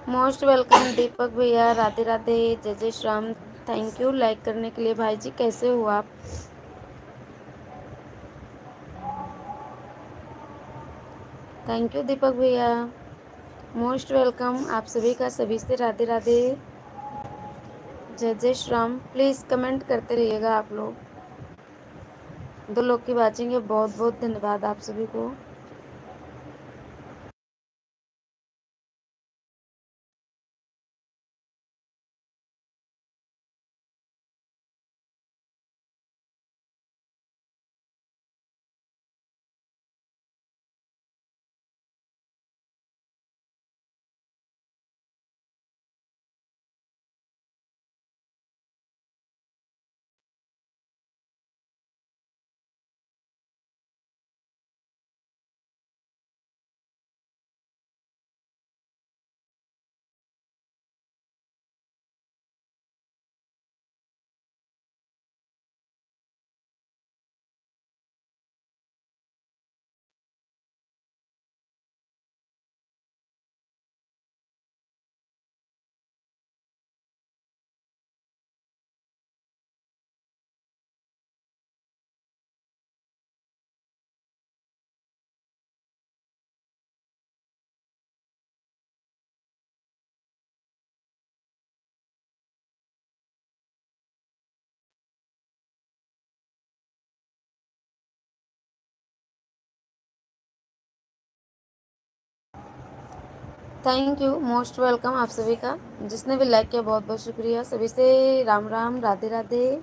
Most welcome दीपक भैया, राधे राधे, जय जय Shri Ram. Thank you like करने के लिए। भाई जी कैसे हो आप? थैंक यू दीपक भैया, मोस्ट वेलकम आप सभी का, सभी से राधे राधे, जय जय श्री राम। प्लीज़ कमेंट करते रहिएगा आप लोग। 2 लोग की वाचिंग है, बहुत बहुत धन्यवाद आप सभी को। थैंक यू, मोस्ट वेलकम आप सभी का। जिसने भी लाइक किया बहुत बहुत शुक्रिया। सभी से राम राम, राधे राधे।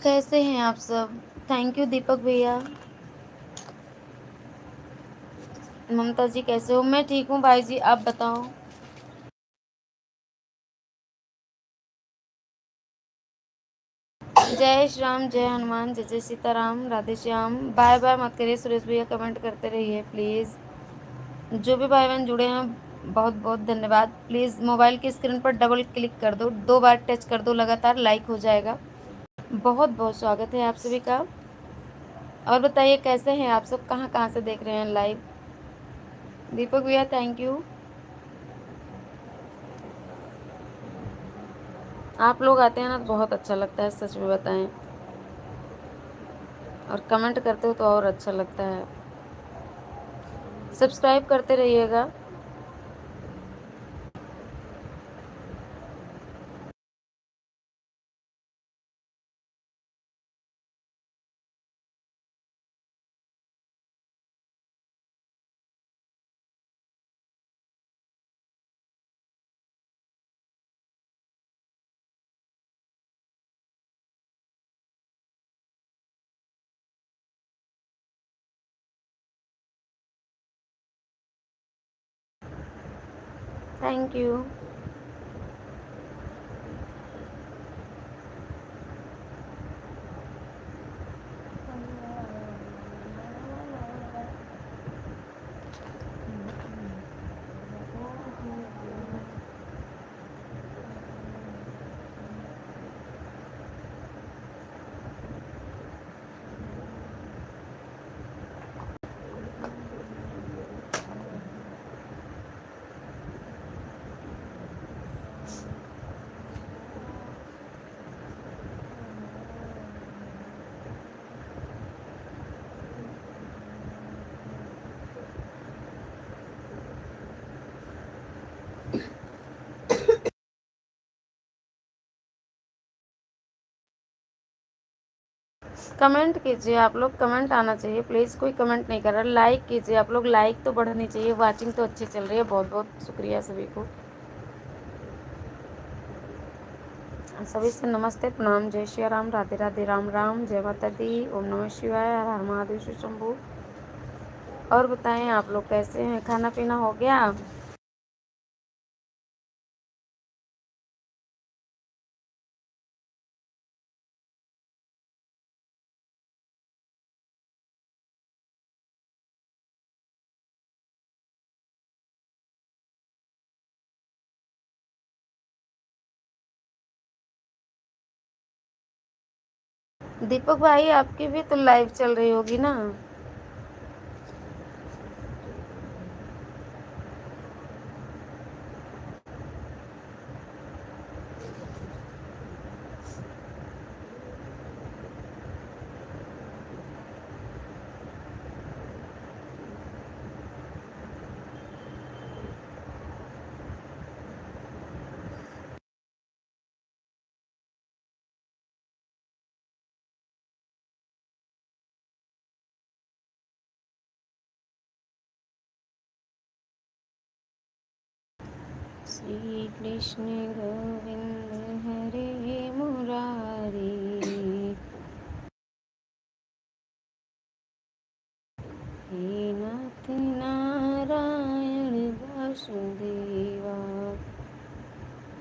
कैसे हैं आप सब? थैंक यू दीपक भैया। ममता जी कैसे हो? मैं ठीक हूँ भाई जी, आप बताओ। जय श्री राम, जय हनुमान, जय जय सीताराम, राधे श्याम। बाय बाय मत करिए सुरेश भैया, कमेंट करते रहिए प्लीज़। जो भी भाई बहन जुड़े हैं बहुत बहुत धन्यवाद। प्लीज़ मोबाइल की स्क्रीन पर डबल क्लिक कर दो, 2 बार टच कर दो, लगातार लाइक हो जाएगा। बहुत बहुत स्वागत है आप सभी का। और बताइए कैसे हैं आप सब, कहाँ कहाँ से देख रहे हैं लाइव? दीपक भैया थैंक यू। आप लोग आते हैं ना तो बहुत अच्छा लगता है, सच में बताएं। और कमेंट करते हो तो और अच्छा लगता है। सब्सक्राइब करते रहिएगा। Thank you. कमेंट कीजिए आप लोग, कमेंट आना चाहिए प्लीज़। कोई कमेंट नहीं कर रहा। लाइक कीजिए आप लोग, लाइक तो बढ़नी चाहिए। वाचिंग तो अच्छी चल रही है, बहुत बहुत शुक्रिया सभी को। सभी से नमस्ते, प्रणाम, जय श्री राम, राधे राधे, राम राम, जय माता दी, ओम नमः शिवाय, हर हर महादेव, शिव शंभू। और बताएं आप लोग कैसे हैं, खाना पीना हो गया? दीपक भाई आपकी भी तो लाइव चल रही होगी ना? श्री कृष्ण गोविंद हरे मुरारी, हे नाथ नारायण वासुदेवा,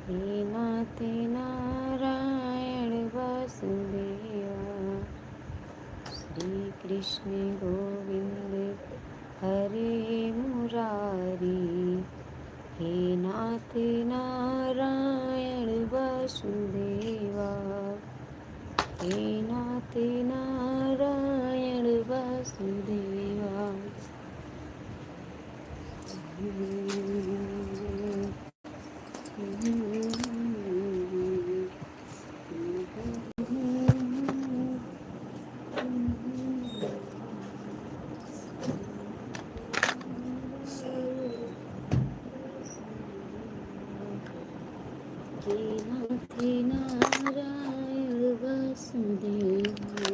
हे नाथ नारायण वासुदेवा, श्री कृष्ण गोविंद हरे मुरारी, हे नाथ नारायण वासुदेवा, हे नाथ नारायण वासुदेवा। हे नाथ Narayan Vasudeva.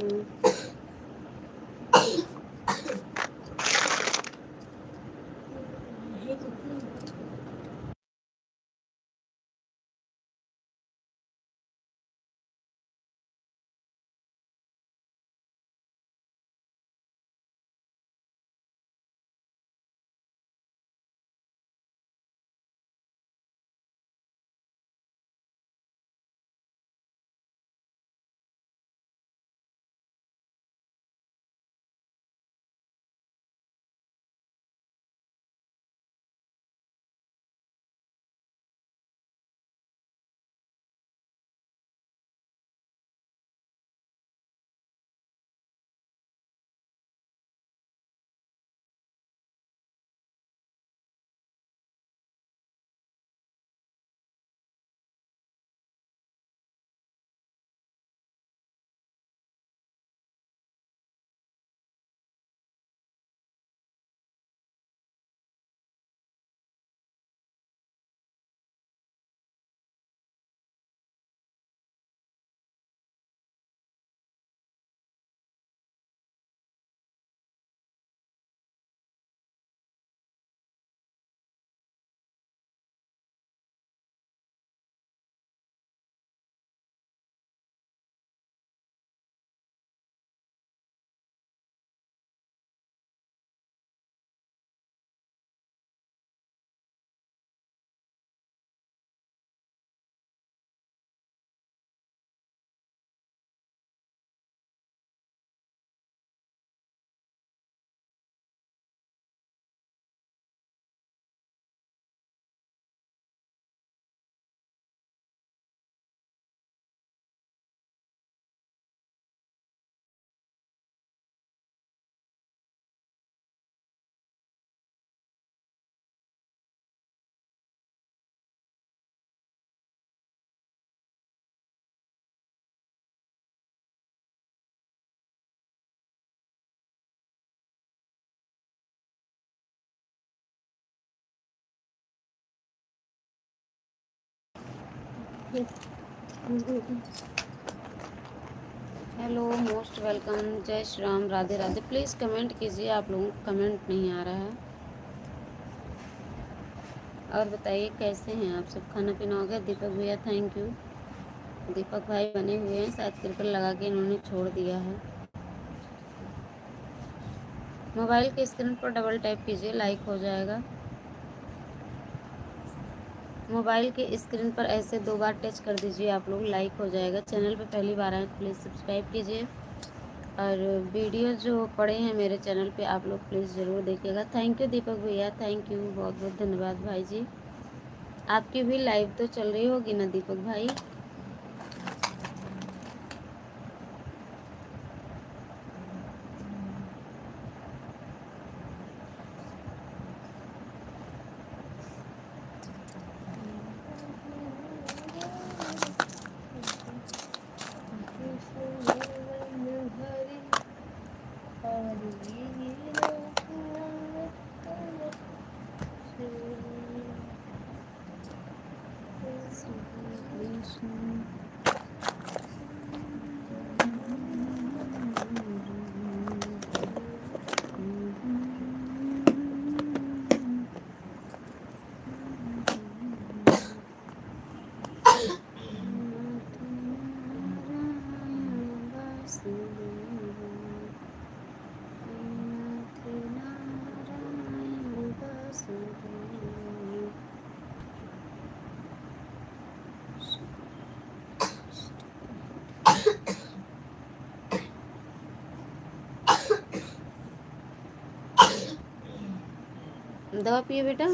Hello, most welcome, जय श्री राम, राधे राधे। प्लीज़ कमेंट कीजिए, आप लोगों को कमेंट नहीं आ रहा है। और बताइए कैसे हैं आप सब, खाना पीना हो गया? दीपक भैया थैंक यू। दीपक भाई बने हुए हैं, शायद क्रिकेट लगा के इन्होंने छोड़ दिया है। मोबाइल के स्क्रीन पर डबल टैप कीजिए, लाइक हो जाएगा। मोबाइल के स्क्रीन पर ऐसे 2 बार टच कर दीजिए, आप लोग लाइक हो जाएगा। चैनल पे पहली बार आए तो प्लीज़ सब्सक्राइब कीजिए, और वीडियो जो पड़े हैं मेरे चैनल पे आप लोग प्लीज़ ज़रूर देखिएगा। थैंक यू दीपक भैया, थैंक यू, बहुत बहुत धन्यवाद भाई जी। आपकी भी लाइव तो चल रही होगी ना दीपक भाई? दवा पिए बेटा।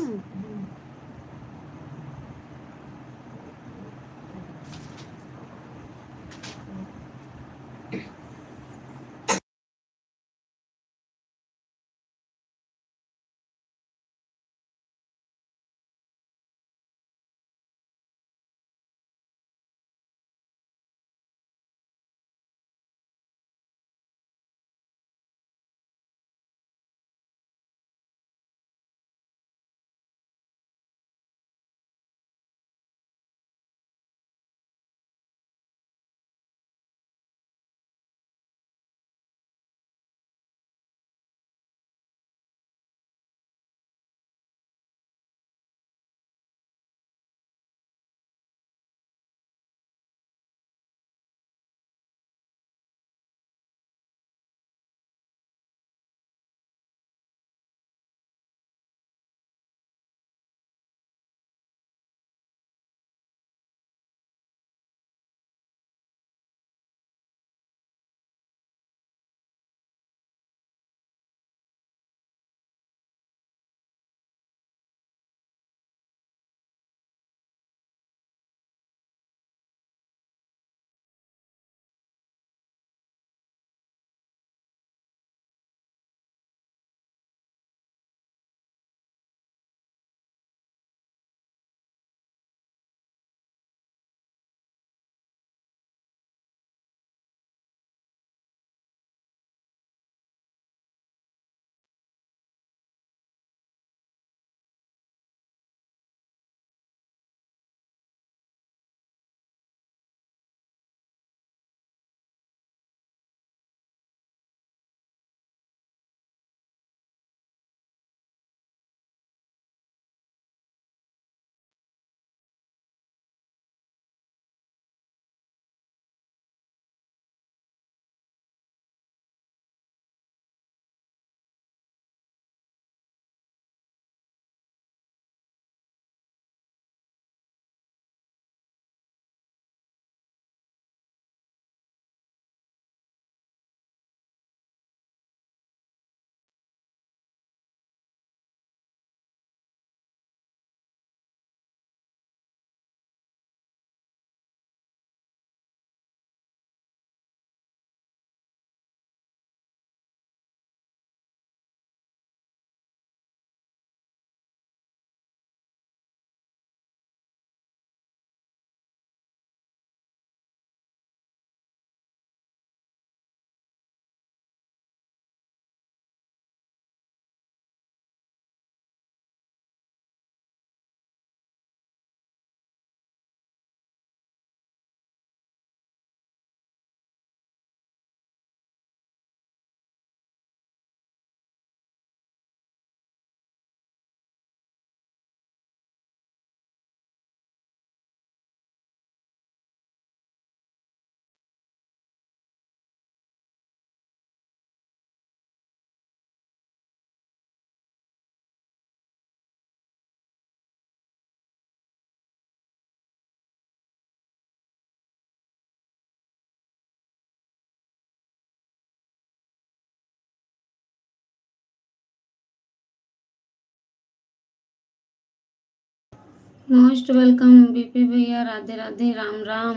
मोस्ट वेलकम बीपी भैया, राधे राधे, राम राम,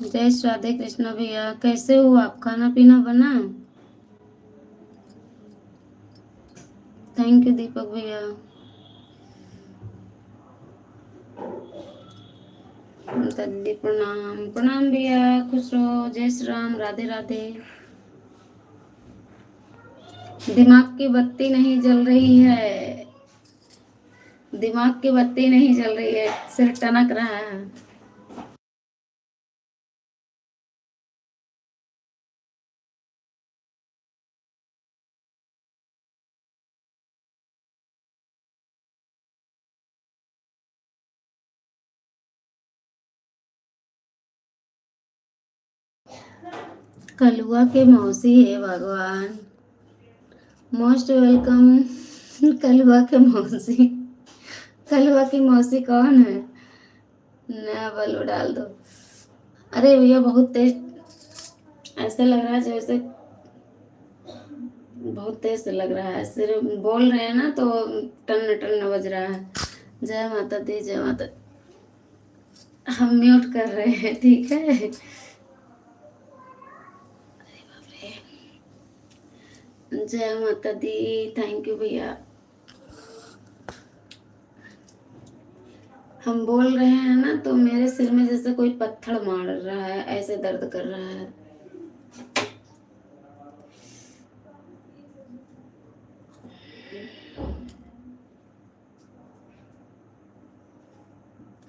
जय श्री राधे कृष्णा भैया। कैसे हो आप? खाना पीना बना? थैंक यू दीपक भैया। दद्दी प्रणाम। प्रणाम भैया, खुश रहो, जय श्री राम, राधे राधे। दिमाग की बत्ती नहीं जल रही है, दिमाग की बत्ती नहीं जल रही है, सिर टनक रहा है। कलुआ के मौसी है भगवान। मोस्ट वेलकम कलुआ के मौसी। कलुआ की मौसी कौन है? नया बल्ब डाल दो। अरे भैया बहुत तेज, ऐसा लग रहा है जैसे बहुत तेज से लग रहा है, सिर्फ बोल रहे हैं ना तो टन टन बज रहा है। जय माता दी, जय माता। हम म्यूट कर रहे हैं, ठीक है। जय माता दी, थैंक यू भैया। हम बोल रहे हैं ना तो मेरे सिर में जैसे कोई पत्थर मार रहा है, ऐसे दर्द कर रहा है।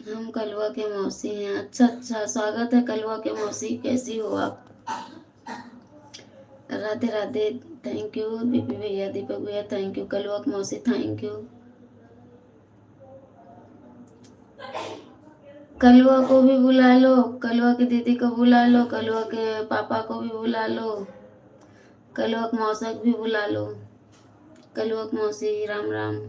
हम कलवा के मौसी हैं। अच्छा अच्छा, स्वागत है कलवा के मौसी, कैसी हो आप? Radhe Radhe. Thank you BP भैया, दीपक भैया, थैंक यू। कलवा के मौसी, थैंक यू। कलवा को भी बुला लो, कलवा की दीदी को बुला लो, कलवा के पापा को भी बुला लो, कलवा के मौसा को भी बुला लो। कलवा के मौसी, राम राम।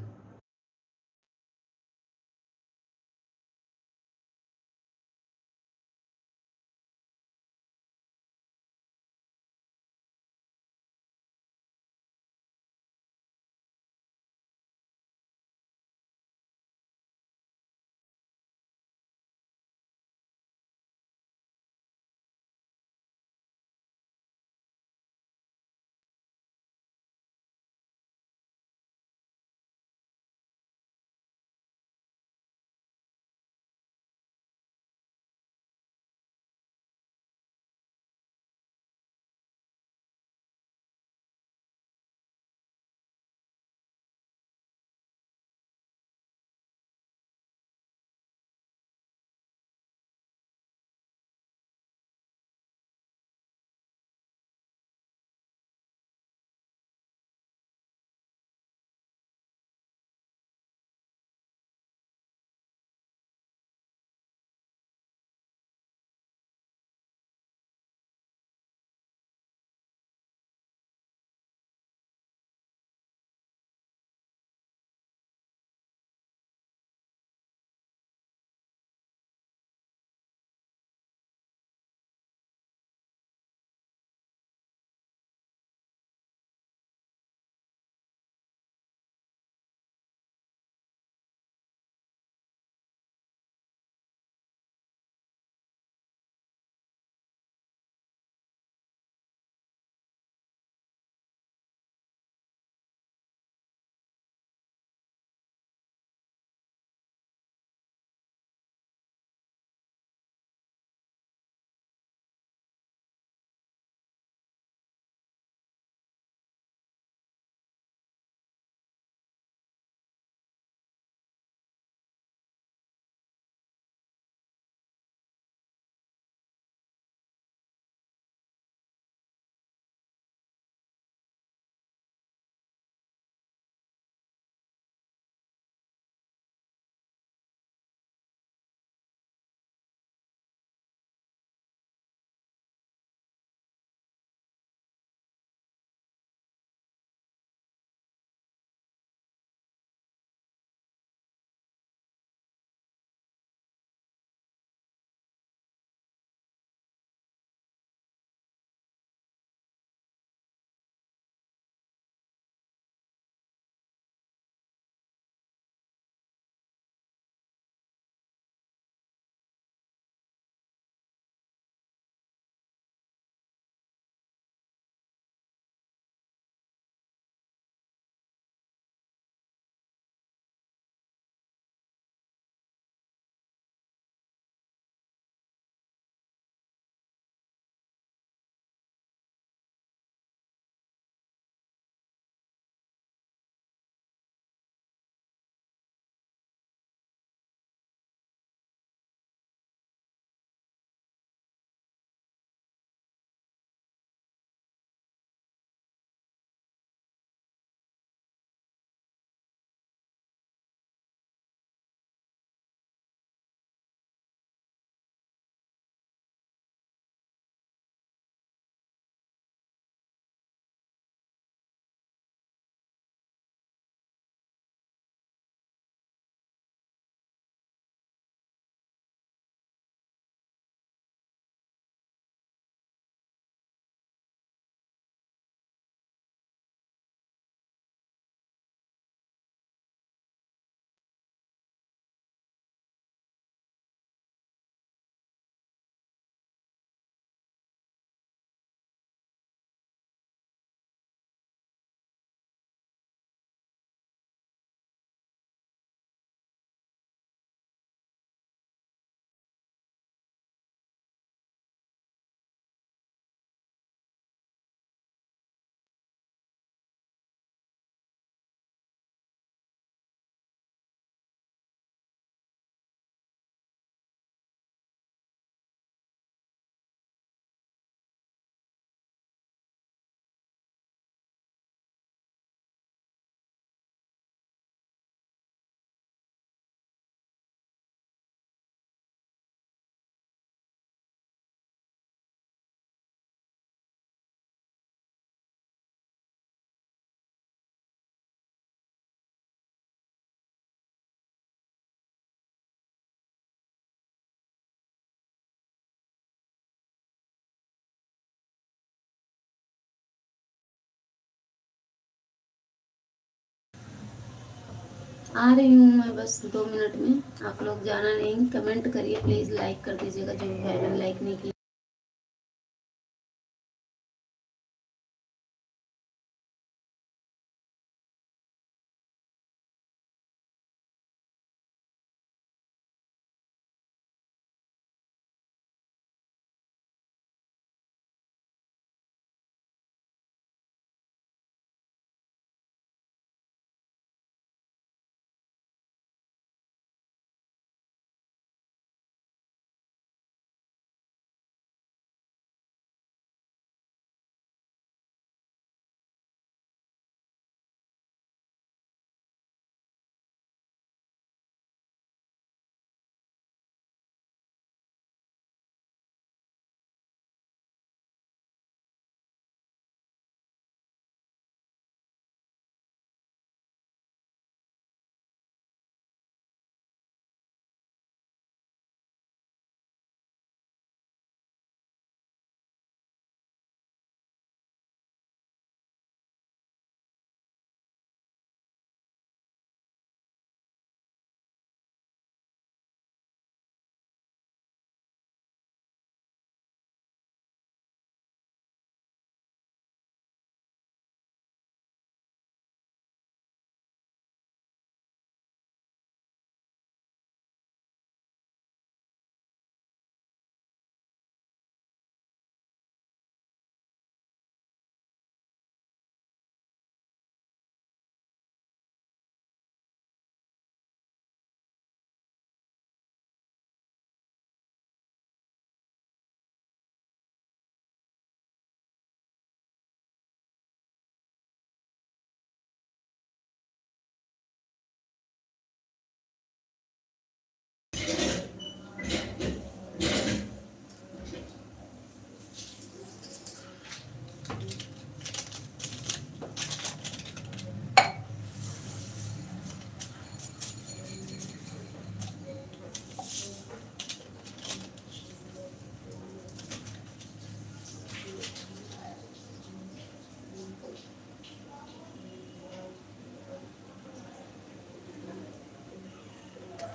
आ रही हूँ मैं बस 2 मिनट में। आप लोग जाना नहीं, कमेंट करिए प्लीज़, लाइक कर दीजिएगा जो भी भाई बहन लाइक नहीं किया।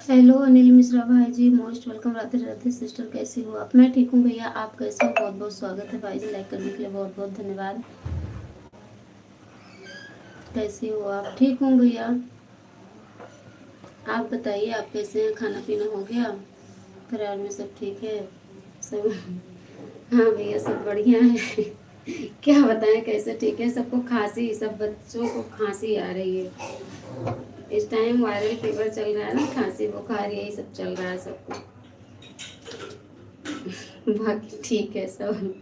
हेलो अनिल मिश्रा भाई ji, most welcome. Radhe Radhe sister, कैसी हो आप? मैं ठीक हूँ भैया, आप कैसे हो? बहुत बहुत स्वागत है भाई जी, लाइक करने के लिए बहुत बहुत धन्यवाद। कैसी हो आप? ठीक हूँ भैया, आप बताइए आप कैसे हैं? खाना पीना हो गया? परिवार में सब ठीक है? सब हाँ भैया, सब बढ़िया है। क्या बताएं कैसे ठीक है? सबको खांसी, सब बच्चों को खांसी आ रही है इस टाइम। वायरल फीवर चल रहा है ना, खांसी बुखार यही सब चल रहा है सबको। बाकी ठीक है सब।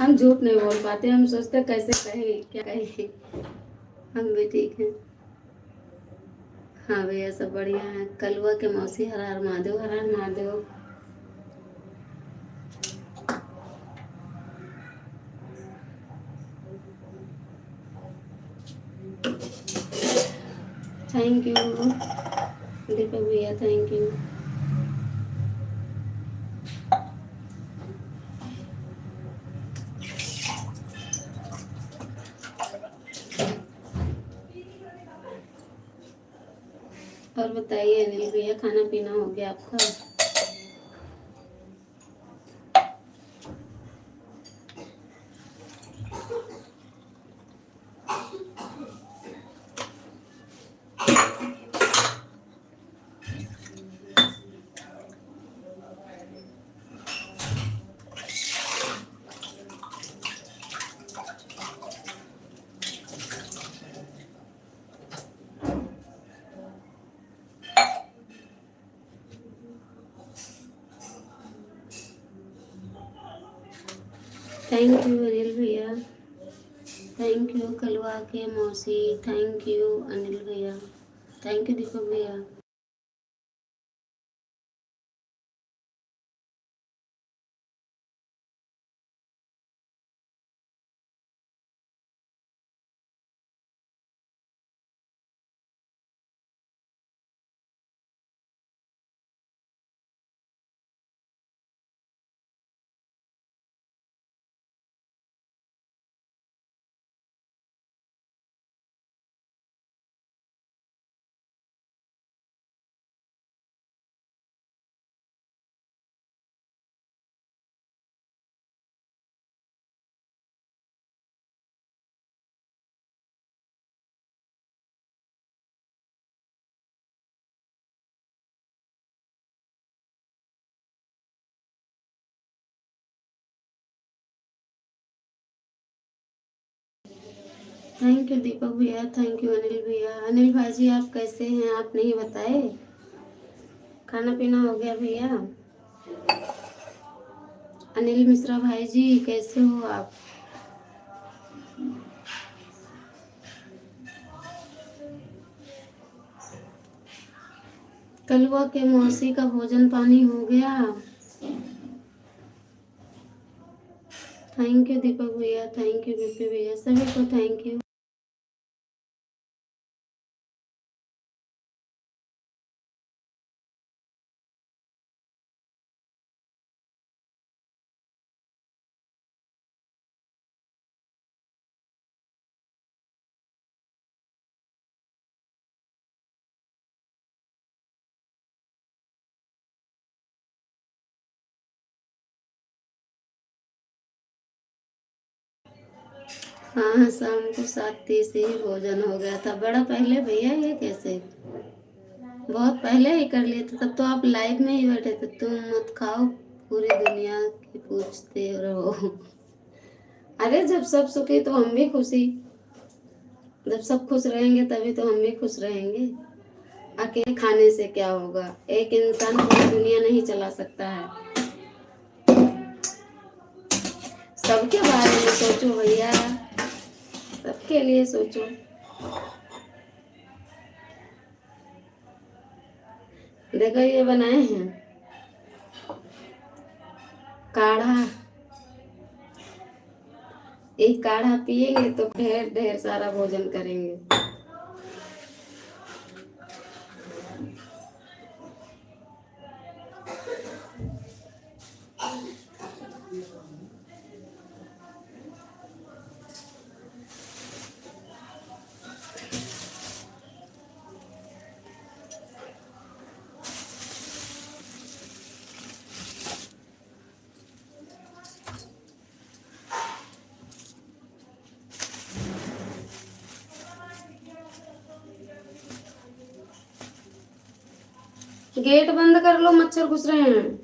हम झूठ नहीं बोल पाते, हम सोचते कैसे कहें, क्या कहें। हम भी ठीक हैं। हाँ भैया, सब बढ़िया है। कलवा के मौसी, हर हर महादेव, हर हर महादेव। थैंक यू दीपक भैया, थैंक यू। और बताइए अनिल भैया, खाना पीना हो गया आपका? थैंक यू अनिल भैया, थैंक यू कलवा के मौसी, थैंक यू अनिल भैया, थैंक यू दीपक भैया। थैंक यू दीपक भैया, थैंक यू अनिल भैया। अनिल भाई आप कैसे हैं? आप नहीं बताए। खाना पीना हो गया भैया? अनिल मिश्रा भाई जी कैसे हो आप? कलवा के मौसी का भोजन पानी हो गया? थैंक यू दीपक भैया, थैंक यू बीपी भैया, सभी को थैंक यू। हाँ, शाम को 7:30 ही भोजन हो गया था। बड़ा पहले भैया, ये कैसे? बहुत पहले ही कर लिए थे। तब तो आप लाइव में ही बैठे थे। तुम मत खाओ, पूरी दुनिया की पूछते रहो। अरे जब सब सुखी तो हम भी खुशी। जब सब खुश रहेंगे तभी तो हम भी खुश रहेंगे। अकेले खाने से क्या होगा? एक इंसान पूरी दुनिया नहीं चला सकता है। सबके बारे में सोचो भैया, सबके लिए सोचो। देखो ये बनाए हैं काढ़ा। एक काढ़ा पिएंगे तो ढेर ढेर सारा भोजन करेंगे। गेट बंद कर लो, मच्छर घुस रहे हैं।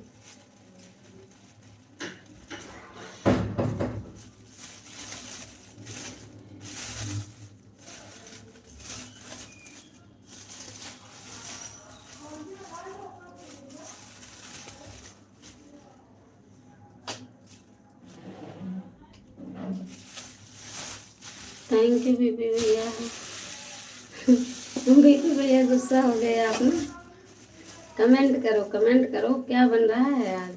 थैंक यू बीबी भैया। बीबी भैया गुस्सा हो गए आप ना? कमेंट करो, कमेंट करो, क्या बन रहा है आज?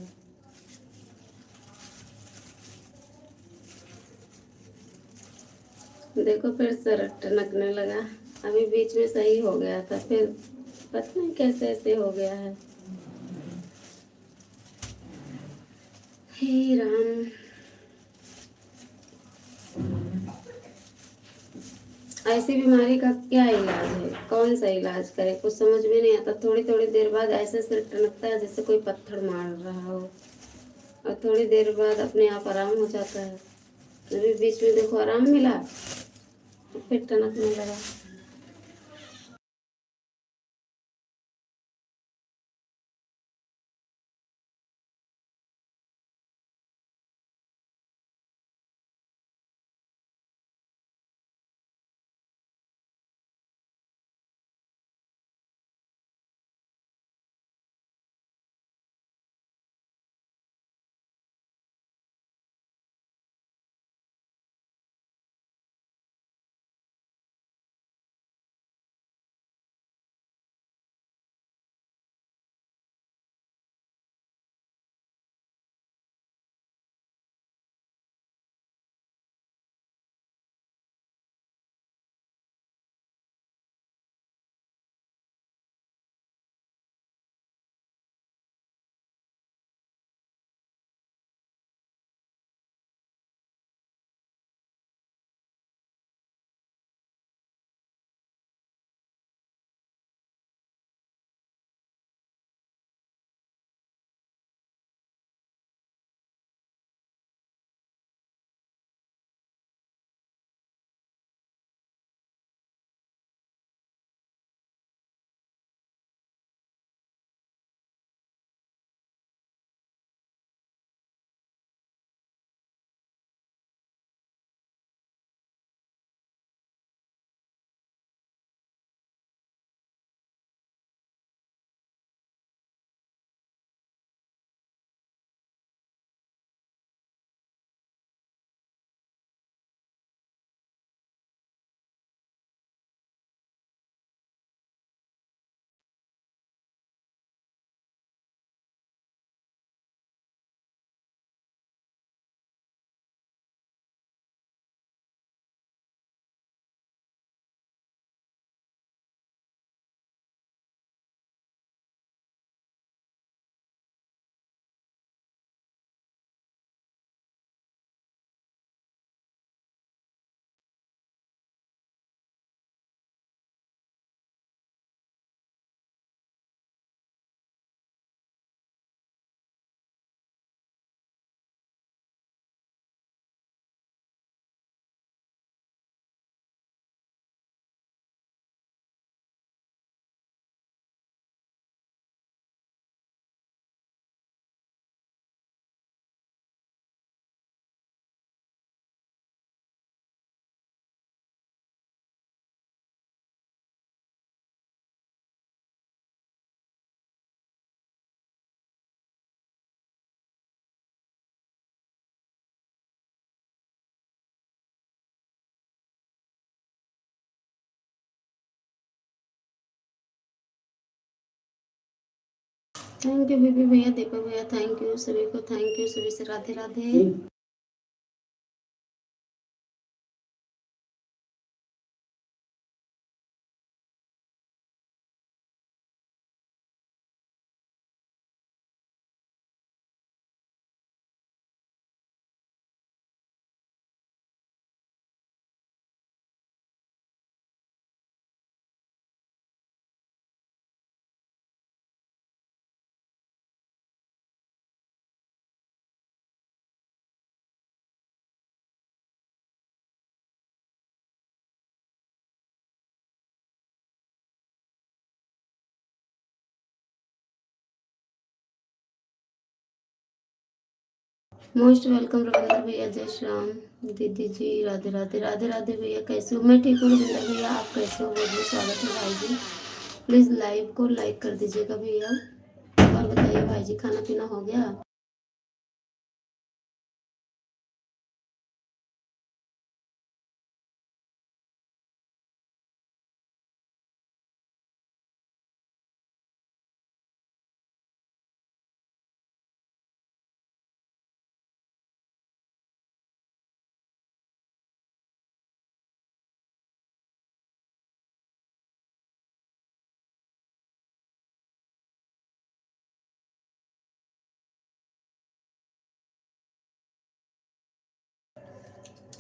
देखो फिर सर टनकने लगा। अभी बीच में सही हो गया था, फिर पता नहीं कैसे ऐसे हो गया है। हे राम। ऐसी बीमारी का क्या इलाज है? कौन सा इलाज करे? कुछ समझ में नहीं आता। थोड़ी थोड़ी देर बाद ऐसे सिर टनकता है जैसे कोई पत्थर मार रहा हो, और थोड़ी देर बाद अपने आप आराम हो जाता है। अभी बीच में देखो आराम मिला, फिर टनकने लगा। थैंक यू बीबी भैया, दीपक भैया, थैंक यू सभी को, थैंक यू सभी से, राधे राधे। मोस्ट वेलकम रविंद्र भैया, जय श्री राम। दीदी जी राधे राधे, राधे राधे भैया, कैसे हो? मैं ठीक हूँ रविंद्र भैया, आप कैसे हो? बहुत बहुत स्वागत है भाई जी। प्लीज़ लाइव को लाइक कर दीजिएगा भैया। और बताइए भाई जी, खाना पीना हो गया?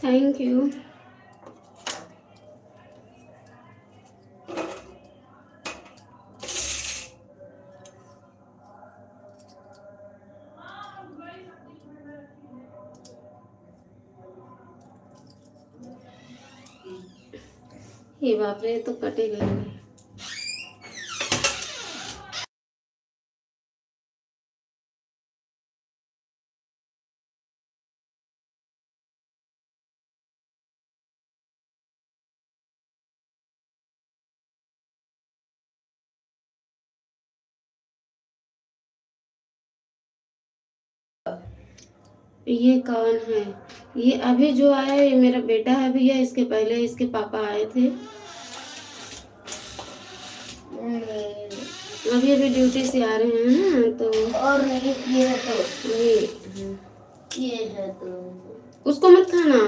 Thank you. ये बाप रे, तो कटे गए। ये कौन है? ये अभी जो आया है, ये मेरा बेटा है भैया। इसके पहले इसके पापा आए थे। अभी अभी ड्यूटी से आ रहे हैं ना, तो और नहीं ये है तो ये है तो उसको मत खाना।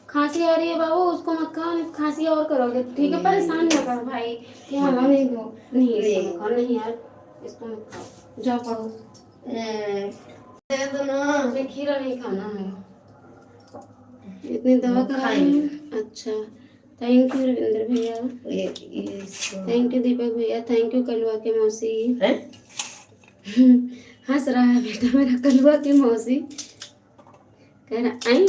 खांसी आ रही है बाबू, उसको मत खाओ, नहीं तो खांसी और करोगे। ठीक है, परेशान ना करो भाई कि हाँ नहीं दो, नहीं इसको मत खाओ, नहीं यार इसको मत खाओ, जाओ पढ़ो। दे दो ना। मैं खीरा नहीं खाना है, इतनी दवा खा रही हूँ। अच्छा, थैंक यू रविंद्र भैया, थैंक यू दीपक भैया, थैंक यू कलवा के मौसी। हंस रहा है बेटा मेरा, कलवा की मौसी कह रहा आई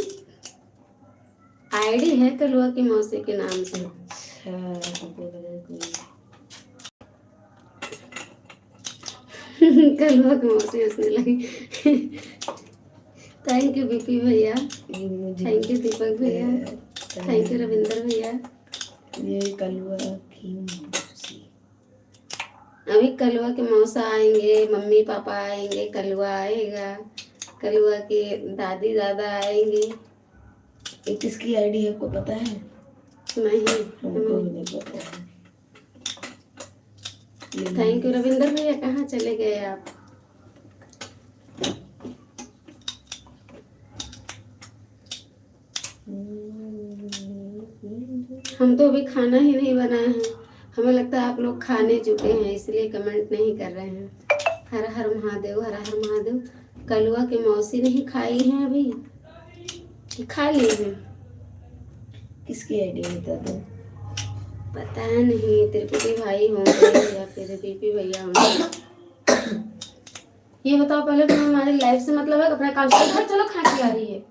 आईडी है कलवा की मौसी के नाम से। कलवा की मौसी हंसने लगी। थैंक यू बीपी भैया, थैंक यू दीपक भैया, थैंक यू रविंद्र भैया। ये कलवा की मौसी। अभी कलवा के मौसा आएंगे, मम्मी पापा आएंगे, कलवा आएगा, कलवा की दादी दादा आएंगे। ये किसकी आईडी है, आपको पता है? नहीं, हमको भी नहीं पता है। थैंक यू रविंद्र भैया, कहाँ चले गए आप? हम तो अभी खाना ही नहीं बनाए हैं। हमें लगता है आप लोग खाने जुटे हैं, इसलिए कमेंट नहीं कर रहे हैं। हर हर महादेव, हर हर महादेव। कलवा की मौसी नहीं खाई हैं अभी कि खा ली हैं? किसकी आईडी बता दो। पता नहीं, त्रिपुटी भाई होंगे या फिर बीपी भैया होंगे। ये बताओ पहले, तुम्हें हमारी लाइफ से मतलब है? अपना काम से चलो, खांसी आ रही है।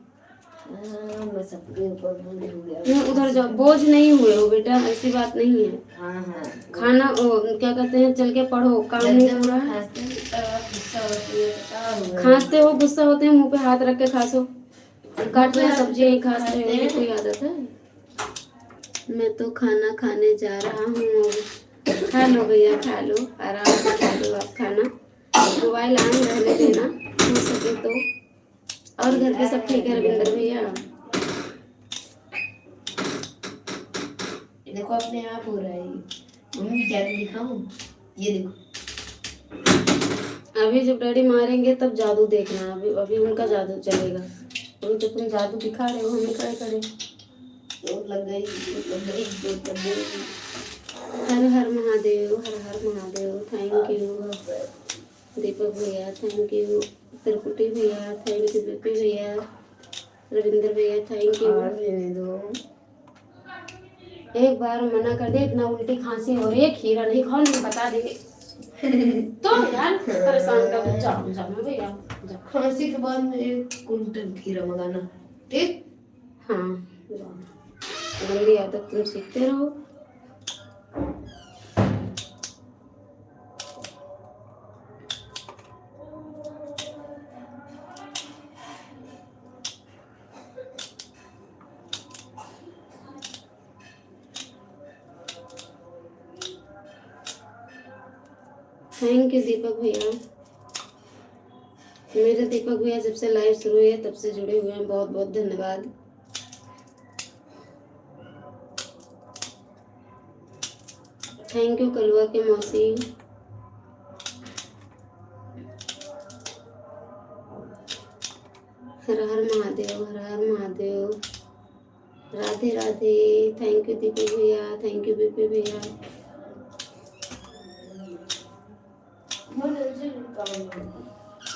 मैं सबके ऊपर बोझ हो गया। नहीं, उधर जाओ, बोझ नहीं हुए हो बेटा, ऐसी बात नहीं है। हाँ हाँ, खाना क्या कहते हैं, चल के पढ़ो, काम नहीं हो रहा है। खांसते हो, गुस्सा होते हैं, मुंह पे हाथ रख के खासो, काट रहे सब्जी नहीं खाते हो, ये कोई आदत है? मैं तो खाना खाने जा रहा हूँ, खा लो भैया, खा लो, आराम से खा लो आप खाना। मोबाइल ऑन रहने देना हो सके तो। और घर पे सब ठीक है रविंद्र भैया? देखो अपने आप हो रहा है ये। मम्मी क्या दिखाऊं? ये देखो, अभी जब डैडी मारेंगे तब जादू देखना, अभी अभी उनका जादू चलेगा। अभी तो तुम जादू दिखा रहे हो, हमें क्या करें। चोट लग गई, चोट लग गई, चोट लग गई। हर हर महादेव, हर हर महादेव। थैंक यू दीपक भैया, थैंक यू त्रिपुटी भैया, थैंक यू बीपी भैया, रविंद्र भैया, थैंक यू। और लेने दो। एक बार मना कर दे, इतना उल्टी खांसी हो रही है, खीरा नहीं खाओ, नहीं बता देंगे तो यार परेशान कर। जाओ जाओ भैया जाओ। खांसी के बाद में 1 कुंटल खीरा मंगाना, ठीक। हाँ जाओ, गंदी आदत तुम सीखते रहो। थैंक यू दीपक भैया। मेरे दीपक भैया जब से लाइव शुरू हुई है तब से जुड़े हुए हैं, बहुत बहुत धन्यवाद। थैंक यू कलवा के मौसी। हर हर महादेव, हर हर महादेव। राधे राधे। थैंक यू दीपक भैया, थैंक यू बीपी भैया।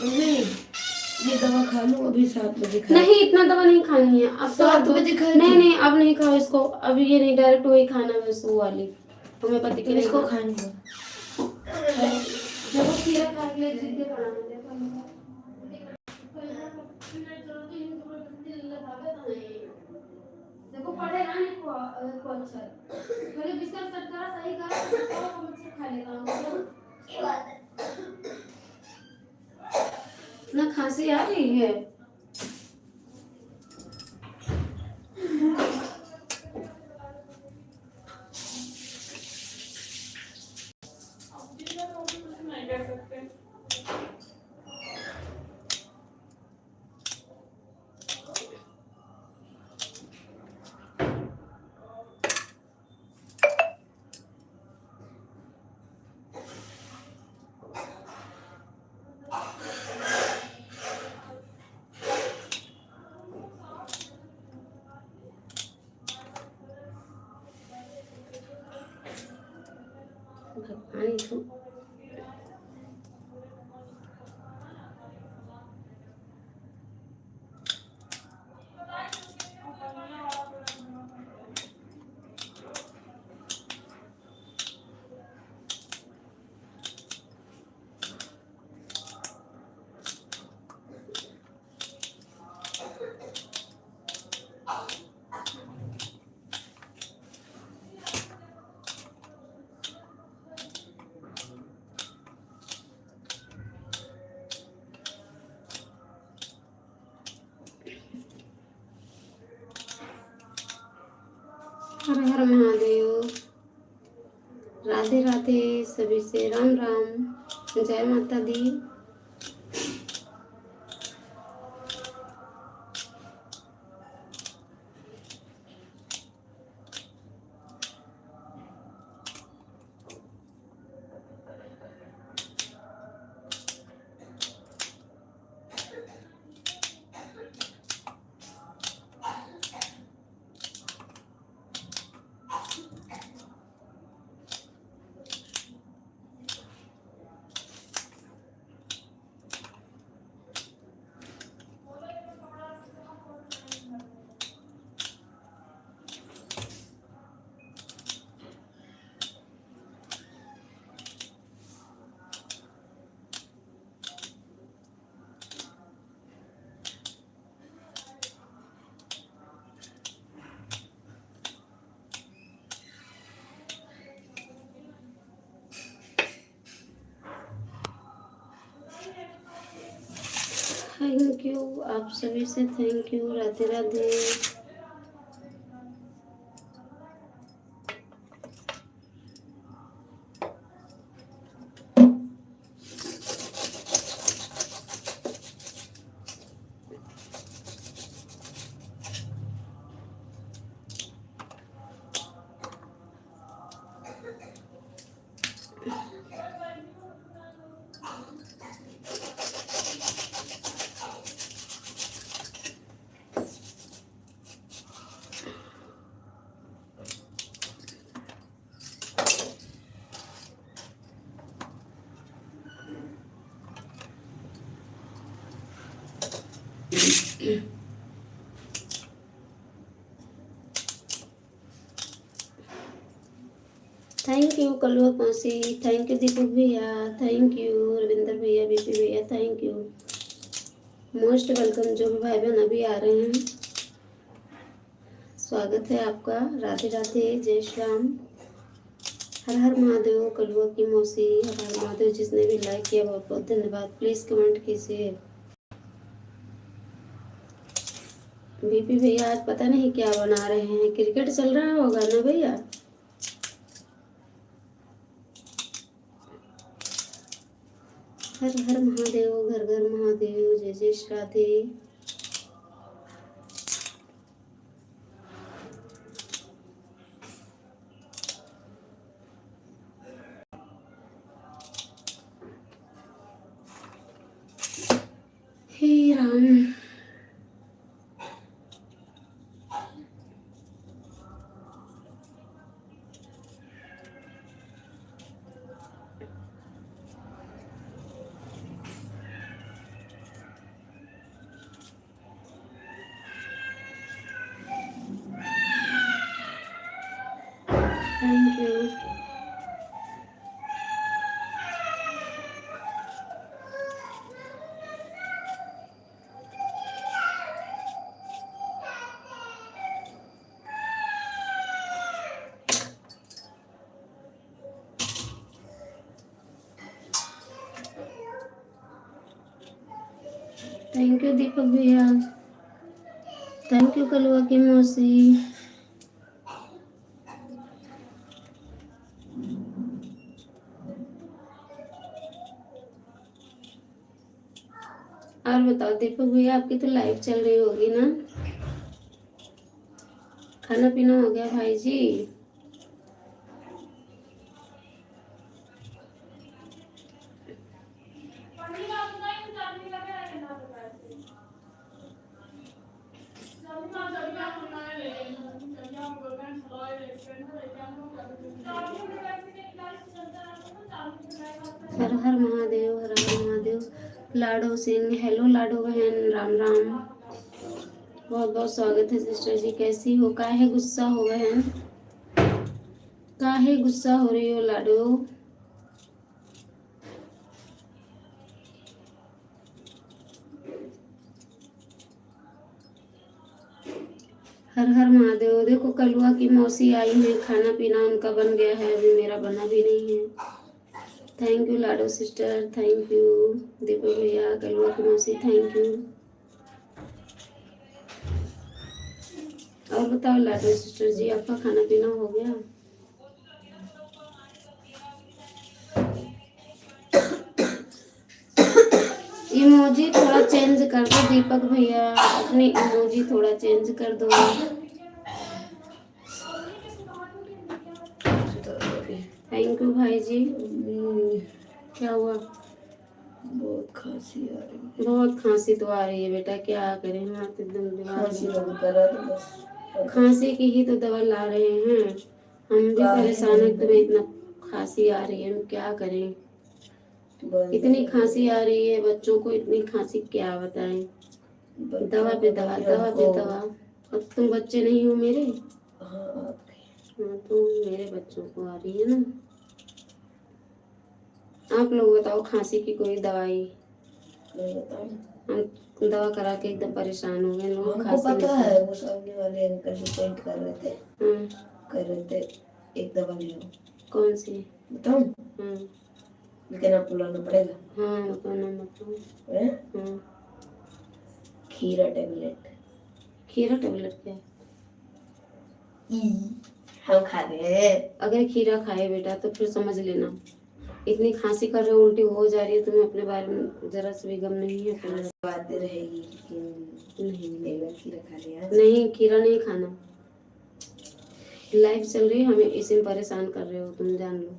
नहीं, ये दवा खा लो, अभी 7 बजे खा। नहीं इतना दवा नहीं खानी है अब तो। 7 बजे खाए नहीं थे। नहीं अब नहीं खाओ इसको, अभी ये नहीं, डायरेक्ट वही खाना है बस, वो वाली होम्योपैथिक तुम नहीं इसको खाना। खाने दो। जब वो खीरा खा के ले जिद के बनाना देखो। देखो पढ़ेगा नहीं को अच्छा पहले बिस्तर सेट करा सही करा तो बच्चे खा लेगा। ये बात है ना, खांसी आ रही है। भगवान तो हर हर महादेव। राधे राधे सभी से, राम राम, जय माता दी। थैंक यू आप सभी से, thank you. Radhe Radhe. Thank you Kalwa मौसी, थैंक यू दीपक भैया, थैंक यू रविंदर भैया, बीपी भैया, थैंक यू, मोस्ट वेलकम। जो भी भाई बहन अभी आ रहे हैं, स्वागत है आपका। राधे राधे, जय श्री राम, हर हर महादेव। कलवा की मौसी, हर हर महादेव। जिसने भी लाइक किया बहुत बहुत धन्यवाद। प्लीज कमेंट कीजिए। बीपी भैया आज पता नहीं क्या बना रहे हैं, क्रिकेट चल रहा होगा ना भैया। हर हर महादेव, घर घर महादेव, जय जय श्री राधे। हे Ram. Thank you. Thank you Deepak भैया, थैंक यू कलवा की मौसी। और बताओ दीपक भैया, आपकी तो लाइव चल रही होगी ना। खाना पीना हो गया भाई जी। हर हर महादेव, हर हर महादेव। लाडो सिंह, हेलो लाडो बहन, राम राम, बहुत बहुत स्वागत है सिस्टर जी। कैसी हो? काहे गुस्सा हो बहन, काहे गुस्सा हो रही हो लाडो? हर हर महादेव। देखो कलुआ की मौसी आई है, खाना पीना उनका बन गया है, अभी मेरा बना भी नहीं है। Thank you Lado sister, thank you Deepak भैया, कलुआ की मौसी, थैंक यू। और बताओ लाडो सिस्टर जी, आपका खाना पीना हो गया? इमोजी थोड़ा चेंज कर दो दीपक भैया, अपनी इमोजी थोड़ा चेंज कर दो। थैंक यू भाई जी। क्या हुआ? बहुत खांसी आ रही है। बहुत खांसी तो आ रही है बेटा, क्या करें, हाथ एकदम खांसी दिमाग बंद करा तो बस। खांसी की ही तो दवा ला रहे हैं। हम भी परेशान है, तुम्हें इतना खांसी आ रही है, हम क्या करें। इतनी खांसी आ रही है, बच्चों को इतनी खांसी क्या बताएं। दवा पे दवा, दवा पे दवा। अब तुम बच्चे नहीं हो मेरे। हाँ तो मेरे बच्चों को आ रही है ना। आप लोग बताओ, खांसी की कोई दवाई? हम दवा करा के एकदम परेशान हो गए लोग। हमको खांसी पता है, वो सामने वाले अंकल जो पेंट कर रहे थे, कर रहे थे, एक दवा ले लो। कौन सी बताऊं? लेकिन आपको लाना पड़ेगा। हाँ बताना मत। खीरा टेबलेट। खीरा टेबलेट क्या? हम खा रहे हैं। अगर खीरा खाए बेटा तो फिर समझ लेना, इतनी खांसी कर रहे हो, उल्टी हो जा रही है, तुम्हें अपने बारे में जरा सा भी गम नहीं है। बातें रहेगी लेकिन नहीं, एक बार खीरा खा लिया। नहीं खीरा नहीं खाना, लाइफ चल रही है, हमें इसी में परेशान कर रहे हो तुम, जान लो।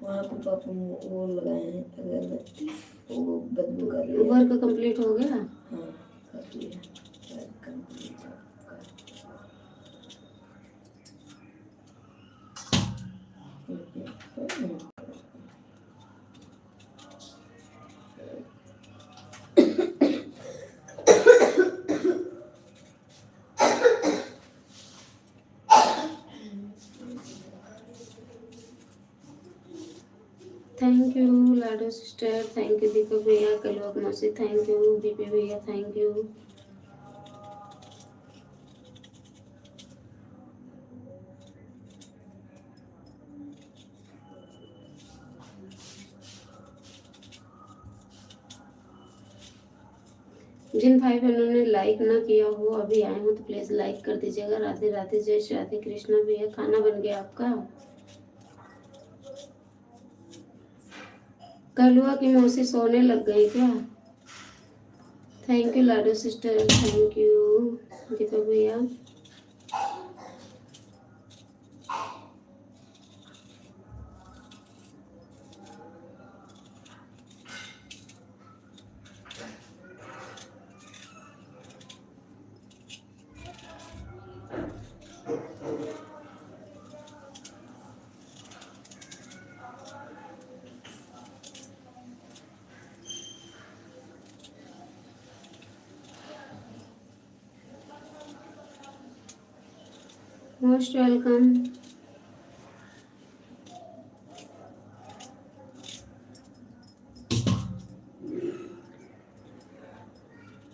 वहाँ पे पापा वो लगाए हैं अगरबत्ती, वो बदबू कर रही है। वर्क कंप्लीट हो गया? हाँ कर लिया, complete. Thank you Lado sister, thank you Deepak भैया, कलवक मौसी, थैंक यू बीपी भैया, थैंक यू। जिन भाई बहनों ने लाइक ना किया हो अभी आए हो तो प्लीज लाइक कर दीजिएगा। राधे राधे, जय श्री राधे कृष्णा भैया, खाना बन गया आपका? कलुआ की मौसी सोने लग गई क्या? Thank you Lado sister, thank you Deepak भैया। Most welcome.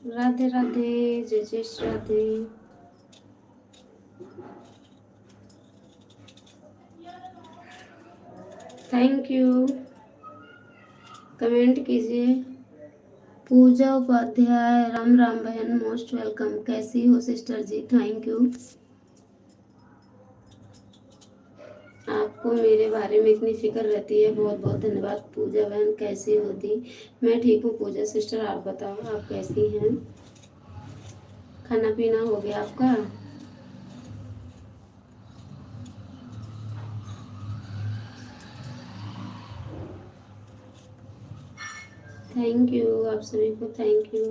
राधे राधे, जय जय Shri Radhe. Thank you, comment कीजिए। पूजा उपाध्याय, राम राम बहन, मोस्ट वेलकम। कैसी हो सिस्टर जी? Thank you. आपको मेरे बारे में इतनी फिक्र रहती है, बहुत बहुत धन्यवाद। पूजा बहन कैसी होती? मैं ठीक हूँ पूजा सिस्टर, आप बताओ आप कैसी हैं? खाना पीना हो गया आपका? थैंक यू आप सभी को, थैंक यू।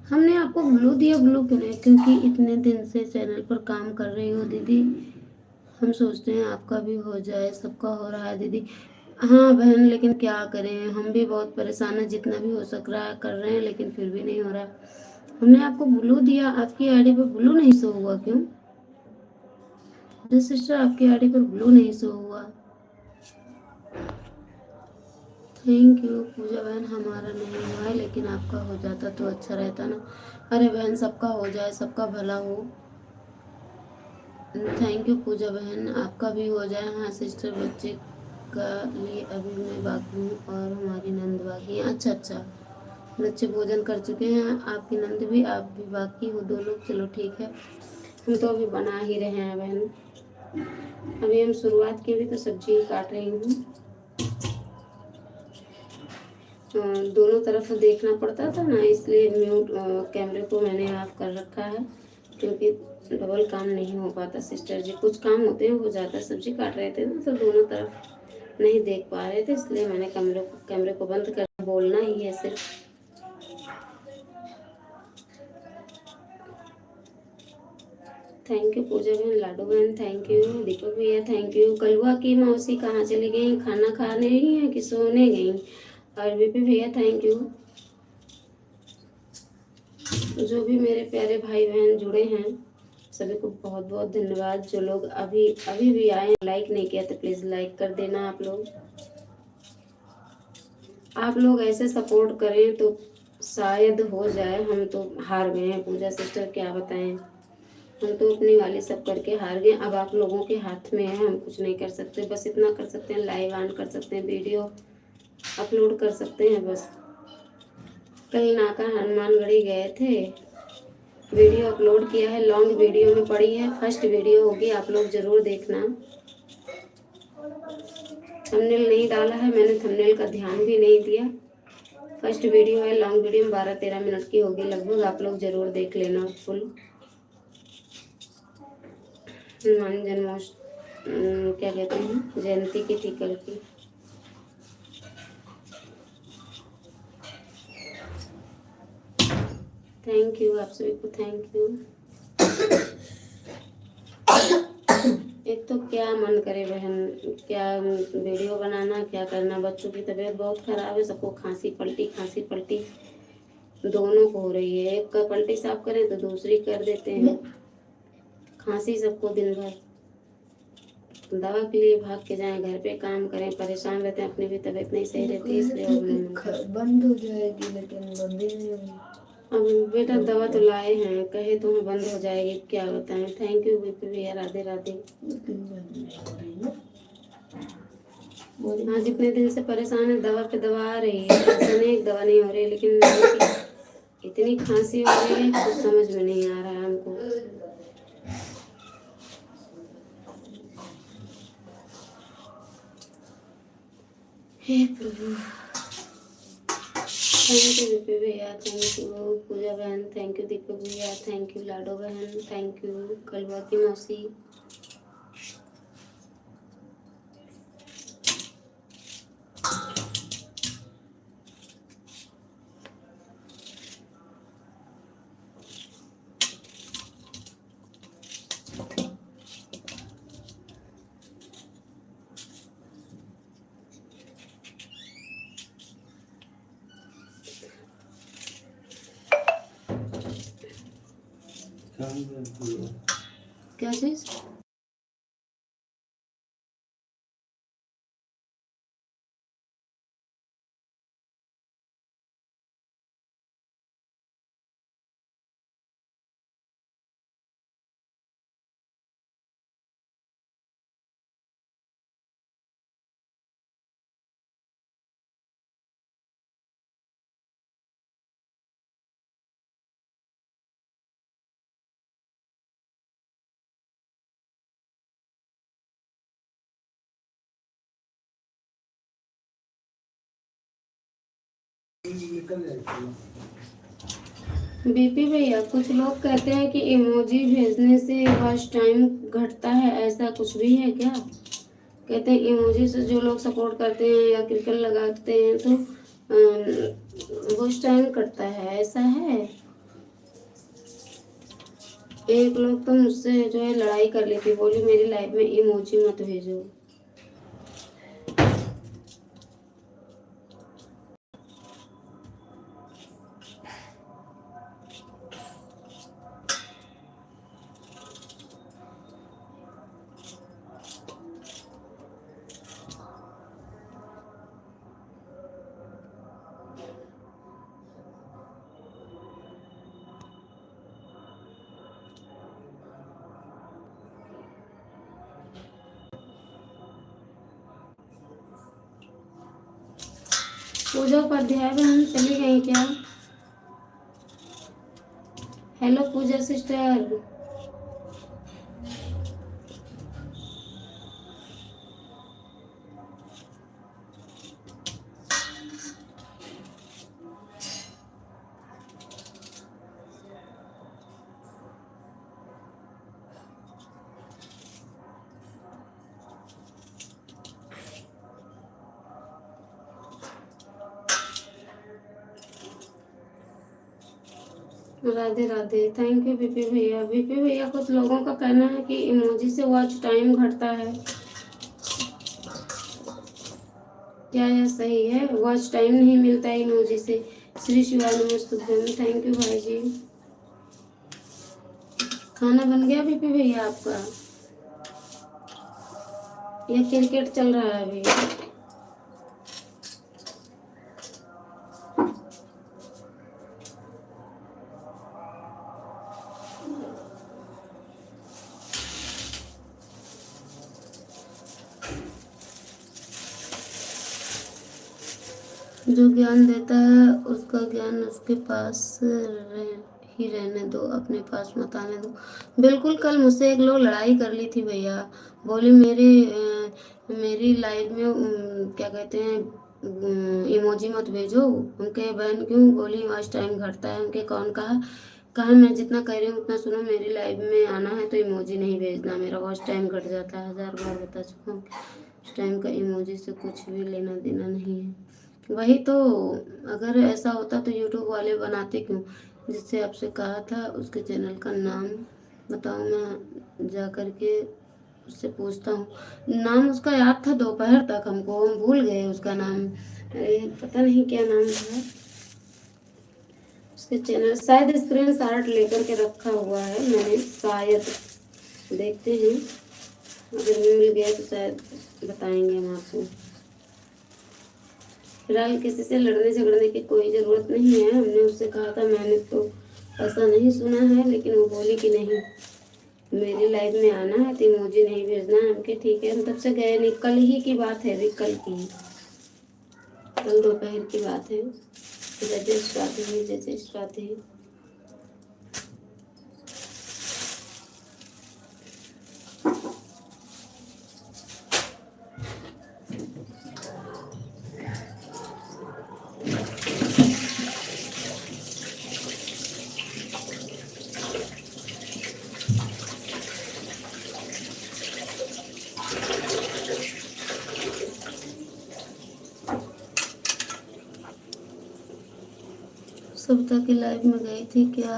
हमने आपको ब्लू दिया, ब्लू क्यों नहीं? क्योंकि इतने दिन से चैनल पर काम कर रही हो दीदी, हम सोचते हैं आपका भी हो जाए। सबका हो रहा है दीदी। हाँ बहन, लेकिन क्या करें, हम भी बहुत परेशान हैं। जितना भी हो सक रहा है कर रहे हैं, लेकिन फिर भी नहीं हो रहा। हमने आपको ब्लू दिया, आपकी आईडी पर ब्लू नहीं शो हुआ क्यों? सिस्टर आपकी आईडी पर ब्लू नहीं शो हुआ। थैंक यू पूजा बहन, हमारा नहीं हुआ है, लेकिन आपका हो जाता तो अच्छा रहता ना। अरे बहन, सबका हो जाए, सबका भला हो। थैंक यू पूजा बहन, आपका भी हो जाए। हाँ सिस्टर, बच्चे का लिए अभी मैं बाकी हूँ और हमारी नंद बाकी है। अच्छा अच्छा, बच्चे भोजन कर चुके हैं, आपकी नंद भी, आप भी बाकी हो, दो लोग। चलो ठीक है, हम तो अभी बना ही रहे हैं बहन। अभी हम शुरुआत की, भी तो सब्जी काट रही हूँ। दोनों तरफ देखना पड़ता था ना, इसलिए म्यूट कैमरे को मैंने ऑफ कर रखा है, क्योंकि डबल काम नहीं हो पाता सिस्टर जी। कुछ काम होते हैं हो जाता है। सब्जी काट रहे थे ना तो दोनों तरफ नहीं देख पा रहे थे, इसलिए मैंने कैमरे को बंद कर, बोलना ही है सिर्फ। थैंक यू पूजा बहन, लाडू बहन थैंक यू, दीपक भैया थैंक यू। कलुआ की मौसी कहाँ चली गई? खाना खाने ही है कि सोने गई? और बीपी भैया थैंक यू। जो भी मेरे प्यारे भाई बहन जुड़े हैं सभी को बहुत बहुत धन्यवाद। जो लोग अभी अभी भी आए हैं, लाइक नहीं किया तो प्लीज़ लाइक कर देना। आप लोग ऐसे सपोर्ट करें तो शायद हो जाए। हम तो हार गए हैं पूजा सिस्टर, क्या बताएं। हम तो अपनी वाली सब करके हार गए। अब आप लोगों के हाथ में है, हम कुछ नहीं कर सकते। बस इतना कर सकते हैं, लाइव ऑन कर सकते हैं, वीडियो अपलोड कर सकते हैं बस। कल नाका हनुमानगढ़ी गए थे, वीडियो अपलोड किया है, लॉन्ग वीडियो में पड़ी है, फर्स्ट वीडियो होगी, आप लोग जरूर देखना। थंबनेल नहीं डाला है मैंने, थंबनेल का ध्यान भी नहीं दिया। फर्स्ट वीडियो है, लॉन्ग वीडियो में 12-13 मिनट की होगी लगभग, आप लोग जरूर देख लेना फुल। हनुमान जन्मोत्सव क्या कहते हैं, जयंती की थी कल की। थैंक यू आप सभी को, थैंक यू। एक तो क्या मन करे बहन, क्या वीडियो बनाना, क्या करना। बच्चों की तबीयत बहुत खराब है, सबको खांसी पलटी दोनों को हो रही है। एक का पलटी साफ करें तो दूसरी कर देते हैं, खांसी सबको दिन भर। दवा के लिए भाग के जाएं, घर पे काम करें, परेशान रहते हैं, अपनी भी तबीयत नहीं सही रहती है, इसलिए वो नहीं बंद हो जाएगी, लेकिन बंद ही नहीं होगी। अब बेटा दवा तो लाए हैं, कहे तुम्हें बंद हो जाएगी, क्या बताएं। थैंक यू बीपी भैया, राधे राधे। लेकिन बंद नहीं हो रही ना। हाँ, जितने दिन से परेशान है, दवा पे दवा आ रही है, ऐसा नहीं एक दवा नहीं हो रही है, लेकिन इतनी खांसी हो रही है कुछ समझ में नहीं आ रहा है हमको। हे प्रभु, थैंक यू दीपक भैया, थैंक यू पूजा बहन, थैंक यू दीपक भैया, थैंक यू लाडो बहन, थैंक यू कलवा की मौसी। क्या चीज? बीपी भैया, कुछ लोग कहते हैं कि इमोजी भेजने से वॉच टाइम घटता है, ऐसा कुछ भी है क्या? कहते हैं इमोजी से जो लोग सपोर्ट करते हैं या क्रिकेट लगाते हैं तो वॉच टाइम कटता है, ऐसा है? एक लोग तो मुझसे जो है लड़ाई कर ली थी, बोली मेरी लाइफ में इमोजी मत भेजो। पूजा उपाध्याय बहन चली गई क्या? Hello Puja sister. Radhe Radhe, thank you BP भैया। बीपी भैया, कुछ लोगों का कहना है कि इमोजी से वॉच टाइम घटता है, क्या यह सही है? वॉच टाइम नहीं मिलता है इमोजी से। श्री शिवाय नमस्तुभ्यम, थैंक यू भाई जी। खाना बन गया बीपी भैया आपका, या क्रिकेट चल रहा है अभी? जो ज्ञान देता है उसका ज्ञान उसके पास ही रहने दो, अपने पास मत आने दो। बिल्कुल, कल मुझसे एक लोग लड़ाई कर ली थी भैया, बोली मेरी लाइफ में क्या कहते हैं इमोजी मत भेजो। उनके बहन क्यों? बोली वॉच टाइम घटता है। उनके कौन कहा? कहा मैं जितना कह रही हूँ उतना सुनो, मेरी लाइफ में आना है तो इमोजी नहीं भेजना, मेरा वॉच टाइम घट जाता है। 1000 बार बता चुका हूँ, उस टाइम का इमोजी से कुछ भी लेना देना नहीं है। वही तो, अगर ऐसा होता तो यूट्यूब वाले बनाते क्यों? जिससे आपसे कहा था उसके चैनल का नाम बताओ, मैं जा कर के उससे पूछता हूँ। नाम उसका याद था दोपहर तक, हमको हम भूल गए उसका नाम। अरे पता नहीं क्या नाम था उसके चैनल, शायद स्क्रीन शॉट लेकर के रखा हुआ है मैंने, शायद। देखते हैं, अगर मिल गया तो शायद बताएंगे हम आपको। फिलहाल किसी से लड़ने झगड़ने की कोई ज़रूरत नहीं है। हमने उससे कहा था, मैंने तो ऐसा नहीं सुना है, लेकिन वो बोली कि नहीं मेरी लाइफ में आना है तो इमोजी नहीं भेजना है। हमके ठीक है, हम तब से गए नहीं। कल ही की बात है, अभी कल की, कल दोपहर की बात है। जजेश राधे। सविता की लाइफ में गई थी क्या?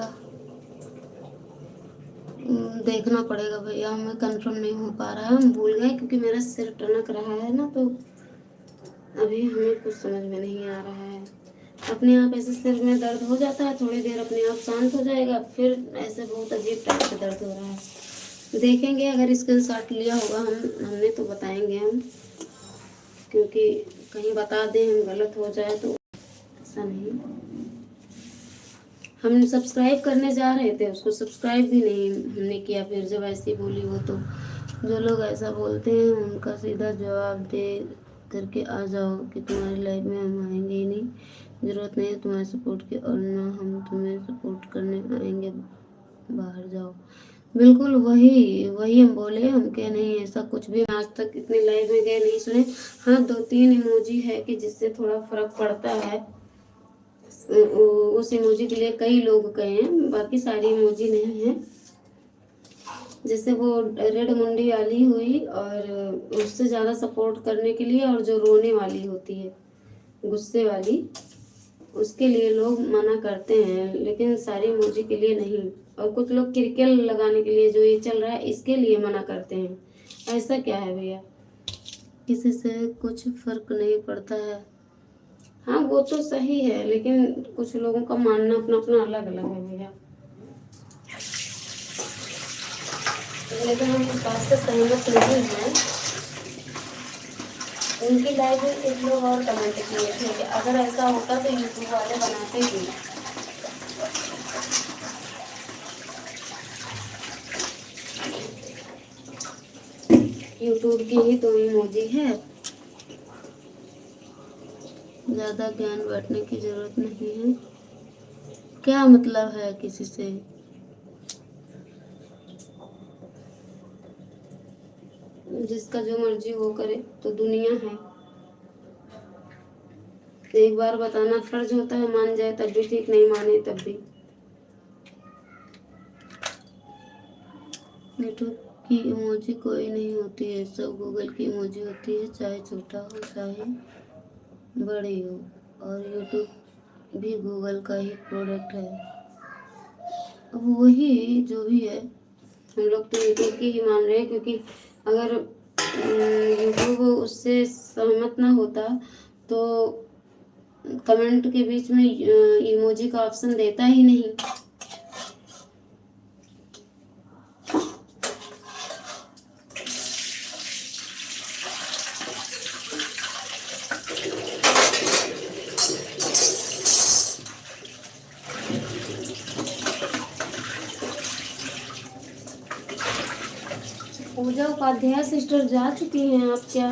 देखना पड़ेगा भैया, हमें कंफर्म नहीं हो पा रहा है, हम भूल गए क्योंकि मेरा सिर टनक रहा है ना, तो अभी हमें कुछ समझ में नहीं आ रहा है। अपने आप ऐसे सिर में दर्द हो जाता है, थोड़ी देर अपने आप शांत हो जाएगा, फिर ऐसे बहुत अजीब टाइप से दर्द हो रहा है। देखेंगे, अगर स्क्रीनशॉट लिया होगा हमने तो बताएंगे हम, क्योंकि कहीं बता दें हम गलत हो जाए तो ऐसा नहीं। हम सब्सक्राइब करने जा रहे थे, उसको सब्सक्राइब भी नहीं हमने किया। फिर जब ऐसी बोली वो, तो जो लोग ऐसा बोलते हैं उनका सीधा जवाब दे करके आ जाओ कि तुम्हारी लाइफ में हम आएंगे ही नहीं, ज़रूरत नहीं है तुम्हारे सपोर्ट की, और ना हम तुम्हें सपोर्ट करने आएंगे, बाहर जाओ। बिल्कुल वही वही हम बोले, हम कह नहीं ऐसा कुछ भी आज तक इतनी लाइफ में गए नहीं सुने। हाँ 2-3 इमोजी है कि जिससे थोड़ा फर्क पड़ता है, उस इमोजी के लिए कई लोग कहे हैं, बाकी सारी इमोजी नहीं है। जैसे वो रेड मुंडी वाली हुई, और उससे ज़्यादा सपोर्ट करने के लिए, और जो रोने वाली होती है गुस्से वाली, उसके लिए लोग मना करते हैं, लेकिन सारी इमोजी के लिए नहीं। और कुछ लोग क्रिकेट लगाने के लिए, जो ये चल रहा है इसके लिए मना करते हैं। ऐसा क्या है भैया, किसी से कुछ फर्क नहीं पड़ता है। हाँ वो तो सही है, लेकिन कुछ लोगों का मानना अपना अपना अलग अलग है भैया, लेकिन हम इस बात से सहमत नहीं हैं। उनकी लाइफ में एक लोग और कमेंट किए थे कि अगर ऐसा होता तो यूट्यूब वाले बनाते ही। यूट्यूब की ही तो इमोजी है, ज़्यादा ज्ञान बांटने की जरूरत नहीं है। क्या मतलब है किसी से? जिसका जो मर्जी वो करे, तो दुनिया है। एक बार बताना फर्ज होता है, मान जाए तब भी ठीक, नहीं माने तब भी। यूट्यूब की इमोजी कोई नहीं होती है, सब गूगल की इमोजी होती है, चाहे छोटा हो चाहे बड़ी हो, और यूट्यूब भी गूगल का ही प्रोडक्ट है। अब वही जो भी है, हम लोग तो यूट्यूब की ही मान रहे हैं, क्योंकि अगर यूट्यूब उससे सहमत ना होता तो कमेंट के बीच में इमोजी का ऑप्शन देता ही नहीं। पूजा उपाध्याय सिस्टर जा चुकी हैं आप क्या?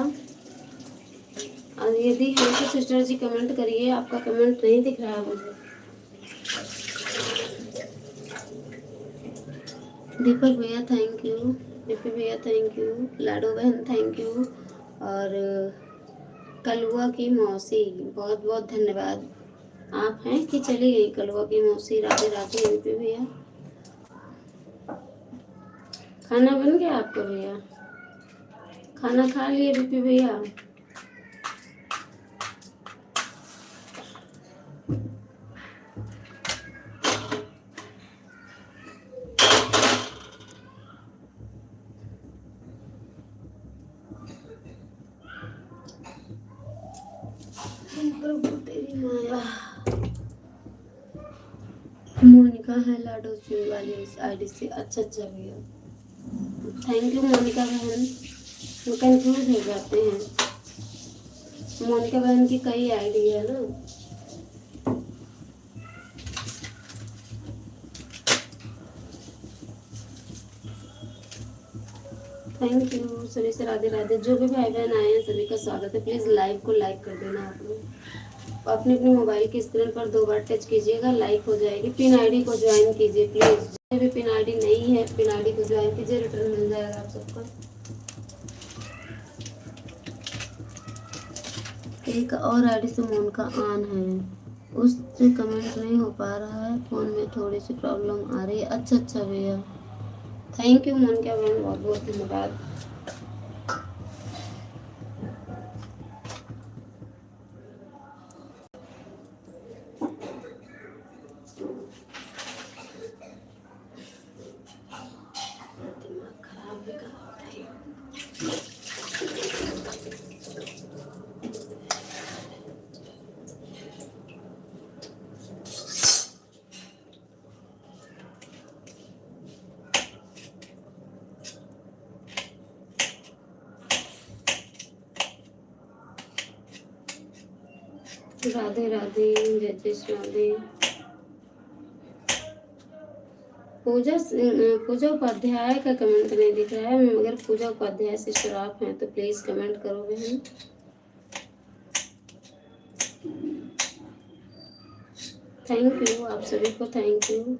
यदि है तो सिस्टर जी कमेंट करिए, आपका कमेंट नहीं दिख रहा है मुझे। दीपक भैया थैंक यू, दीपी भैया थैंक यू, लाडो बहन थैंक यू, और कलुआ की मौसी बहुत बहुत धन्यवाद। आप हैं कि चली गई कलुआ की मौसी? राधे राधे दीपी भैया। खाना बन गया आपका भैया? खाना खा लिए दीपी भैया? प्रभु तेरी माया। मोनिका है लाडो सिंह वाली इस आईडी से। अच्छा भैया, थैंक यू मोनिका बहन। वो कंफ्यूज हो जाते हैं। मोनिका बहन की कई आईडी है ना। थैंक यू सभी से राधे राधे। जो भी भाई बहन आए हैं सभी का स्वागत है। प्लीज़ लाइव को लाइक कर देना आप लोग। अपनी अपनी मोबाइल की स्क्रीन पर 2 बार टच कीजिएगा, लाइक हो जाएगी। पिन आईडी को ज्वाइन कीजिए प्लीज़। जिसमें भी पिन आईडी नहीं है पिन आईडी को ज्वाइन कीजिए, रिटर्न मिल जाएगा आप सबको। एक और आईडी से मोनिका ऑन है, उससे कमेंट नहीं हो पा रहा है, फ़ोन में थोड़ी सी प्रॉब्लम आ रही है। अच्छा भैया, थैंक यू मोनिका बहन, बहुत बहुत धन्यवाद। दिमाग खराब भी कर रहा है। राधे राधे, जय जय राधे। पूजा उपाध्याय का कमेंट नहीं दिख रहा है, मगर पूजा उपाध्याय सिस्टर आप हैं तो प्लीज कमेंट करो बहन। थैंक यू आप सभी को, थैंक यू।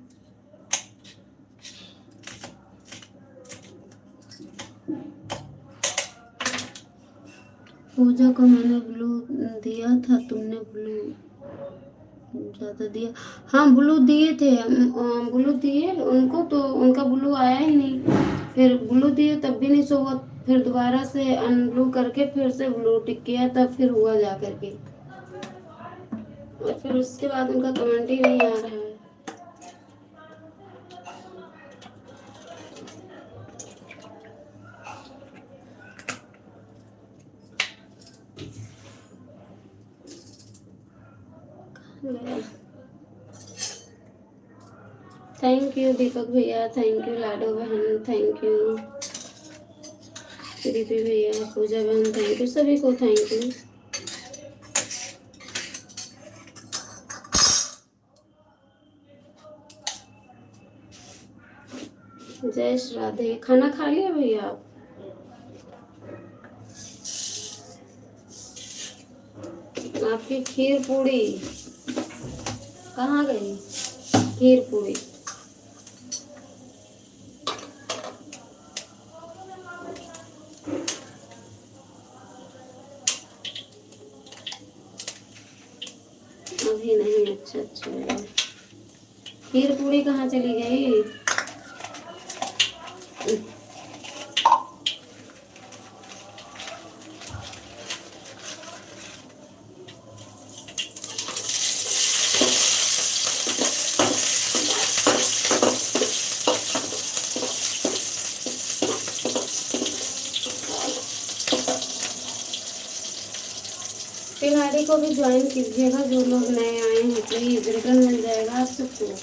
पूजा को मैंने ब्लू दिया था, तुमने ब्लू ज़्यादा दिया। हाँ ब्लू दिए थे, ब्लू दिए उनको तो उनका ब्लू आया ही नहीं। फिर ब्लू दिए तब भी नहीं शो हुआ, फिर दोबारा से अनब्लू करके फिर से ब्लू टिक किया तब फिर हुआ जा करके। और फिर उसके बाद उनका कमेंट ही नहीं आ रहा है। थैंक यू दीपक भैया, थैंक यू लाडो बहन, थैंक यू दीपी भैया, पूजा बहन, थैंक यू सभी को, थैंक यू। जय श्री राधे। खाना खा लिया भैया आप? आपकी खीर पूड़ी कहाँ गई? खीर पूड़ी अभी नहीं। अच्छा खीर पूड़ी कहाँ चली गई? पिनाडी को भी ज्वाइन कीजिएगा, जो लोग नए आए हैं प्लीज, रिटर्न मिल जाएगा आप सबको।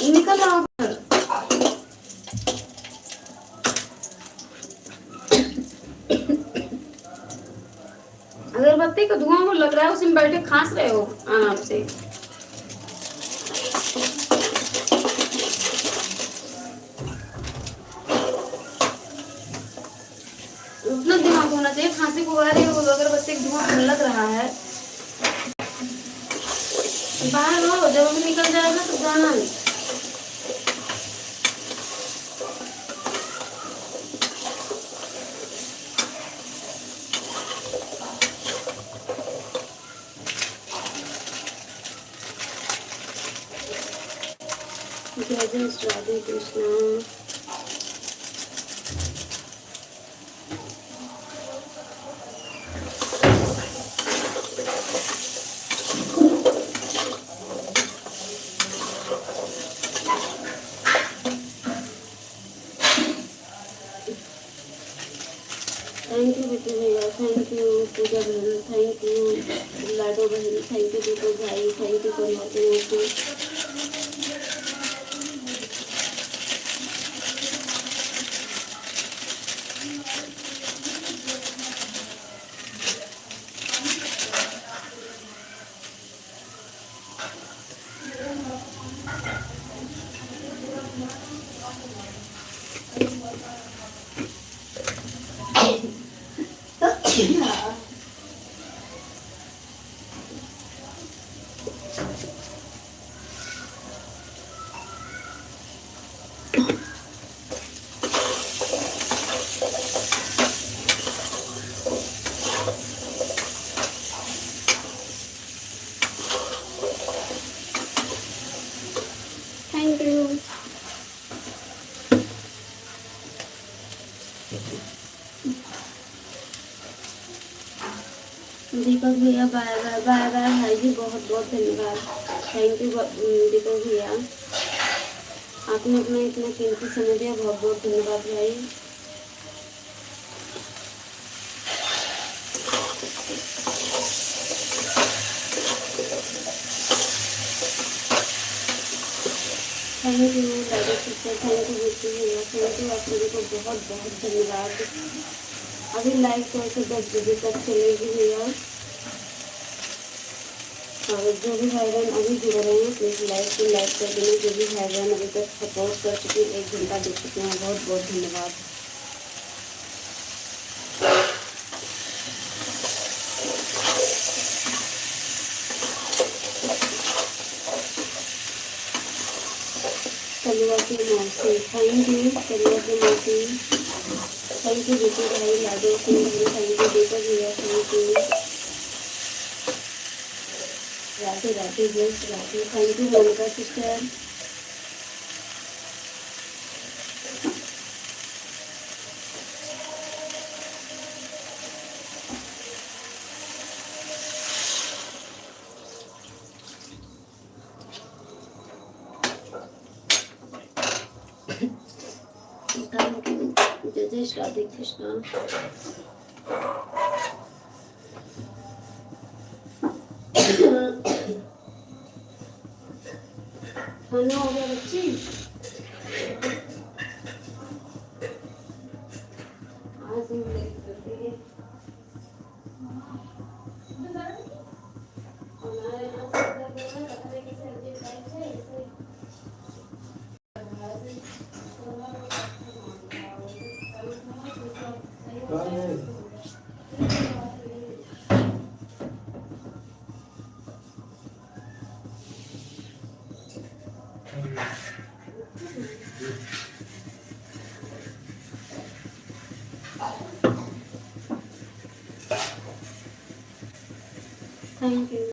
निकल आओ। अगरबत्ती का धुआं वो लग रहा है, उसमें बैठे खांस रहे हो आराम से। उतना दिमाग होना चाहिए, खांसी को आ रही है, अगरबत्ती का धुआं लग रहा है। बाहर हो, जब हम निकल जाएगा तो जाना नहीं। जय जय राधे कृष्णा। थैंक यू बिट्टू भैया, थैंक यू पूजा बहन, थैंक यू लाडो बहन, थैंक यू दीपक भाई, थैंक यू कन्वर्टी। Thank you. दीपक भैया बाय बाय, बाय बाय भाई जी, बहुत बहुत धन्यवाद। थैंक यू दीपक भैया, आपने अपना इतना कीमती समय दिया, बहुत बहुत धन्यवाद भाई। Thank you Lado sister, thank you Bittu भैया, थैंक यू आप लोगों को बहुत बहुत धन्यवाद। अभी लाइव तो ऐसे 10 बजे तक चलेगी भैया, और जो भी भाई बहन अभी जुड़ रहे हैं प्लीज़ लाइव को लाइक कर देना। जो भी भाई बहन अभी तक सपोर्ट कर चुके हैं, 1 घंटा देख चुके हैं, बहुत बहुत धन्यवाद। कलुआ की मौसी, थैंक यू कलुआ की मौसी, थैंक यू बिट्टू भाई, लाडो सिंह, थैंक यू दीपक भैया, थैंक यू राधे राधे, जस Radhe, thank you Monika sister. Thank you जय जय राधे कृष्णा। खाना हो गया बच्ची? आज हम लेट करते हैं। हमारे यहाँ कपड़े की सब्जी खाई है इसे। Thank you.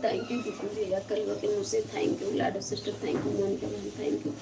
थैंक यू बिल्कुल भैया, कलवा के मुँह से thank you Lado sister, thank you Monika बहन, थैंक यू।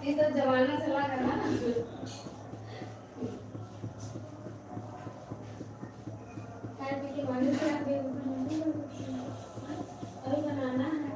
ये सब जमाना चला करना अभी बनाना है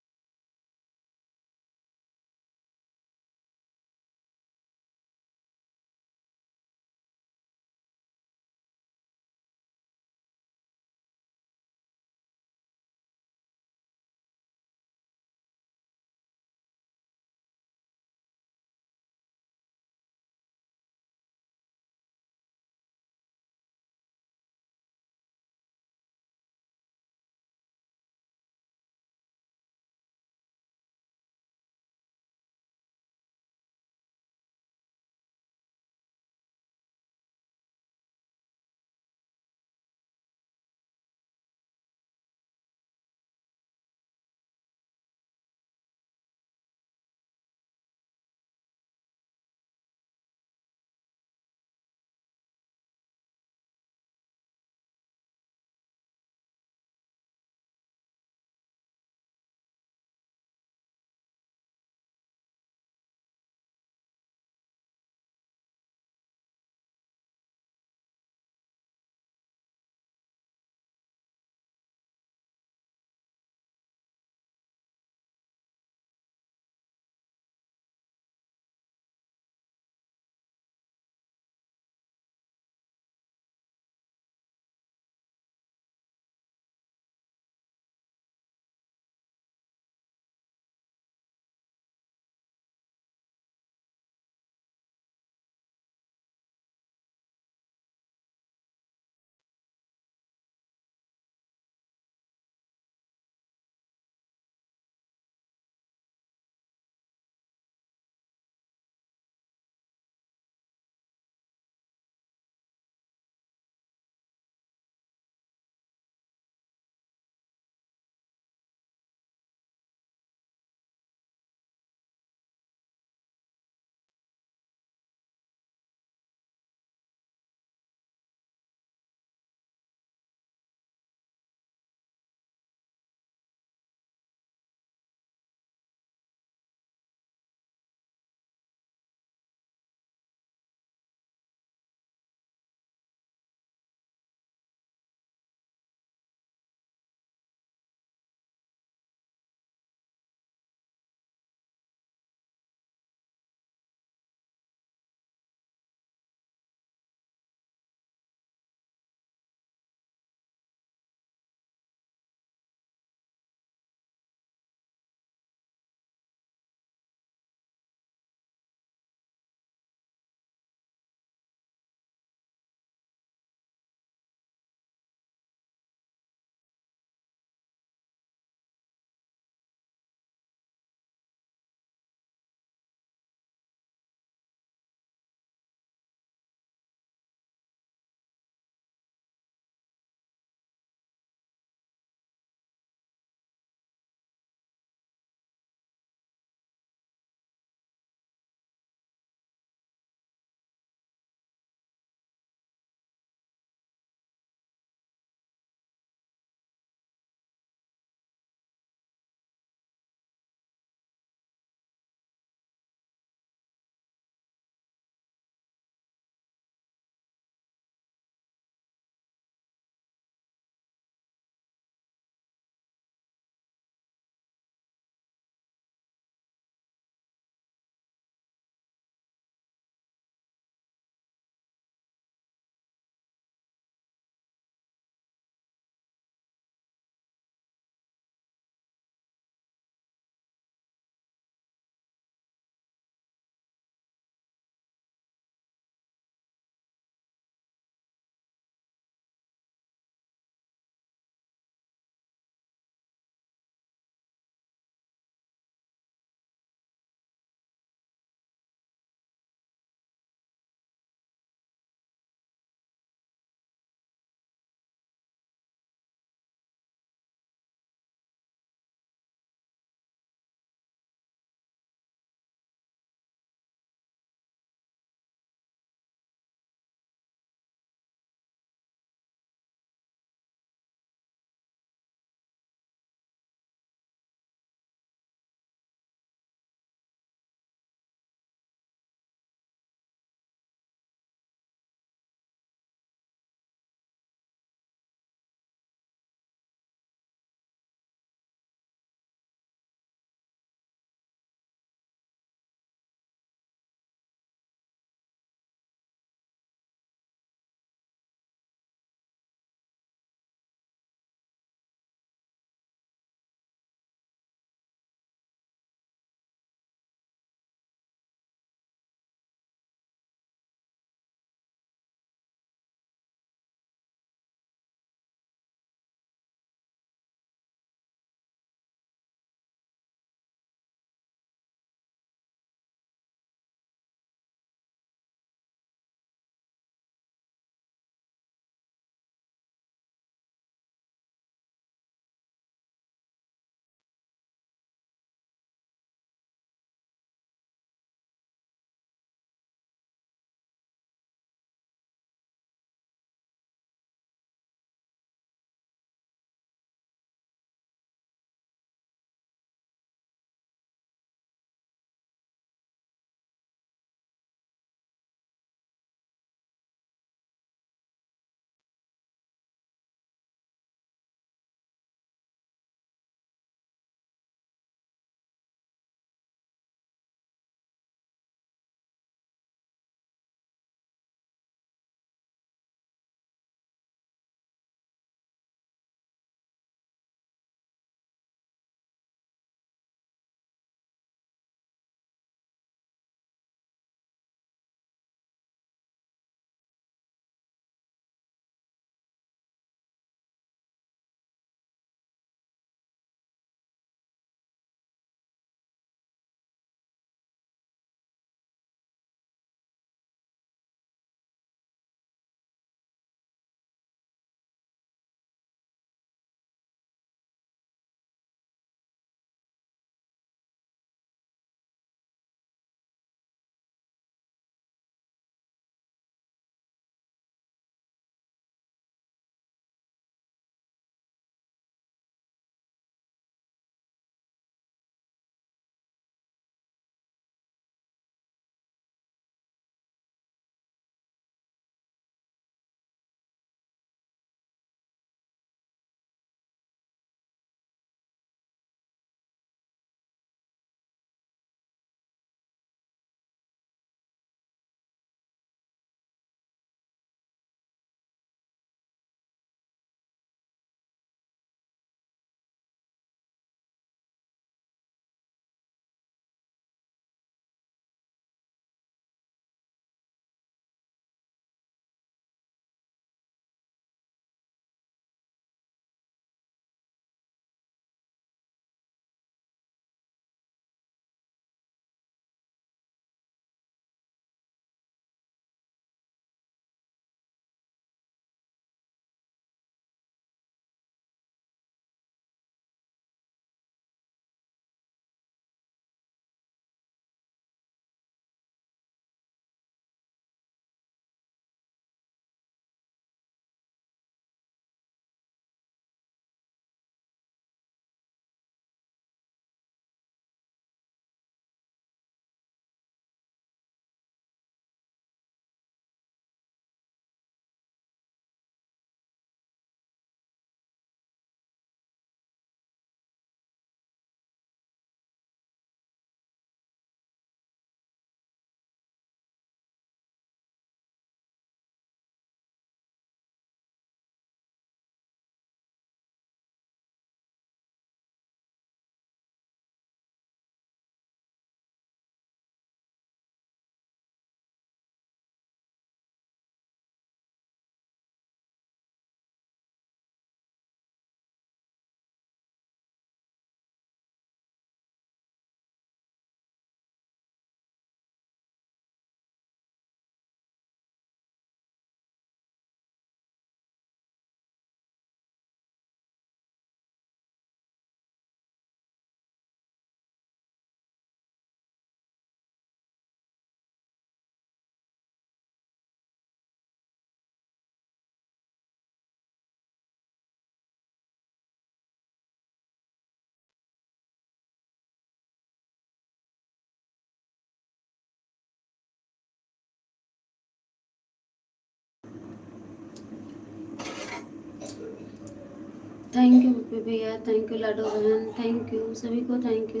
थैंक यू पप्पी भैया, थैंक यू लाडो बहन, थैंक यू सभी को, थैंक यू।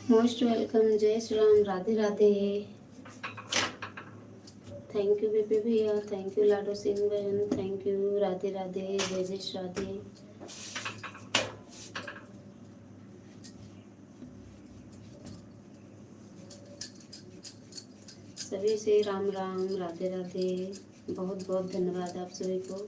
Most welcome. जय Shri Ram, Radhe Radhe. Thank you BP भैया, थैंक यू लाडो सिंह बहन, थैंक यू, राधे राधे, जय जय श्री राधे। सभी से राम राम, राधे राधे। बहुत बहुत धन्यवाद आप सभी को।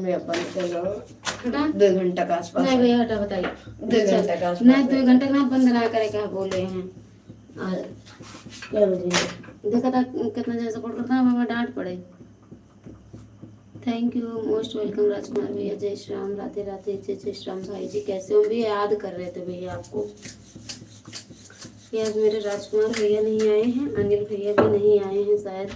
मैं अपन चलो हटा 2 घंटा का आसपास। नहीं भैया हटा, बताइए। 2 घंटा का आसपास। नहीं 2 घंटे का बंद ना करे, क्या बोले हैं। क्या बोलिए? देखा था कितना जैसे सपोर्ट करता है, हमें डांट पड़े। थैंक यू, मोस्ट वेलकम राजकुमार भैया। जय श्री राम, राधे राधे, जय जय श्री राम। भाई जी कैसे हो? भी याद कर रहे थे भैया आपको। आज मेरे राजकुमार भैया नहीं आए हैं, अनिल भैया भी नहीं आए हैं, शायद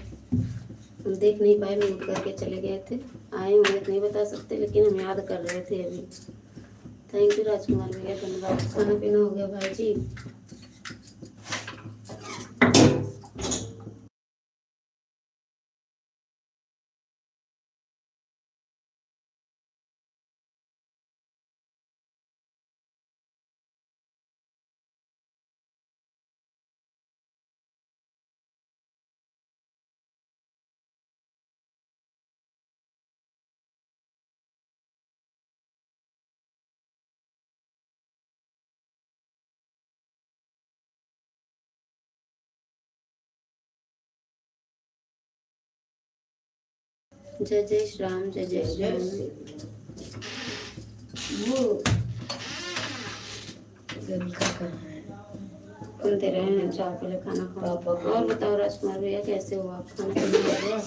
हम देख नहीं पाए, म्यूट करके चले गए थे। आए होंगे नहीं बता सकते, लेकिन हम याद कर रहे थे अभी। थैंक यू राजकुमार भैया, धन्यवाद। खाना पीना हो गया भाई जी? जय जय श्री राम, जय जय श्री राम। वो गलका कहाँ है? सुनते रहे हैं, चाय पहले खाना खाओ। और बताओ राजकुमार भैया कैसे हो आप? खाना पीना हो गया?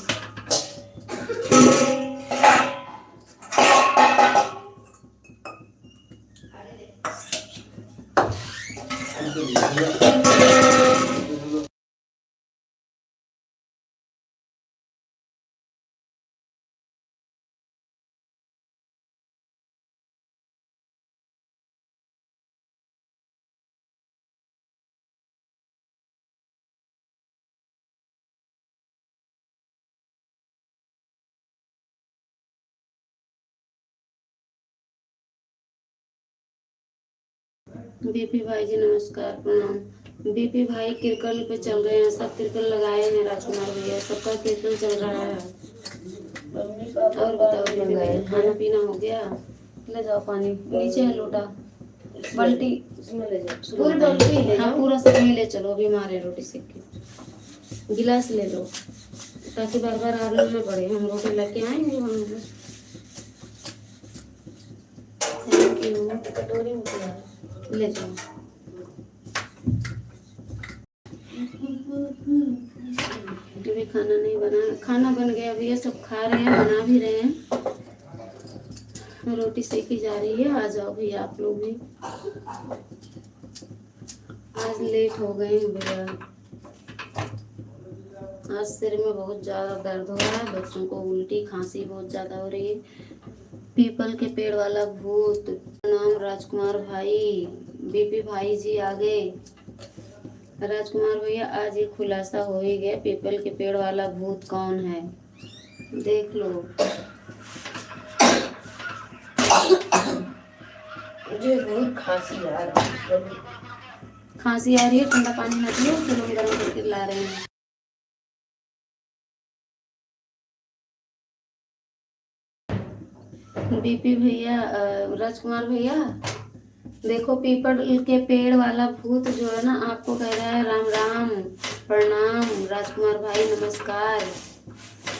बीपी भाई जी नमस्कार, प्रणाम। बीपी भाई किरकल पे चल रहे हैं, सब किरकल लगाए हैं राजकुमार भैया, सबका किरकल चल रहा है। और बताओ बीपी भाई, खाना पीना हो गया? ले जाओ पानी, नीचे है लोटा, बाल्टी पूरी बाल्टी ले जाओ, पूरा सब ले चलो। अभी मारे रोटी सेक के, गिलास ले लो, ताकि बार बार आलू न पड़े। हम रोटी लेके आएंगे वहाँ पे। देती हूँ। कटोरी में खिला। ले जाओ। अभी खाना नहीं बना, खाना बन गया, अभी ये सब खा रहे हैं, बना भी रहे हैं। रोटी सेकी जा रही है। आ जाओ भैया आप लोग भी। आज लेट हो गए हैं भैया। आज सिर में बहुत ज़्यादा दर्द हो रहा है, बच्चों को उल्टी खांसी बहुत ज़्यादा हो रही है। पीपल के पेड़ वाला भूत। नाम राजकुमार भाई, बीपी भाई जी आ गए। राजकुमार भैया आज ये खुलासा हो ही गया, पीपल के पेड़ वाला भूत कौन है, देख लो। मुझे बहुत खांसी आ रही है। खांसी आ रही है, ठंडा पानी मत लो, चलो हम गर्म करके ला रहे हैं। बीपी भैया, राजकुमार भैया देखो, पीपल के पेड़ वाला भूत जो है ना, आपको कह रहा है राम राम, प्रणाम राजकुमार भाई, नमस्कार।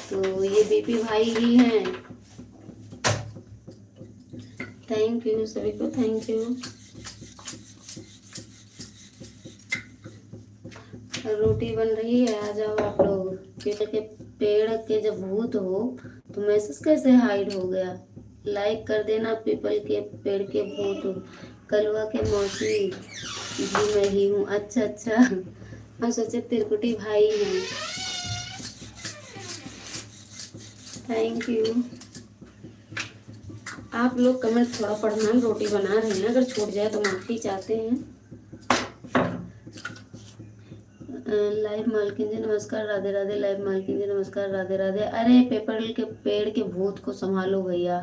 तो ये बीपी भाई ही हैं। थैंक यू सभी को, थैंक यू। रोटी बन रही है, आ जाओ आप लोग। पीपल के पेड़ के जब भूत हो तो मैसेज कैसे हाइड हो गया? लाइक कर देना। पीपल के पेड़ के भूत, कलवा के मौसी जी मैं ही हूँ। अच्छा अच्छा, हम सोचे तिरकुटी भाई हैं। Thank you. आप लोग कमेंट थोड़ा पढ़ना, हम रोटी बना रहे हैं, अगर छूट जाए तो माफी चाहते हैं। लाइव मालकिन जी नमस्कार, राधे राधे। लाइव मालकिन जी नमस्कार, राधे राधे। अरे पीपल के पेड़ के भूत को संभालो भैया,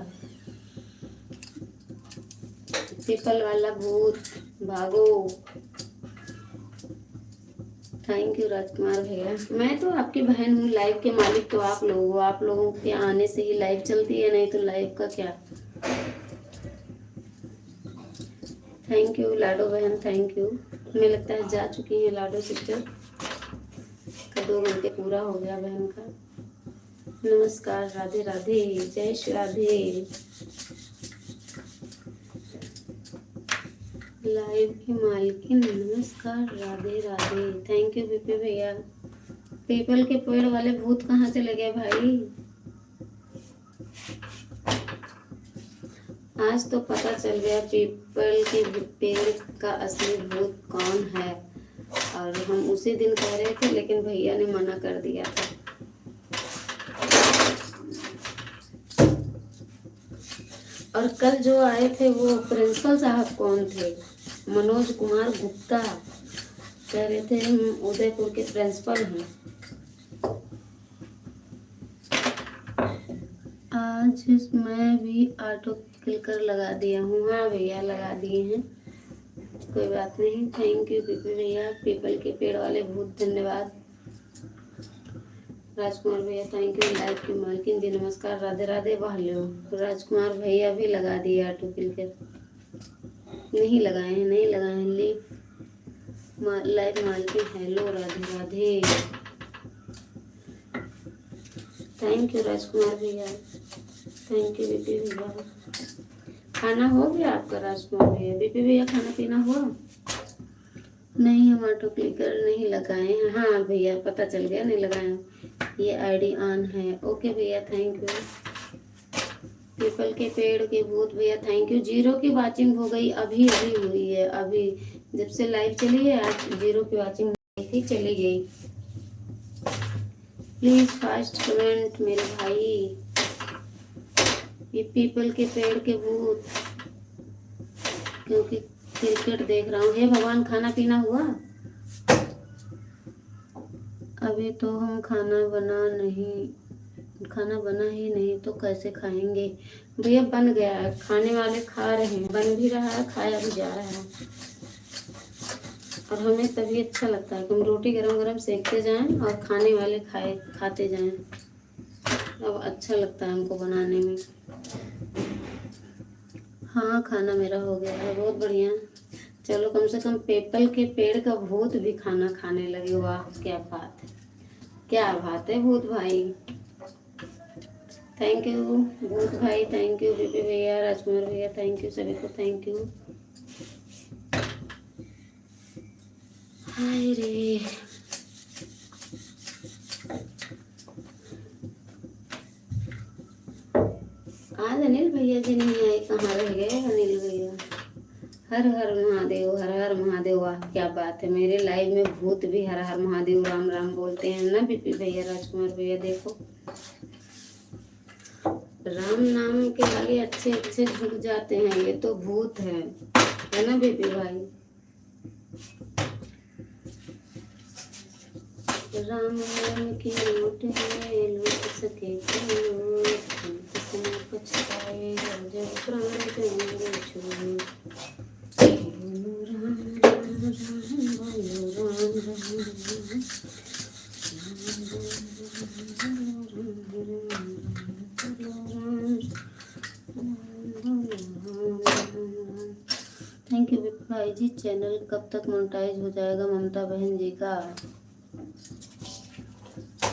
पीपल वाला भूत भागो। थैंक यू राजकुमार भैया। मैं तो आपकी बहन हूँ, लाइव के मालिक तो आप लोग हो। आप लोगों के आने से ही लाइव चलती है, नहीं तो लाइव का क्या। थैंक यू लाडो बहन, थैंक यू। मुझे लगता है जा चुकी है लाडो सिस्टर का 2 घंटे पूरा हो गया बहन का। नमस्कार, राधे राधे, जय श्री राधे। लाइव की मालकिन नमस्कार, Radhe Radhe. Thank you BP भैया। पीपल के पेड़ वाले भूत कहाँ चले गए भाई? आज तो पता चल गया पीपल के पेड़ का असली भूत कौन है। और हम उसी दिन कह रहे थे, लेकिन भैया ने मना कर दिया था। और कल जो आए थे वो प्रिंसिपल साहब कौन थे? मनोज कुमार गुप्ता, कह रहे थे हम उदयपुर के प्रिंसिपल हैं। आज मैं भी ऑटो क्लिकर लगा दिया हूँ। हाँ भैया लगा दिए हैं, कोई बात नहीं। थैंक यू पीपल भैया, पीपल के पेड़ वाले भूत, धन्यवाद। राजकुमार भैया थैंक यू। लाइव की मालकिन जी नमस्कार, राधे राधे। वाह लो, राजकुमार भैया भी लगा दिए ऑटो क्लिकर। नहीं लगाए हैं, नहीं लगाए हैं। लाइव मालकिन hello, Radhe Radhe. Thank you Rajkumar भैया, थैंक यू बीपी भैया। खाना हो गया आपका राजकुमार भैया? बीपी भैया खाना पीना हुआ? नहीं, हम ऑटो क्लिकर नहीं लगाए हैं। हाँ भैया पता चल गया, नहीं लगाए हैं। ये आईडी ऑन है। ओके भैया थैंक यू। पीपल के पेड़ के भूत भैया थैंक यू। 0 की वाचिंग हो गई, अभी अभी हुई है। अभी जब से लाइव चली है, आज 0 की वाचिंग थी, चली गई। प्लीज फास्ट कमेंट मेरे भाई। ये पीपल के पेड़ के भूत, क्योंकि क्रिकेट देख रहा हूँ। हे भगवान, खाना पीना हुआ? अभी तो हम खाना बना ही नहीं तो कैसे खाएंगे? भैया बन गया है, खाने वाले खा रहे हैं, बन भी रहा है, खाया भी जा रहा है। और हमें तभी अच्छा लगता है कि हम रोटी गरम गरम सेकते जाएं और खाने वाले खाते जाएं। अब अच्छा लगता है हमको बनाने में। हाँ खाना मेरा हो गया है, बहुत बढ़िया। चलो कम से कम पीपल के पेड़ का भूत भी खाना खाने लगे। वाह क्या बात है, क्या बात है भूत भाई। थैंक यू भूत भाई, थैंक यू बीपी भैया, राजकुमार भैया, थैंक यू सभी को, थैंक यू। हाय रे, आज अनिल भैया जी नहीं आए, कहाँ रह गए अनिल भैया। हर हर महादेव, हर हर महादेव। वाह क्या बात है, मेरे लाइव में भूत भी हर हर महादेव राम राम बोलते हैं ना बीपी भैया, राजकुमार भैया। देखो राम नाम के आगे अच्छे अच्छे झुक जाते हैं, ये तो भूत है ना बीपी भाई। राम नाम की लूट है, लूट सके कोई, किसने पछताए जब प्राण जाएंगे छोड़। बोलो राम राम राम, बोलो राम राम राम। थैंक यू भाई जी। चैनल कब तक मोनेटाइज हो जाएगा ममता बहन जी का?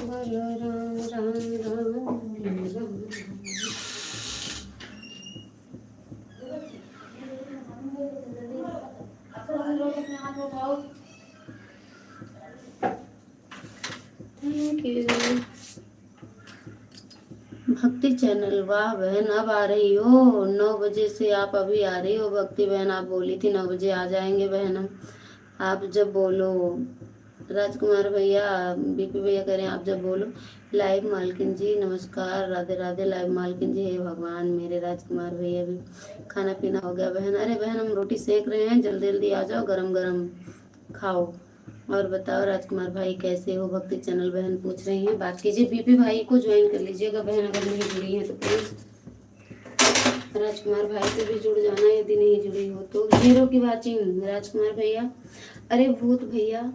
बोलो राम राम राम राम। थैंक यू भक्ति चैनल। वाह बहन, अब आ रही हो 9 बजे से, आप अभी आ रही हो भक्ति बहन। आप बोली थी 9 बजे आ जाएंगे बहन हम, आप जब बोलो। राजकुमार भैया, बीपी भैया करें आप जब बोलो। लाइव मालकिन जी नमस्कार, राधे राधे। लाइव मालकिन जी, हे भगवान मेरे राजकुमार भैया भी खाना पीना हो गया बहन? अरे बहन हम रोटी सेक रहे हैं, जल्दी जल्दी आ जाओ, गरम गरम खाओ। और बताओ राजकुमार भाई कैसे हो? भक्ति चैनल बहन पूछ रही हैं। बात कीजिए, बीपी भाई को ज्वाइन कर लीजिएगा बहन, अगर नहीं जुड़ी है तो प्लीज। राजकुमार भाई से भी जुड़ जाना यदि नहीं जुड़ी हो तो। 0 की वाचिंग राजकुमार भैया। अरे भूत भैया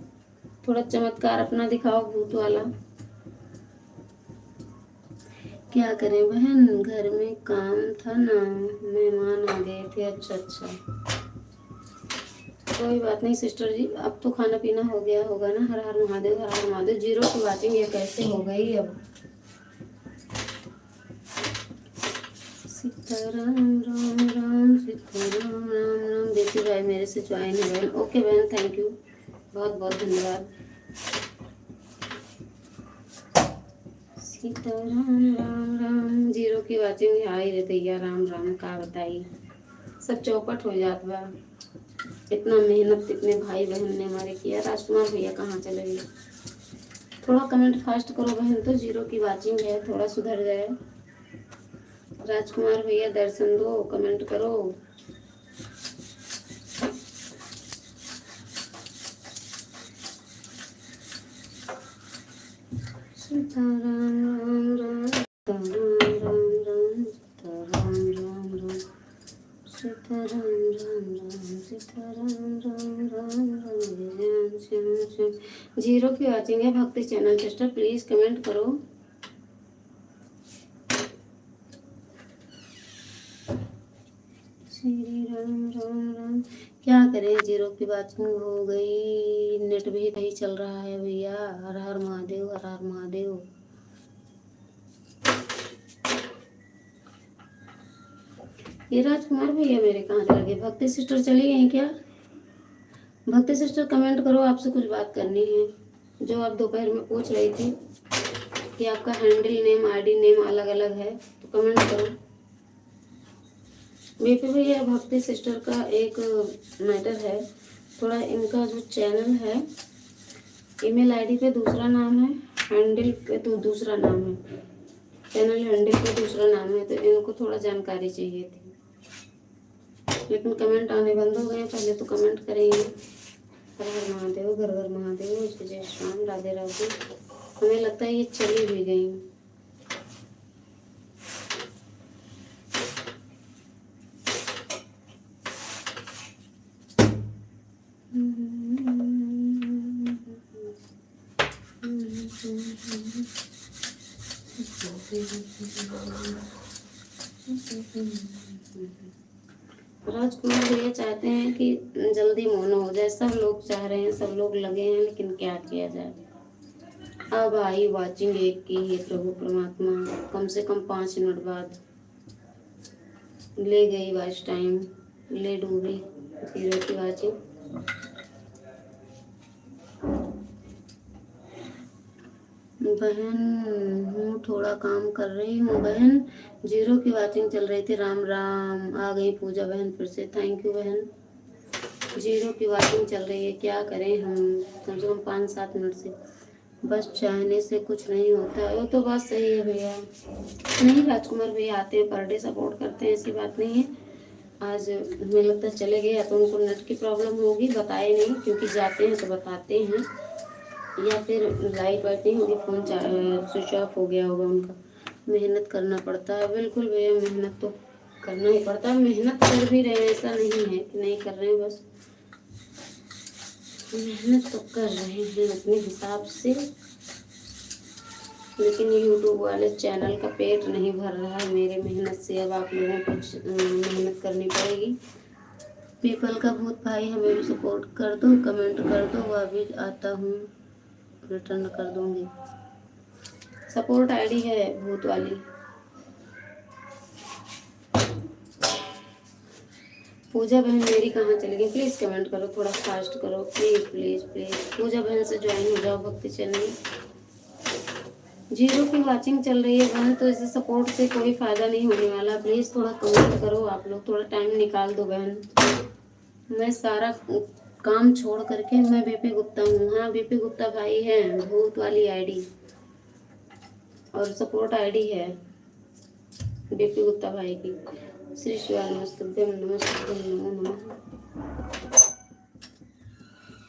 थोड़ा चमत्कार अपना दिखाओ भूत वाला। क्या करें बहन, घर में काम था ना, मेहमान आ गए थे। अच्छा अच्छा, कोई बात नहीं सिस्टर जी, अब तो खाना पीना हो गया होगा ना। हर हर महादेव, हर हर महादेव। 0 की वाचिंग ये कैसे हो गई अब? सीताराम राम राम, सीताराम राम राम। देखिए भाई मेरे से ज्वाइन है बहन। ओके बहन, थैंक यू, बहुत बहुत धन्यवाद। सीताराम राम राम। 0 की वाचिंग आई रे दैया, राम राम का बताई, सब चौपट हो जात बा। इतना मेहनत इतने भाई बहन ने हमारे किया। राजकुमार भैया कहाँ चले गए? थोड़ा कमेंट फास्ट करो बहन, तो 0 की वाचिंग है, थोड़ा सुधर जाए। राजकुमार भैया दर्शन दो, कमेंट करो। सीताराम राम राम, सीताराम राम राम, सीताराम राम राम, सीताराम राम राम राम, श्याम श्याम। 0 की वाचिंग है भक्ति चैनल सिस्टर, प्लीज कमेंट करो। श्री राम राम राम। क्या करें, 0 की वाचिंग हो गई, नेट भी नहीं चल रहा है भैया। हर हर महादेव, हर हर महादेव। ये राजकुमार भैया मेरे कहाँ चले गए? भक्ति सिस्टर चली गई क्या? भक्ति सिस्टर कमेंट करो, आपसे कुछ बात करनी है। जो आप दोपहर में पूछ रही थी कि आपका हैंडल नेम, आईडी नेम अलग अलग है, तो कमेंट करो। बीपी भैया भक्ति सिस्टर का एक मैटर है थोड़ा, इनका जो चैनल है, ईमेल आईडी पे दूसरा नाम है, हैंडल पे तो दूसरा नाम है, चैनल हैंडल पे दूसरा नाम है, तो इनको थोड़ा जानकारी चाहिए थी। लेकिन कमेंट आने बंद हो गए, पहले तो कमेंट करेंगे। हर हर महादेव, घर घर महादेव, जय जय श्याम, राधे राधे। हमें लगता है ये चली भी गई। राजकुमार भैया चाहते हैं कि जल्दी मौन हो जाए, सब लोग चाह रहे हैं, सब लोग लगे हैं, लेकिन क्या किया जाए। अब आई वाचिंग एक की, हे प्रभु परमात्मा, कम से कम 5 मिनट बाद ले गई वॉच टाइम, ले डूबी 0 की वाचिंग। बहन हूँ, थोड़ा काम कर रही हूँ बहन। 0 की वाचिंग चल रही थी। राम राम, आ गई पूजा बहन फिर से, थैंक यू बहन। 0 की वाचिंग चल रही है, क्या करें हम, कम से कम 5-7 मिनट से। बस चाहने से कुछ नहीं होता, वो तो बात सही है भैया। नहीं राजकुमार भैया आते हैं पर डे, सपोर्ट करते हैं, ऐसी बात नहीं है। आज हमें लगता है चले गए, या तो उनको नेट की प्रॉब्लम होगी, बताए नहीं, क्योंकि जाते हैं तो बताते हैं, या फिर लाइट वाइट नहीं होगी, फ़ोन स्विच ऑफ हो गया होगा उनका। मेहनत करना पड़ता है, बिल्कुल भैया मेहनत तो करना ही पड़ता है। मेहनत कर भी रहे हैं, ऐसा नहीं है कि नहीं कर रहे हैं, बस मेहनत तो कर रहे हैं अपने हिसाब से। लेकिन यूट्यूब वाले चैनल का पेट नहीं भर रहा है मेरे मेहनत से, अब आप लोगों को मेहनत करनी पड़ेगी। पीपल का भूत भाई, हमें भी सपोर्ट कर दो, कमेंट कर दो, वह भी आता हूँ, रिटर्न कर दूंगी। सपोर्ट आईडी है भूत वाली। पूजा बहन मेरी कहाँ चली गई, प्लीज़ कमेंट करो, थोड़ा फास्ट करो, प्लीज़ प्लीज़ प्लीज़। पूजा बहन से ज्वाइन हो जाओ भक्ति चैनल। 0 की वाचिंग चल रही है बहन, तो इसे सपोर्ट से कोई फ़ायदा नहीं होने वाला। प्लीज़ थोड़ा कमेंट करो आप लोग, थोड़ा टाइम निकाल दो बहन। मैं सारा काम छोड़ करके, मैं बीपी गुप्ता हूँ। हाँ बीपी गुप्ता भाई है, भूत वाली आईडी और सपोर्ट आईडी है बीपी गुप्ता भाई की। श्री शिवाय नमस्तुभ्यम नमस्तुभ्यम नमो नमः।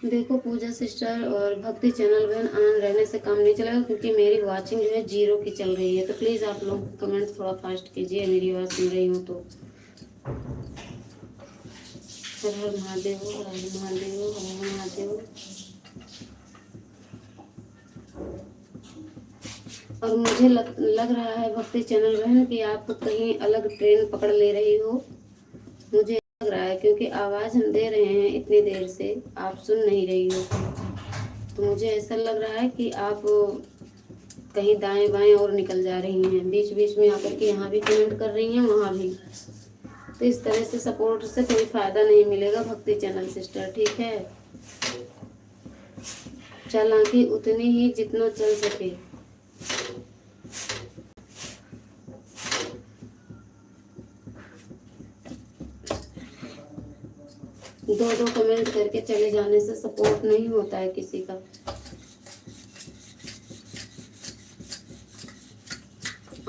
देखो पूजा सिस्टर और भक्ति चैनल बहन, ऑन रहने से काम नहीं चलेगा, क्योंकि मेरी वाचिंग जो है 0 की चल रही है। तो प्लीज़ आप लोग कमेंट थोड़ा फास्ट कीजिए, मेरी आवाज़ सुन रही हूँ तो। हर हर महादेव, हर हर महादेव, हर हर महादेव। और मुझे लग रहा है भक्ति चैनल बहन कि आप कहीं अलग ट्रेन पकड़ ले रही हो, मुझे लग रहा है, क्योंकि आवाज़ हम दे रहे हैं इतनी देर से, आप सुन नहीं रही हो। तो मुझे ऐसा लग रहा है कि आप कहीं दाएं बाएं और निकल जा रही हैं, बीच बीच में आकर के यहाँ भी कमेंट कर रही हैं, वहाँ भी। तो इस तरह से सपोर्ट से कोई फ़ायदा नहीं मिलेगा भक्ति चैनल सिस्टर, ठीक है। चालाकी उतनी ही जितना चल सके। दो कमेंट करके चले जाने से सपोर्ट नहीं होता है किसी का।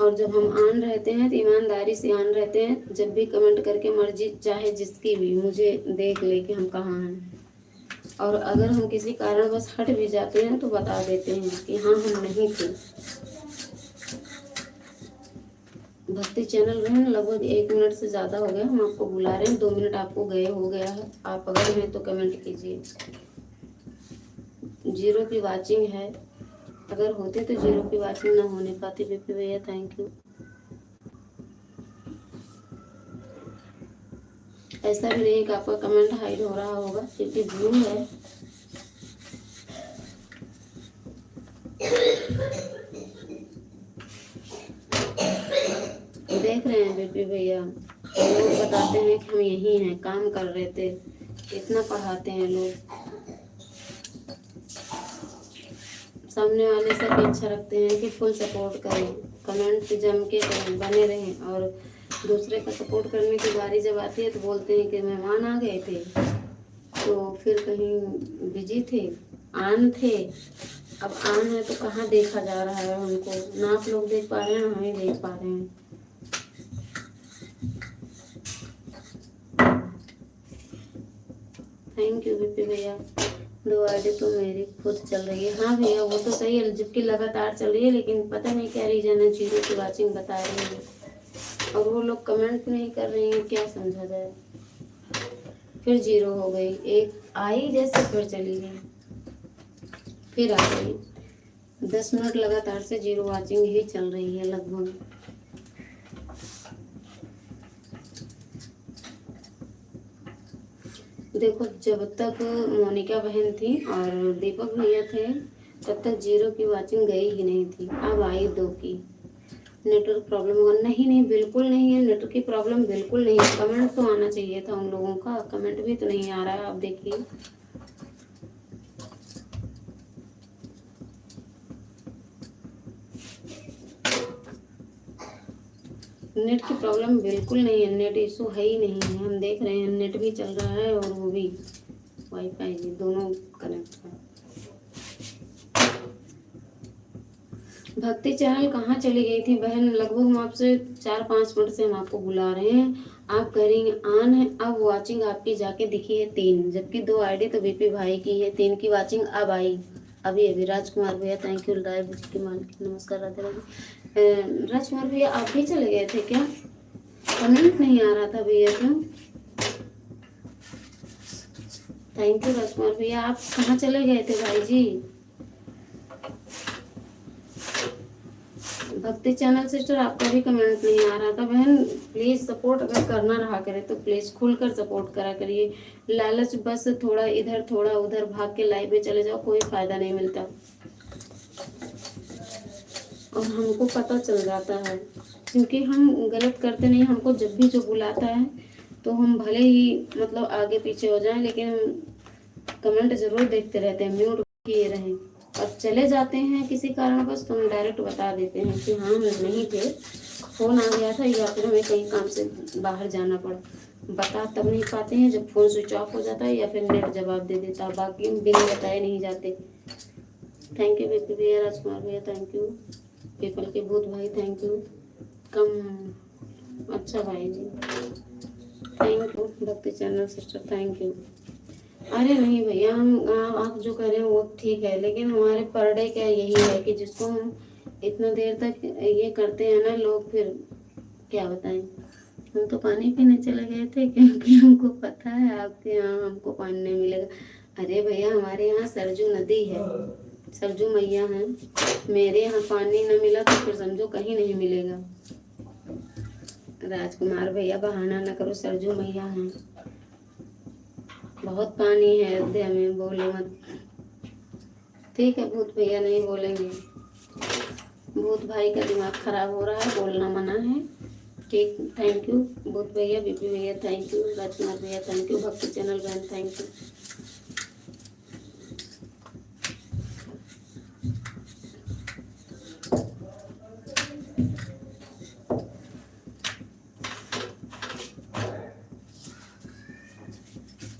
और जब हम ऑन रहते हैं तो ईमानदारी से ऑन रहते हैं, जब भी कमेंट करके मर्जी चाहे जिसकी भी, मुझे देख ले कि हम कहाँ हैं। और अगर हम किसी कारण बस हट भी जाते हैं तो बता देते हैं कि हाँ हम नहीं थे। भक्ति चैनल बहन लगभग 1 मिनट से ज़्यादा हो गया, हम आपको बुला रहे हैं, 2 मिनट आपको गए हो गया है। आप अगर हैं तो कमेंट कीजिए। 0 की वाचिंग है, अगर होते तो 0 की वाचिंग ना होने पाती। बीपी भैया थैंक यू। ऐसा भी नहीं कि आपका कमेंट हाइड हो रहा होगा, क्योंकि व्यू है। देख रहे हैं बीपी भैया, लोग बताते हैं कि हम यही हैं, काम कर रहे थे, इतना पढ़ाते हैं लोग। सामने वाले से अपेक्षा रखते हैं कि फुल सपोर्ट करें, कमेंट जम के करें, बने रहें। और दूसरे का सपोर्ट करने की बारी जब आती है तो बोलते हैं कि मेहमान आ गए थे, तो फिर कहीं बिजी थे, आन थे। अब आन है तो कहाँ देखा जा रहा है हमको, ना आप लोग देख पा रहे हैं, हम ही देख पा रहे हैं। थैंक यू बीपी भैया। 2 आईडी तो मेरी खुद चल रही है। हाँ भैया वो तो सही है, जबकि लगातार चल रही है, लेकिन पता नहीं क्या रीजन है, 0 की वाचिंग बता रही है और वो लोग कमेंट नहीं कर रही हैं, क्या समझा जाए। फिर 0 हो गई, एक आई जैसे फिर चली गई, फिर आ गई। 10 मिनट लगातार से 0 वाचिंग ही चल रही है लगभग। देखो जब तक मोनिका बहन थी और दीपक भैया थे तब तक 0 की वॉचिंग गई ही नहीं थी, अब आई 2 की। नेटवर्क प्रॉब्लम होगा? नहीं नहीं, बिल्कुल नहीं है, नेटवर्क की प्रॉब्लम बिल्कुल नहीं है। कमेंट तो आना चाहिए था उन लोगों का, कमेंट भी तो नहीं आ रहा है। आप देखिए, नेट की प्रॉब्लम बिल्कुल नहीं है, नेट इशू है ही नहीं है। हम देख रहे हैं नेट भी चल रहा है और वो भी वाईफाई भी, दोनों कनेक्ट है। भक्ति चैनल कहाँ चली गई थी बहन? लगभग हम आपसे 4-5 मिनट से हम आपको बुला रहे हैं, आप कह रही हैं ऑन है। अब वॉचिंग आपकी जाके दिखी है 3, जबकि 2 आईडी तो बीपी भाई की है। 3 की वॉचिंग अब आई, अभी अभी। राजकुमार भैया थैंक यू, लाइव की मालिक नमस्कार, राधे राधे। राजकुमार भैया आप भी चले गए थे क्या? कमेंट नहीं आ रहा था भैया, क्यों? थैंक यू राजकुमार भैया, आप कहाँ चले गए थे भाई जी? भक्ति चैनल सिस्टर आपका भी कमेंट नहीं आ रहा था बहन। प्लीज सपोर्ट अगर करना रहा करे तो प्लीज खुलकर सपोर्ट करा करिए। लालच बस थोड़ा इधर थोड़ा उधर भाग के लाइव में चले जाओ, कोई फायदा नहीं मिलता। और हमको पता चल जाता है, क्योंकि हम गलत करते नहीं। हमको जब भी जो बुलाता है तो हम भले ही मतलब आगे पीछे हो जाएं, लेकिन कमेंट जरूर देखते रहते हैं, म्यूट किए रहें। और चले जाते हैं किसी कारणवश तो हम डायरेक्ट बता देते हैं कि हाँ हम नहीं थे, फ़ोन आ गया था या फिर हमें कहीं काम से बाहर जाना पड़ा। बता तब नहीं पाते हैं जब फ़ोन स्विच ऑफ हो जाता है या फिर नेट जवाब दे देता है, बाकी बिना बताए नहीं जाते। थैंक यू बीपी भैया, राजकुमार भैया थैंक यू, पीपल के भूत भाई थैंक यू। कम अच्छा भाई जी थैंक यू। भक्ति चैनल सिस्टर थैंक यू। अरे नहीं भैया, हम आप जो कर रहे हैं वो ठीक है, लेकिन हमारे पर डे का यही है कि जिसको हम इतना देर तक ये करते हैं ना लोग, फिर क्या बताएं। हम तो पानी पीने चले गए थे क्योंकि हमको पता है आपके यहाँ हमको पानी नहीं मिलेगा। अरे भैया हमारे यहाँ सरजू नदी है, सरजू मैया हैं, मेरे यहाँ पानी न मिला तो फिर समझो कहीं नहीं मिलेगा। राजकुमार भैया बहाना न करो, सरजू मैया हैं, बहुत पानी है अयोध्या में, बोले मत। ठीक है भूत भैया नहीं बोलेंगे, भूत भाई का दिमाग खराब हो रहा है, बोलना मना है। ठीक, थैंक यू भूत भैया, बीपी भैया थैंक यू, राजकुमार भैया थैंक यू, भक्ति चैनल बहन थैंक यू।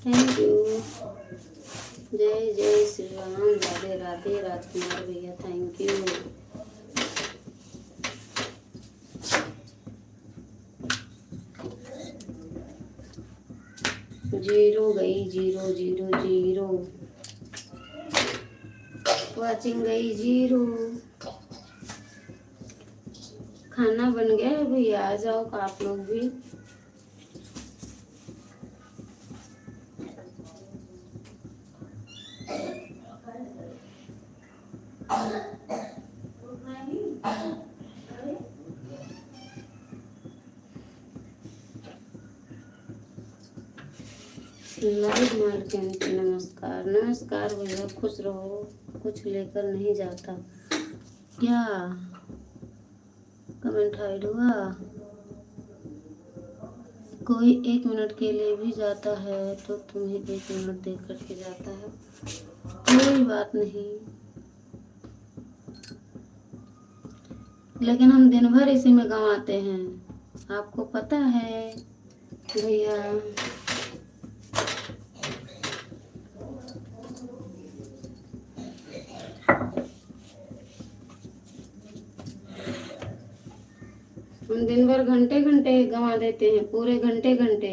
थैंक यू, जय जय श्री राम, राधे राधे। राजकुमार भैया थैंक यू। जीरो गई, 0 वॉचिंग गई 0। खाना बन गया है भैया, आ जाओ का आप लोग भी। लाइव मार्केट नमस्कार, नमस्कार भैया, खुश रहो। कुछ लेकर नहीं जाता क्या? कमेंट हाइड हुआ? कोई 1 मिनट के लिए भी जाता है तो तुम्हें 1 मिनट देख करके जाता है, कोई बात नहीं, लेकिन हम दिन भर इसी में गंवाते हैं, आपको पता है भैया। हम दिन भर घंटे घंटे गंवा देते हैं, पूरे घंटे घंटे।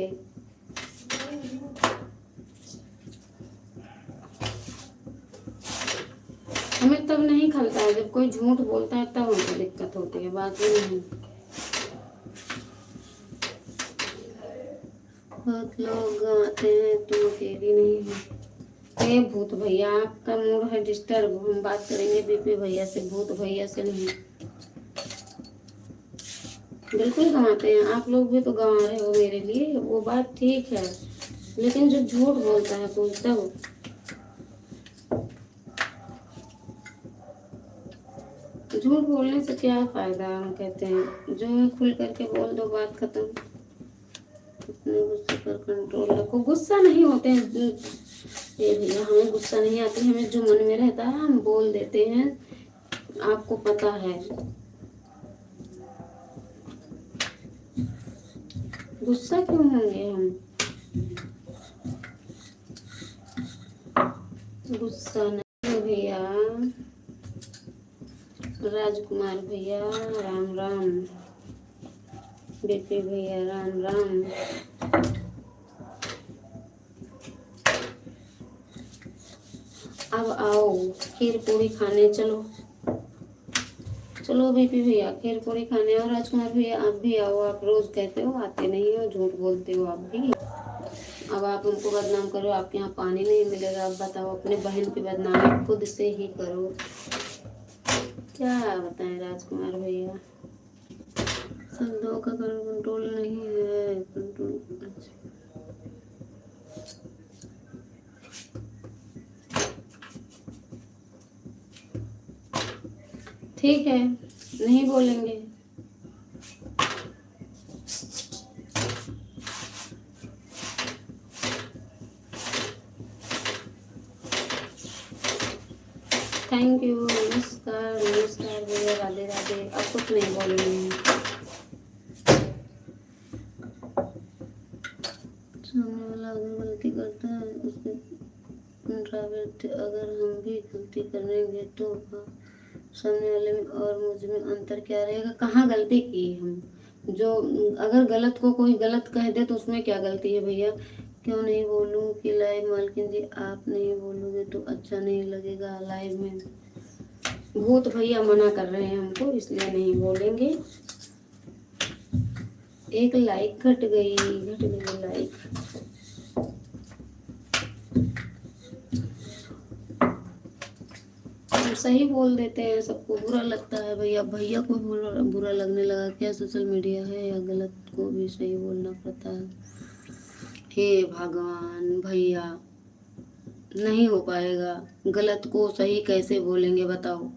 हमें तब नहीं खलता है जब कोई झूठ बोलता है, तब हमको दिक्कत होती है, बाकी नहीं। बहुत लोग गंवाते हैं, तुम अकेली नहीं हो। ये भूत भैया आपका मूड है डिस्टर्ब, हम बात करेंगे बीपी भैया से, भूत भैया से नहीं। बिल्कुल गंवाते हैं, आप लोग भी तो गंवा रहे हो मेरे लिए, वो बात ठीक है, लेकिन जो झूठ बोलता है कोई, तब झूठ बोलने से क्या फायदा, हम कहते हैं जो है खुल करके बोल दो, बात खत्म। अपने गुस्से पर कंट्रोल रखो। गुस्सा नहीं होते हैं ये भैया, हमें गुस्सा नहीं आती, हमें जो मन में रहता है हम बोल देते हैं, आपको पता है। गुस्सा क्यों होंगे हम, गुस्सा नहीं भैया। राजकुमार भैया राम राम, बीपी भैया राम राम। अब आओ खीर पूरी खाने चलो, चलो बीपी भैया खीर पूरी खाने। और राजकुमार भैया आप भी आओ, आप रोज कहते हो आते नहीं हो, झूठ बोलते हो आप भी। अब आप हमको बदनाम करो, आपके यहाँ पानी नहीं मिलेगा। आप बताओ, अपने बहन की बदनामी खुद से ही करो, क्या बताएं राजकुमार भैया। शब्दों का कंट्रोल नहीं है, कंट्रोल। अच्छा ठीक है, नहीं बोलेंगे। थैंक यू, नमस्कार नमस्कार भैया, राधे राधे। अब कुछ नहीं बोलेंगे। सामने वाला अगर गलती करता है उसके पुनरावृत्ति, अगर हम भी गलती करेंगे तो सामने वाले में और मुझ में अंतर क्या रहेगा। कहाँ गलती की हम, जो अगर गलत को कोई गलत कह दे तो उसमें क्या गलती है भैया। क्यों नहीं बोलूं कि लाइव, मालकिन जी आप नहीं बोलोगे तो अच्छा नहीं लगेगा लाइव में। भूत भैया मना कर रहे हैं हमको, इसलिए नहीं बोलेंगे। एक लाइक घट गई लाइक। हम सही बोल देते हैं, सबको बुरा लगता है भैया। भैया को बुरा लगने लगा क्या, सोशल मीडिया है या गलत को भी सही बोलना पड़ता है। हे भगवान भैया, नहीं हो पाएगा। गलत को सही कैसे बोलेंगे बताओ।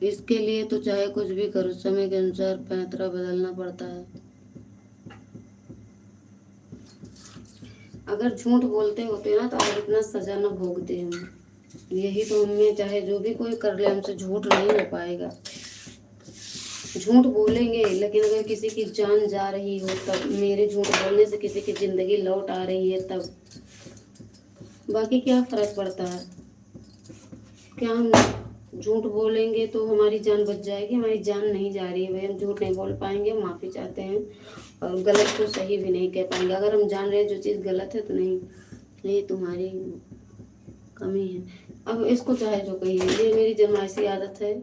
इसके लिए तो चाहे कुछ भी करो, समय के अनुसार पैंतरा बदलना पड़ता है। अगर झूठ बोलते होते ना तो आज इतना सजा न भोगते हम। यही तो हमें, चाहे जो भी कोई कर ले, हमसे झूठ नहीं हो पाएगा। झूठ बोलेंगे, लेकिन अगर किसी की जान जा रही हो तब, मेरे झूठ बोलने से किसी की जिंदगी लौट आ रही है तब, बाकी क्या फर्क पड़ता है। क्या हम झूठ बोलेंगे तो हमारी जान बच जाएगी, हमारी जान नहीं जा रही है भाई। हम झूठ नहीं बोल पाएंगे, माफ़ी चाहते हैं। और गलत को सही भी नहीं कह पाएंगे। अगर हम जान रहे हैं जो चीज़ गलत है तो नहीं, ये तुम्हारी कमी है। अब इसको चाहे जो कहिए, ये मेरी जमाइशी आदत है,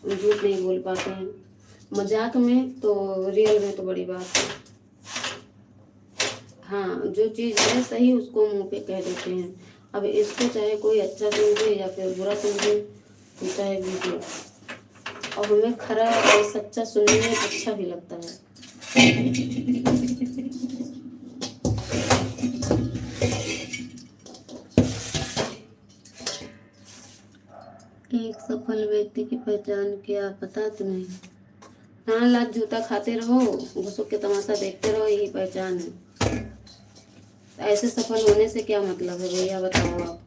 हम झूठ नहीं बोल पाते हैं। मजाक में तो, रियल में तो बड़ी बात है। हाँ, जो चीज़ है सही उसको मुंह पे कह देते हैं। अब इसको चाहे कोई अच्छा समझे या फिर बुरा समझे, चाहे वीडियो, और हमें खरा और सच्चा सुनने में अच्छा भी लगता है। एक सफल व्यक्ति की पहचान क्या पता तुम्हें। हाँ, लात जूता खाते रहो, घुसुक के तमाशा देखते रहो, यही पहचान है। ऐसे सफल होने से क्या मतलब है भैया, बताओ आप।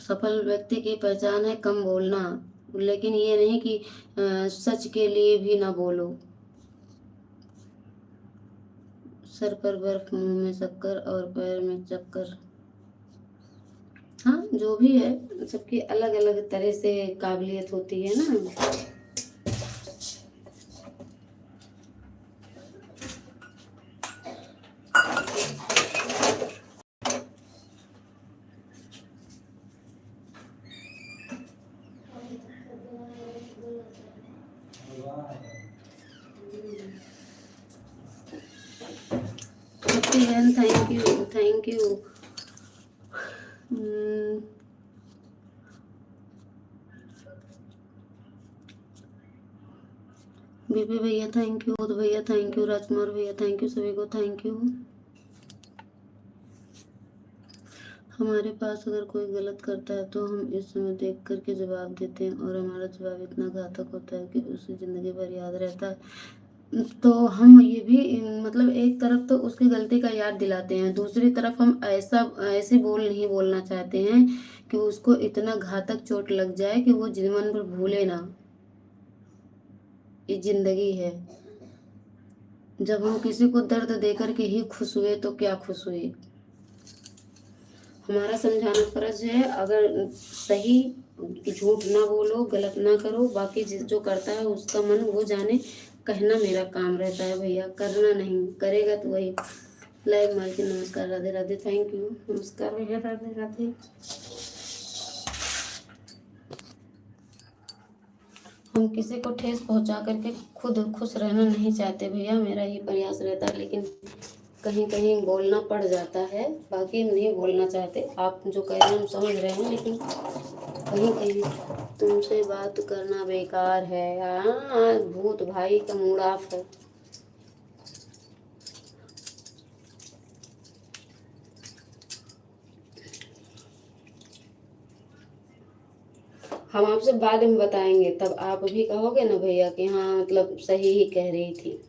सफल व्यक्ति की पहचान है कम बोलना, लेकिन ये नहीं कि सच के लिए भी ना बोलो। सर पर बर्फ, मुंह में शक्कर और पैर में चक्कर। हाँ, जो भी है, सबकी अलग अलग तरह से काबिलियत होती है ना। Thank you thank you. BB भैया थैंक यू, उद भैया थैंक यू, राजकुमार भैया थैंक यू, सभी को थैंक यू। हमारे पास अगर कोई गलत करता है तो हम इस समय देख कर के जवाब देते हैं और हमारा जवाब इतना घातक होता है कि उसे ज़िंदगी भर याद रहता है। तो हम ये भी मतलब एक तरफ तो उसकी गलती का याद दिलाते हैं, दूसरी तरफ हम ऐसे बोल नहीं बोलना चाहते हैं कि उसको इतना घातक चोट लग जाए कि वो जीवन भर भूले ना। ये ज़िंदगी है। जब हम किसी को दर्द देकर के ही खुश हुए तो क्या खुश हुए। हमारा समझाना फर्ज है, अगर सही झूठ ना बोलो, गलत ना करो, बाकी जो करता है उसका मन वो जाने, कहना मेरा काम रहता है भैया, करना नहीं, करेगा तो वही। लाइव माल की नमस्कार, राधे राधे, थैंक यू, नमस्कार भैया, राधे राधे। हम किसी को ठेस पहुंचा करके खुद खुश रहना नहीं चाहते भैया, मेरा ये प्रयास रहता है, लेकिन कहीं कहीं बोलना पड़ जाता है, बाकी नहीं बोलना चाहते। आप जो कह रहे हैं हम समझ रहे हैं, लेकिन कहीं कहीं तुमसे बात करना बेकार है। हाँ, भूत भाई का मूड ऑफ है। हम आपसे बाद में बताएंगे, तब आप भी कहोगे ना भैया कि हाँ मतलब सही ही कह रही थी।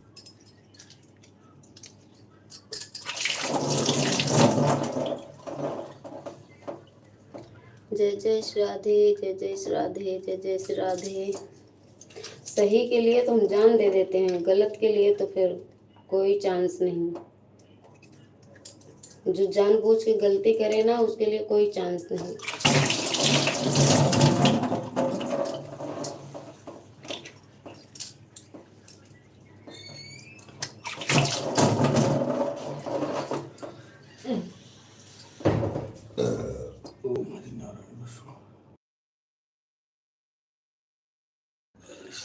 जय जय श्री राधे, जय जय श्री राधे, जय जय श्री राधे। सही के लिए तो हम जान दे देते हैं, गलत के लिए तो फिर कोई चांस नहीं। जो जानबूझ के गलती करे ना उसके लिए कोई चांस नहीं।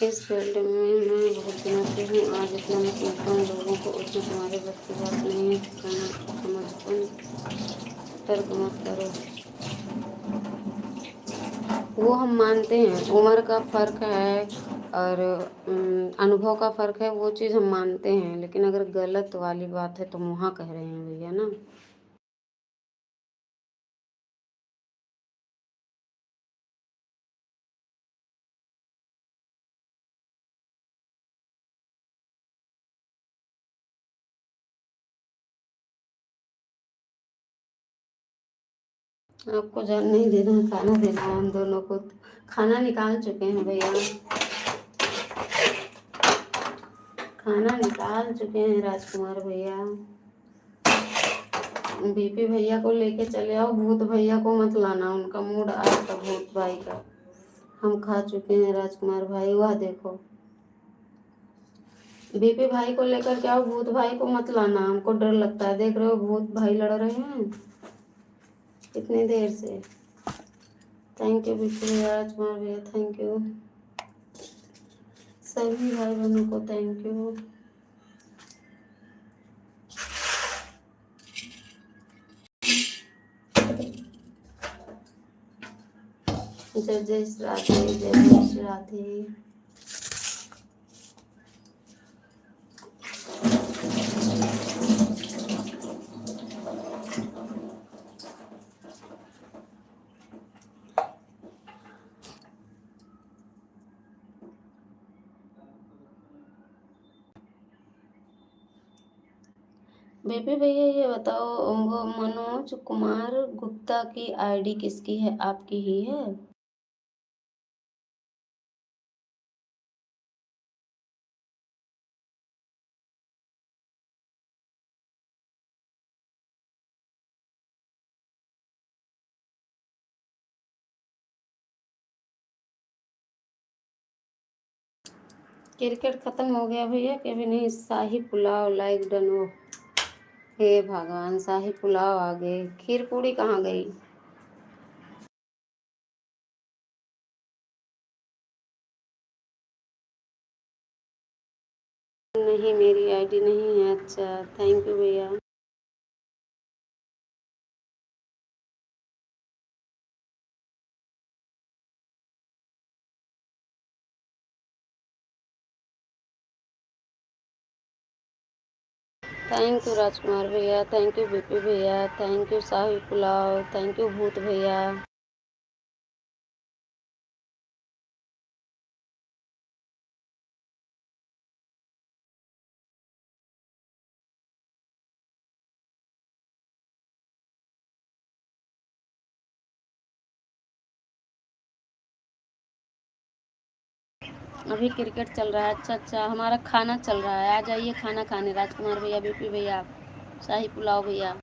इस फील्ड में मैं बहुत दिनों से हूँ, आज इतना मैं सुनता हूँ लोगों को, उसमें तुम्हारे बस की बात नहीं है। समझ तर्क मत करो। वो हम मानते हैं, उम्र का फ़र्क है और अनुभव का फ़र्क है, वो चीज़ हम मानते हैं, लेकिन अगर गलत वाली बात है तो वहाँ कह रहे हैं भैया ना। आपको जान नहीं देना, खाना देना है हम दोनों को। खाना निकाल चुके हैं भैया, खाना निकाल चुके हैं राजकुमार भैया। बीपी भैया को लेके चले आओ, भूत भैया को मत लाना, उनका मूड आज का भूत भाई का। हम खा चुके हैं राजकुमार भाई, वह देखो। बीपी भाई को लेकर के आओ, भूत भाई को मत लाना, हमको डर लगता है। देख रहे हो भूत भाई लड़ रहे हैं कितनी देर से। थैंक यू बीपी भैया, राजकुमार भैया, थैंक यू, सभी भाई बहनों को थैंक यू। जय जय श्री राधे, जय जय श्री राधे। बीपी भैया ये बताओ, वो मनोज कुमार गुप्ता की आईडी किसकी है, आपकी ही है? क्रिकेट खत्म हो गया भैया कि अभी नहीं? शाही पुलाव लाइक डन हो। हे भगवान, शाही पुलाव आ गए, खीर पूड़ी कहाँ गई? नहीं, मेरी आईडी नहीं है। अच्छा, थैंक यू भैया। थैंक यू राजकुमार भैया, थैंक यू बीपी भैया, thank you shahi pulao, thank you भूत भैया। अभी क्रिकेट चल रहा है। अच्छा अच्छा, हमारा खाना चल रहा है, आ जाइए खाना खाने राजकुमार भैया, बीपी भैया, शाही पुलाव भैया।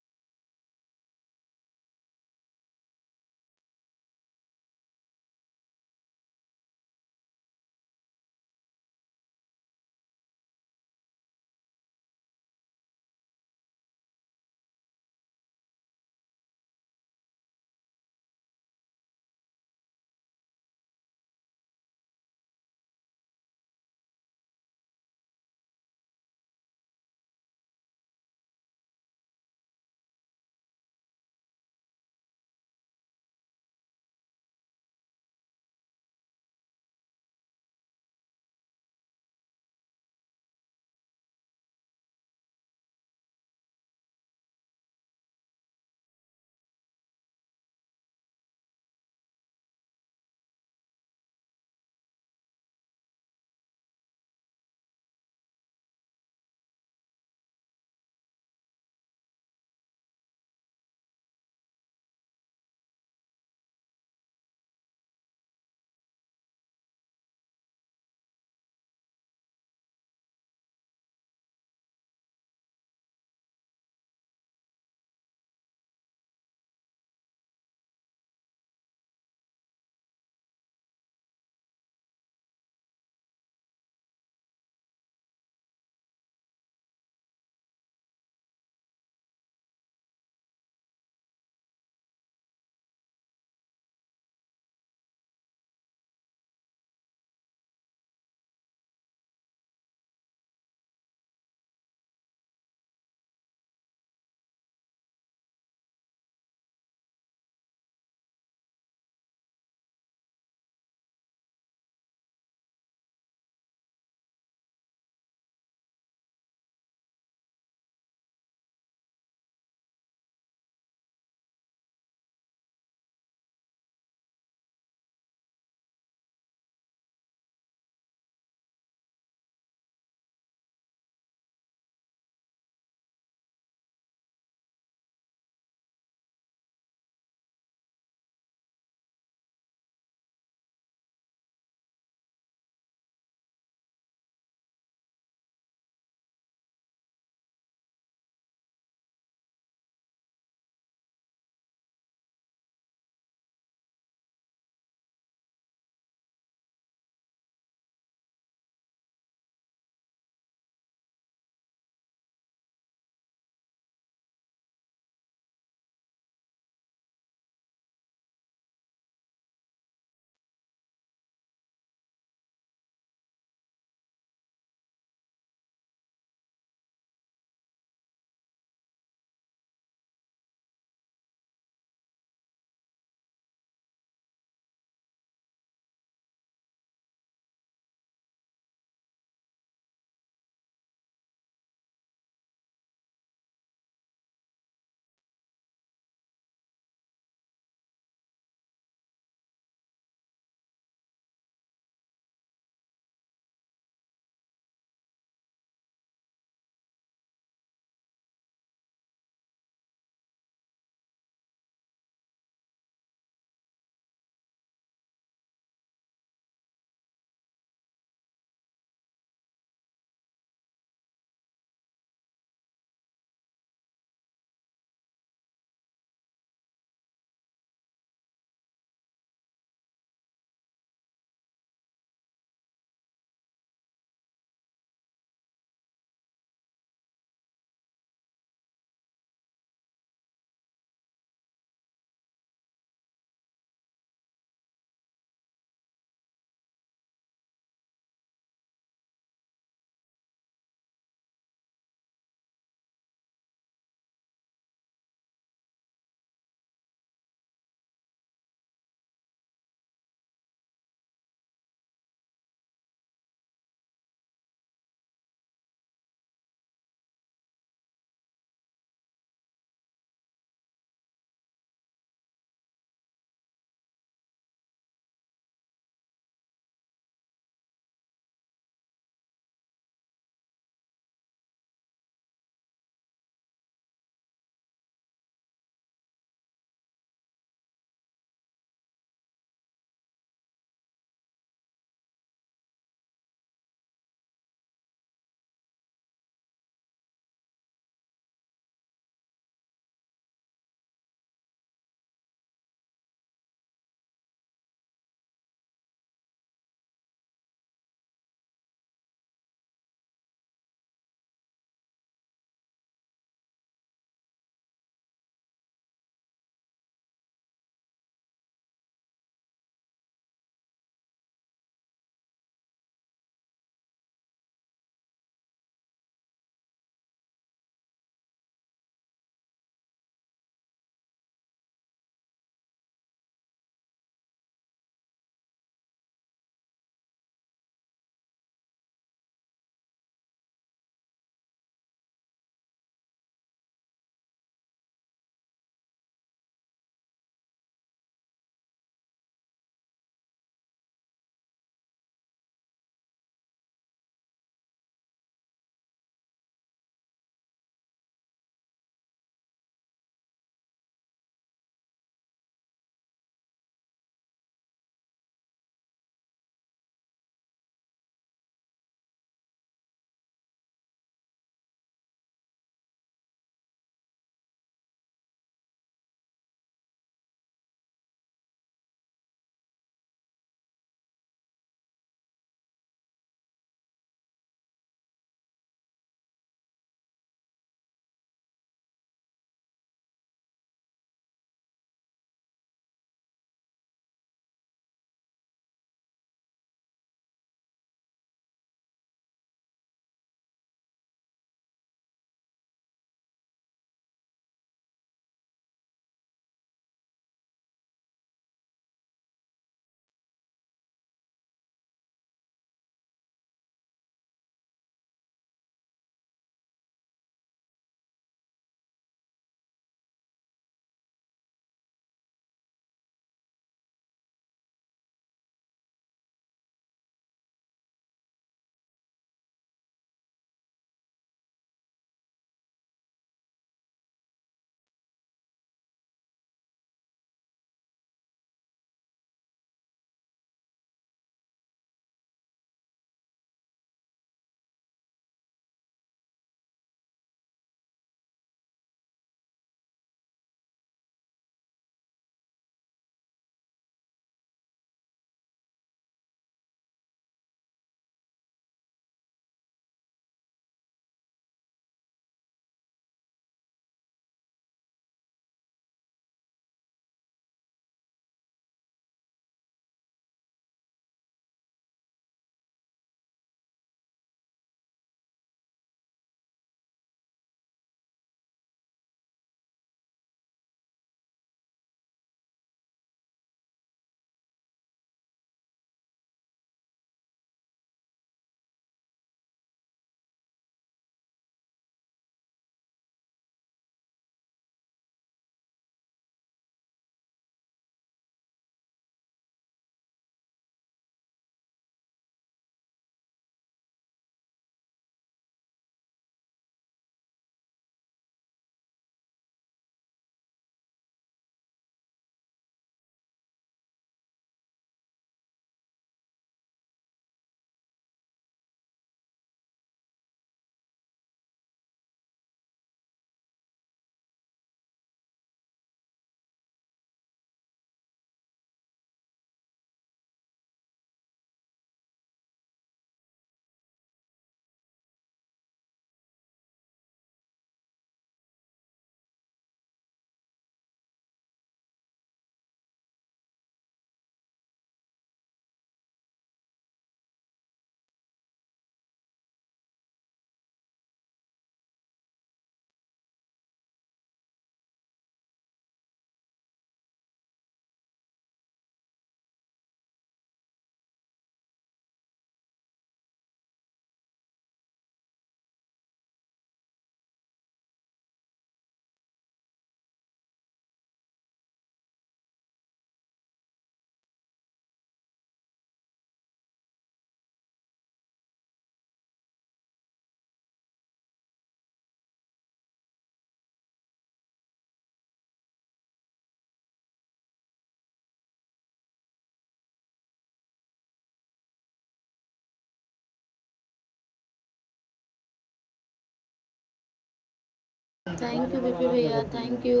थैंक यू बीपी भैया, thank you.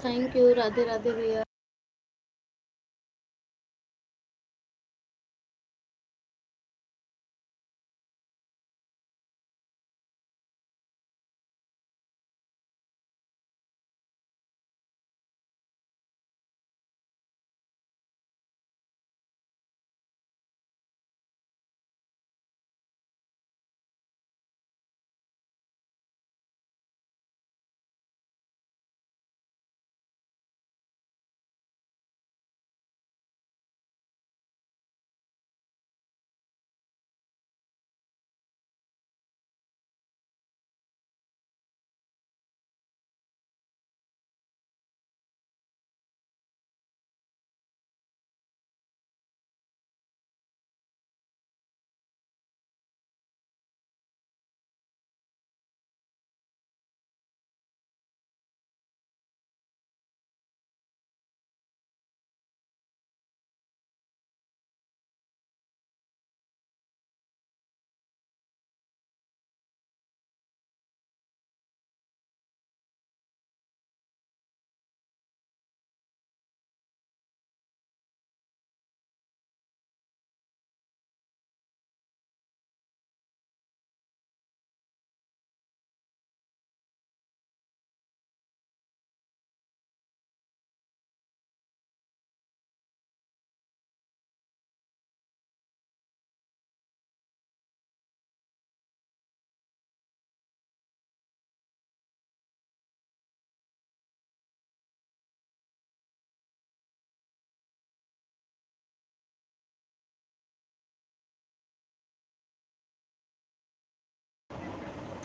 Thank you, Radhe Radhe भैया।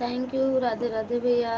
थैंक यू, राधे राधे भैया।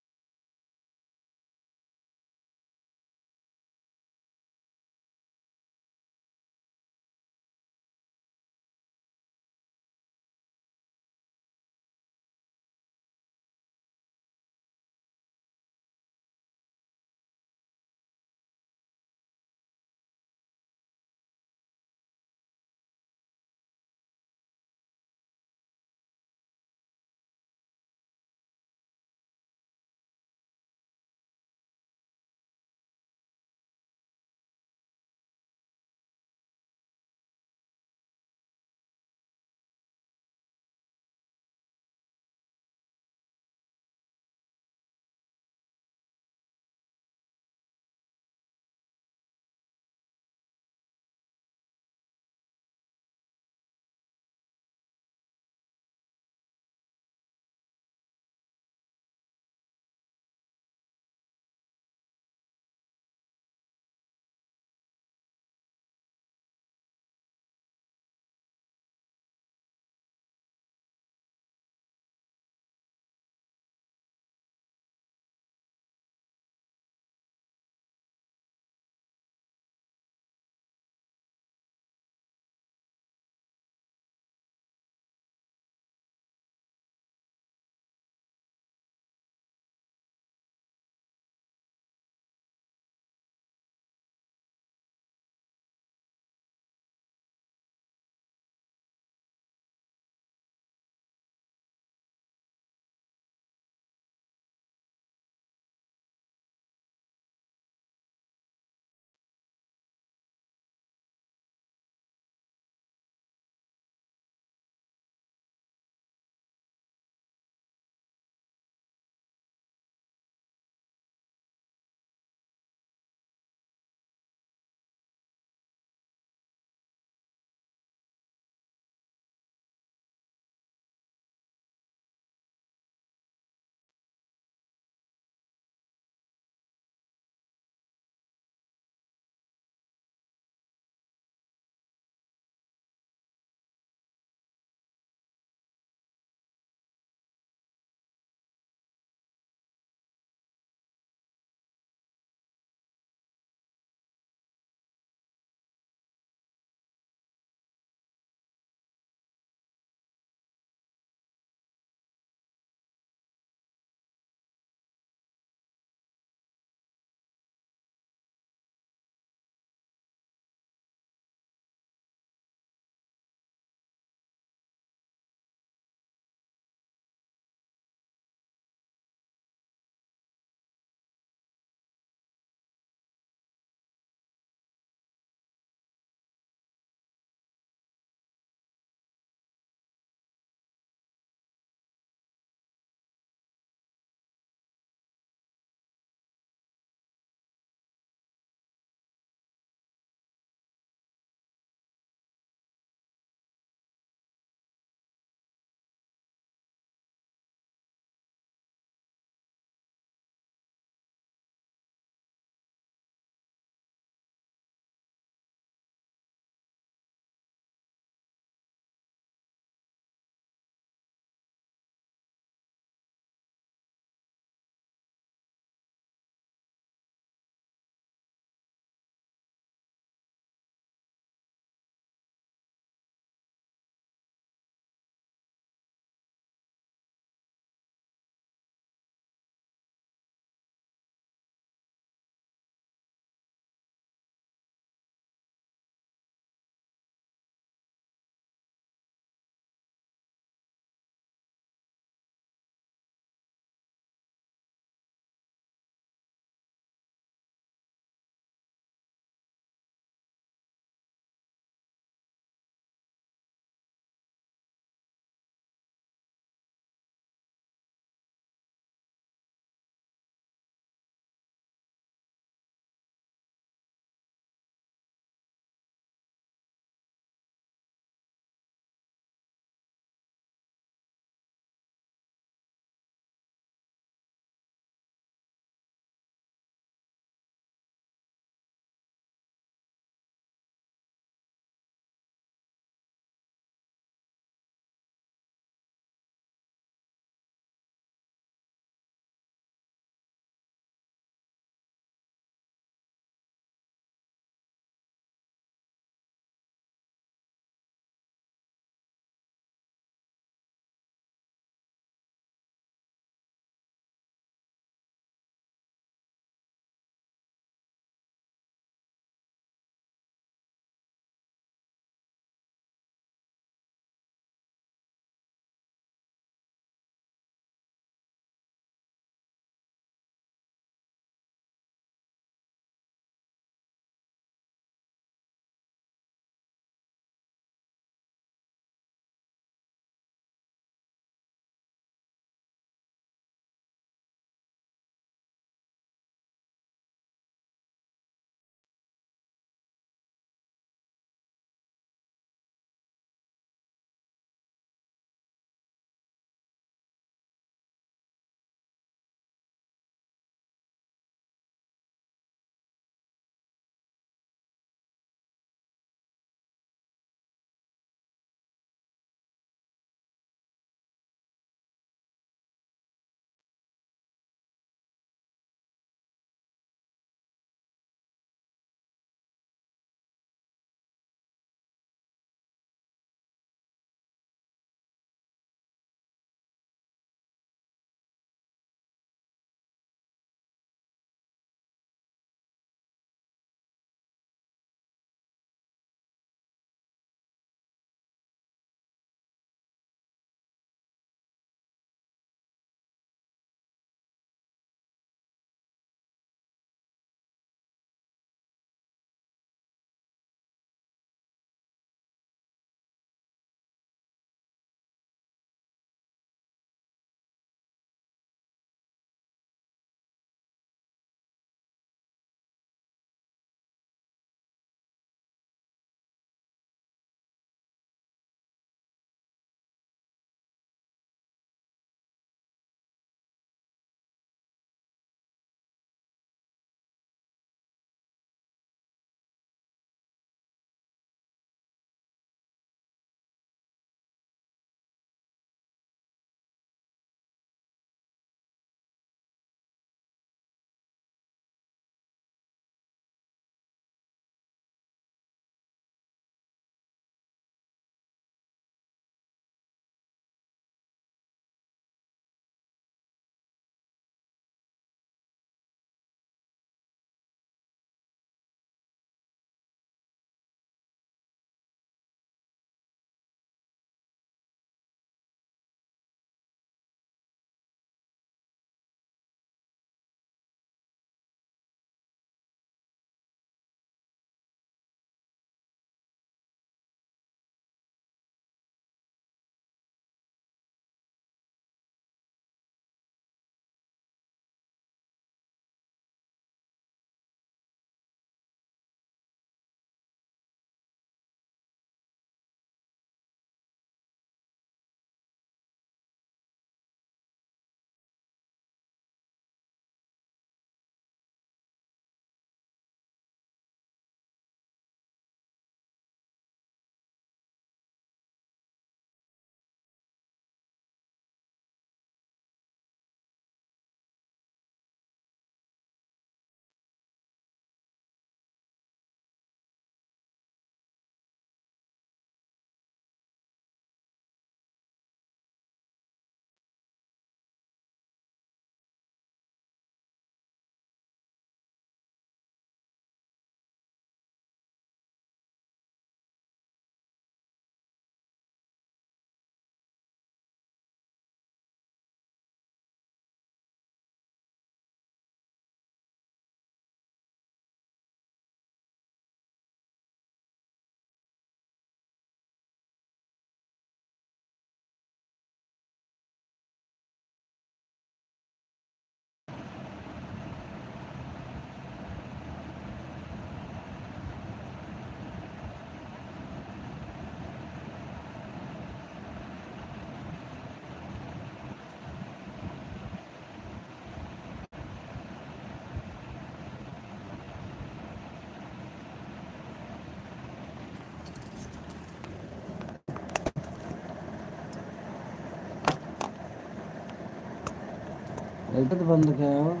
लाइट बंद क्या है?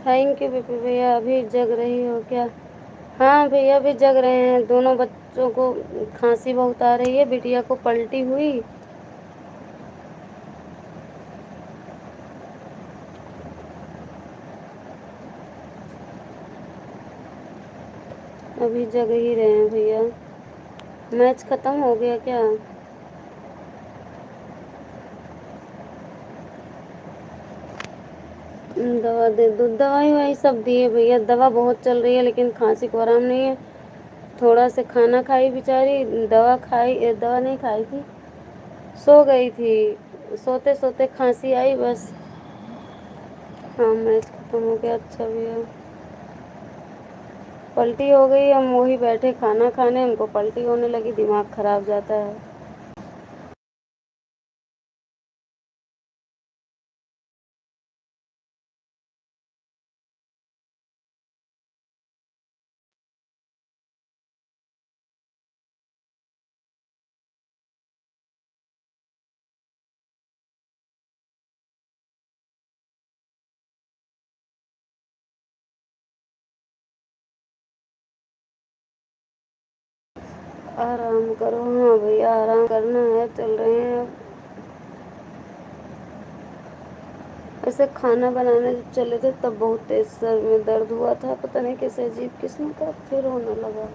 थैंक यू पीपी भैया। अभी जग रही हो क्या? हाँ भैया अभी जग रहे हैं। दोनों बच्चों को खांसी बहुत आ रही है, बिटिया को पलटी हुई। अभी जग ही रहे हैं भैया। मैच खत्म हो गया क्या? दवा दे दो। दवाई ववाई सब दिए भैया। दवा बहुत चल रही है लेकिन खांसी को आराम नहीं है। थोड़ा से खाना खाई बेचारी, दवा खाई, दवा नहीं खाई थी, सो गई थी। सोते सोते खांसी आई बस। हाँ मैच खत्म हो गया। अच्छा भैया पलटी हो गई। हम वही बैठे खाना खाने, हमको पलटी होने लगी, दिमाग खराब जाता है। आराम करो। हाँ भैया आराम करना है, चल रहे हैं अब। ऐसे खाना बनाने जब चले थे तब बहुत तेज सर में दर्द हुआ था, पता नहीं कैसे अजीब किस्म का, फिर होने लगा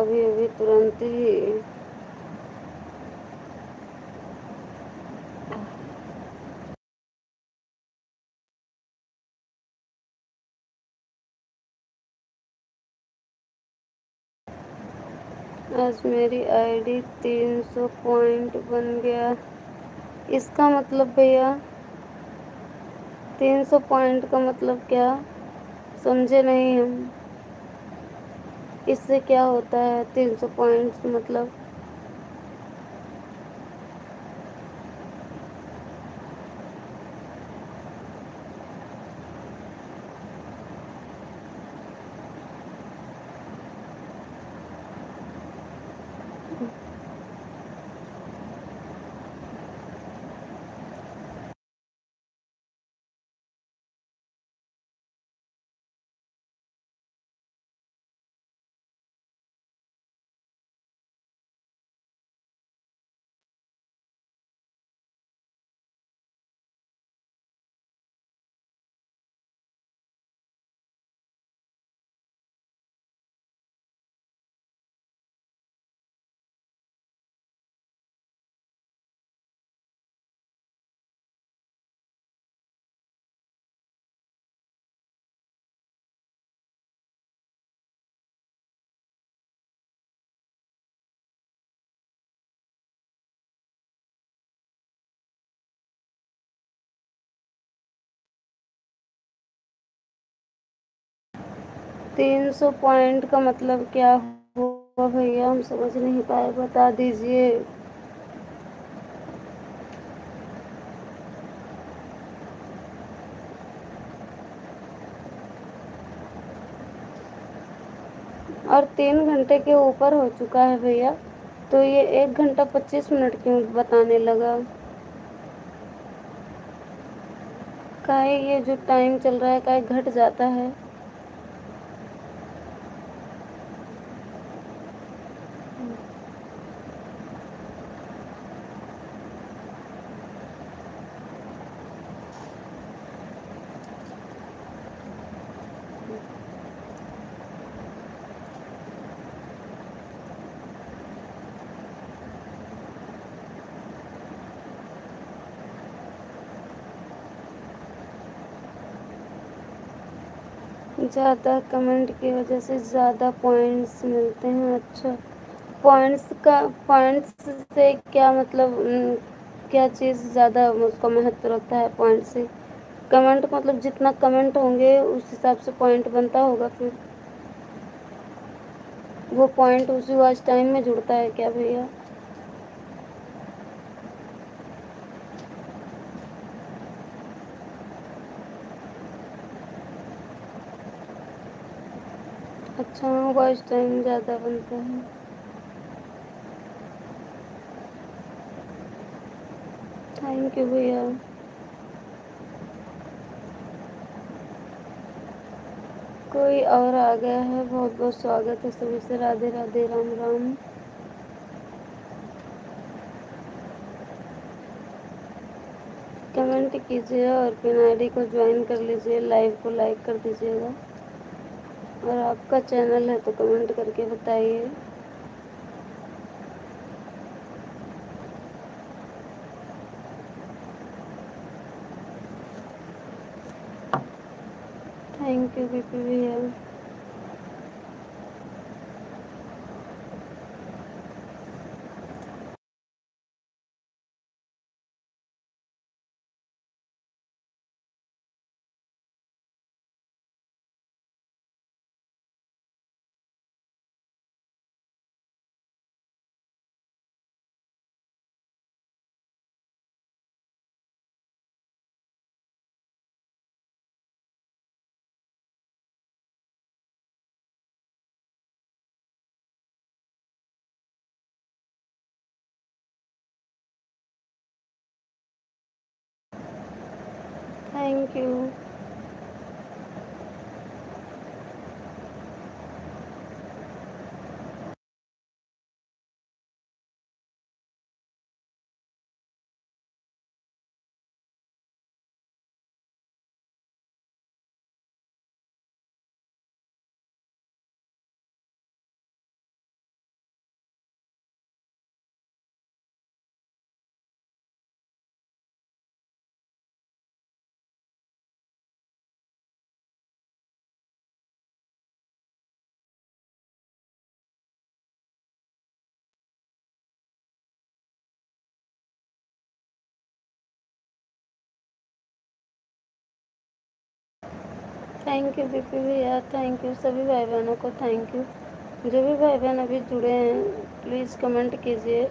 अभी अभी तुरंत ही। आज मेरी आईडी 300 पॉइंट बन गया। इसका मतलब भैया 300 पॉइंट का मतलब क्या? समझे नहीं हम। इससे क्या होता है 300 पॉइंट्स मतलब? तीन सौ पॉइंट का मतलब क्या हुआ भैया? हम समझ नहीं पाए, बता दीजिए। और 3 घंटे के ऊपर हो चुका है भैया, तो ये 1 घंटा 25 मिनट क्यों बताने लगा? काहे ये जो टाइम चल रहा है काहे घट जाता है? ज़्यादा कमेंट की वजह से ज़्यादा पॉइंट्स मिलते हैं। अच्छा, पॉइंट्स से क्या मतलब, क्या चीज़ ज़्यादा उसका महत्व रखता है पॉइंट से? कमेंट मतलब जितना कमेंट होंगे उस हिसाब से पॉइंट बनता होगा, फिर वो पॉइंट उसी वॉच टाइम में जुड़ता है क्या भैया? अच्छा, वॉच टाइम ज़्यादा बनता है। थैंक यू भैया। कोई और आ गया है, बहुत बहुत स्वागत है सभी से। राधे राधे, राम राम। कमेंट कीजिए और पिन आईडी को ज्वाइन कर लीजिए, लाइव को लाइक कर दीजिएगा। और आपका चैनल है तो कमेंट करके बताइए। थैंक यू बीपी भैया। Thank you. Thank you BP भैया, थैंक यू सभी भाई बहनों को, थैंक यू। जो भी भाई बहन अभी जुड़े हैं प्लीज़ कमेंट कीजिए।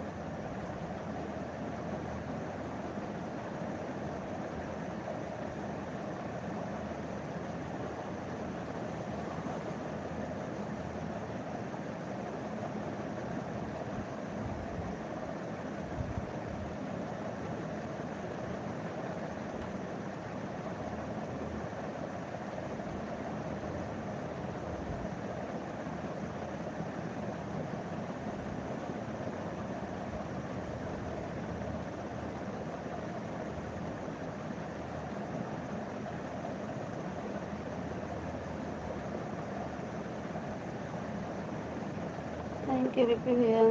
थैंक यू बीपी भैया।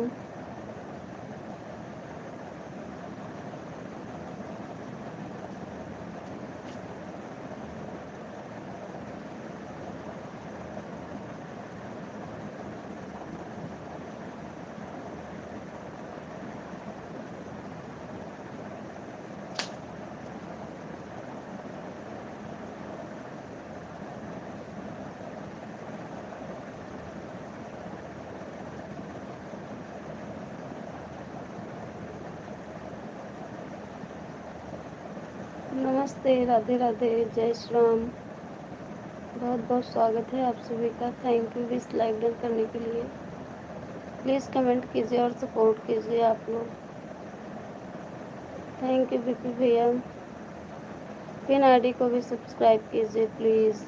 नमस्ते, राधे राधे, जय श्री राम। बहुत बहुत स्वागत है आप सभी का। थैंक यू इस लाइव डन करने के लिए। प्लीज़ कमेंट कीजिए और सपोर्ट कीजिए आप लोग। थैंक यू बीपी भैया। पिन आईडी को भी सब्सक्राइब कीजिए प्लीज़।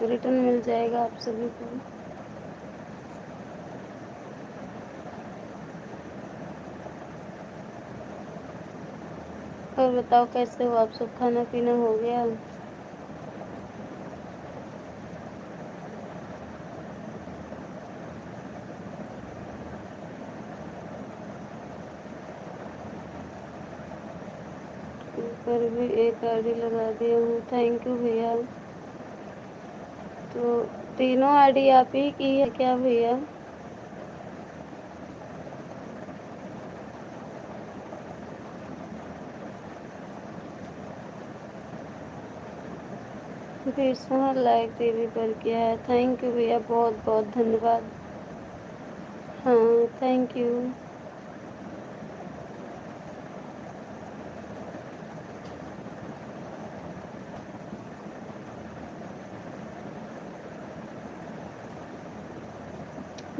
रिटर्न मिल जाएगा आप सभी को। और बताओ कैसे हो आप सब, खाना पीना हो गया? पर भी एक आईडी लगा दिया हूँ। थैंक यू भैया। तो तीनों आईडी आप ही की है क्या भैया? भीष्मा लाइक देवी पर किया है। थैंक यू भैया, बहुत बहुत धन्यवाद। हाँ थैंक यू।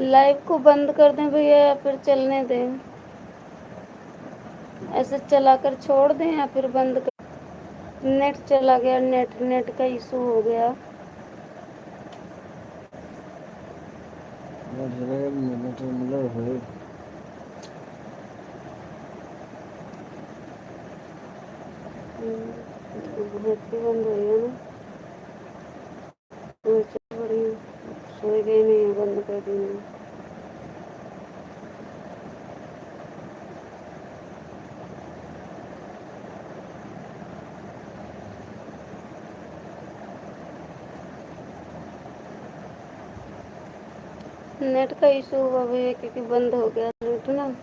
लाइव को बंद कर दें भैया या फिर चलने दें? ऐसे चलाकर छोड़ दें या फिर बंद कर? नेट चला गया, नेट का इशू हो गया। नेट भी बंद हो गया ना। अच्छा बढ़िया, सोई गई नहीं है, बंद कर दी मैंने। नेट का इशू हुआ भैया क्योंकि बंद हो गया नेट ना।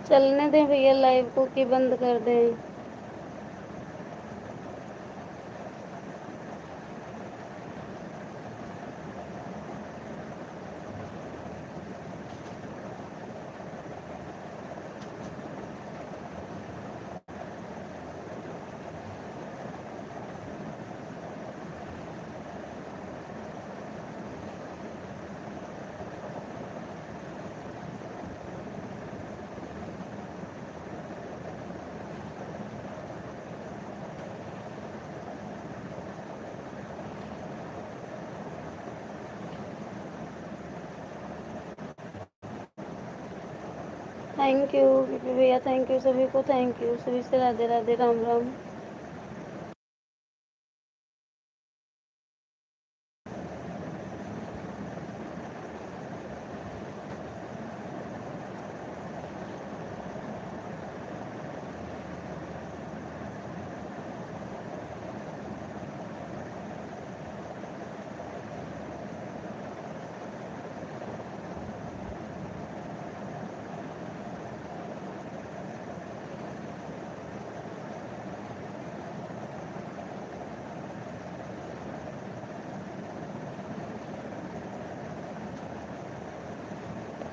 चलने दें भैया लाइव को कि बंद कर दें? थैंक यू भैया, थैंक यू सभी को, थैंक यू सभी से, Radhe Radhe, Ram Ram.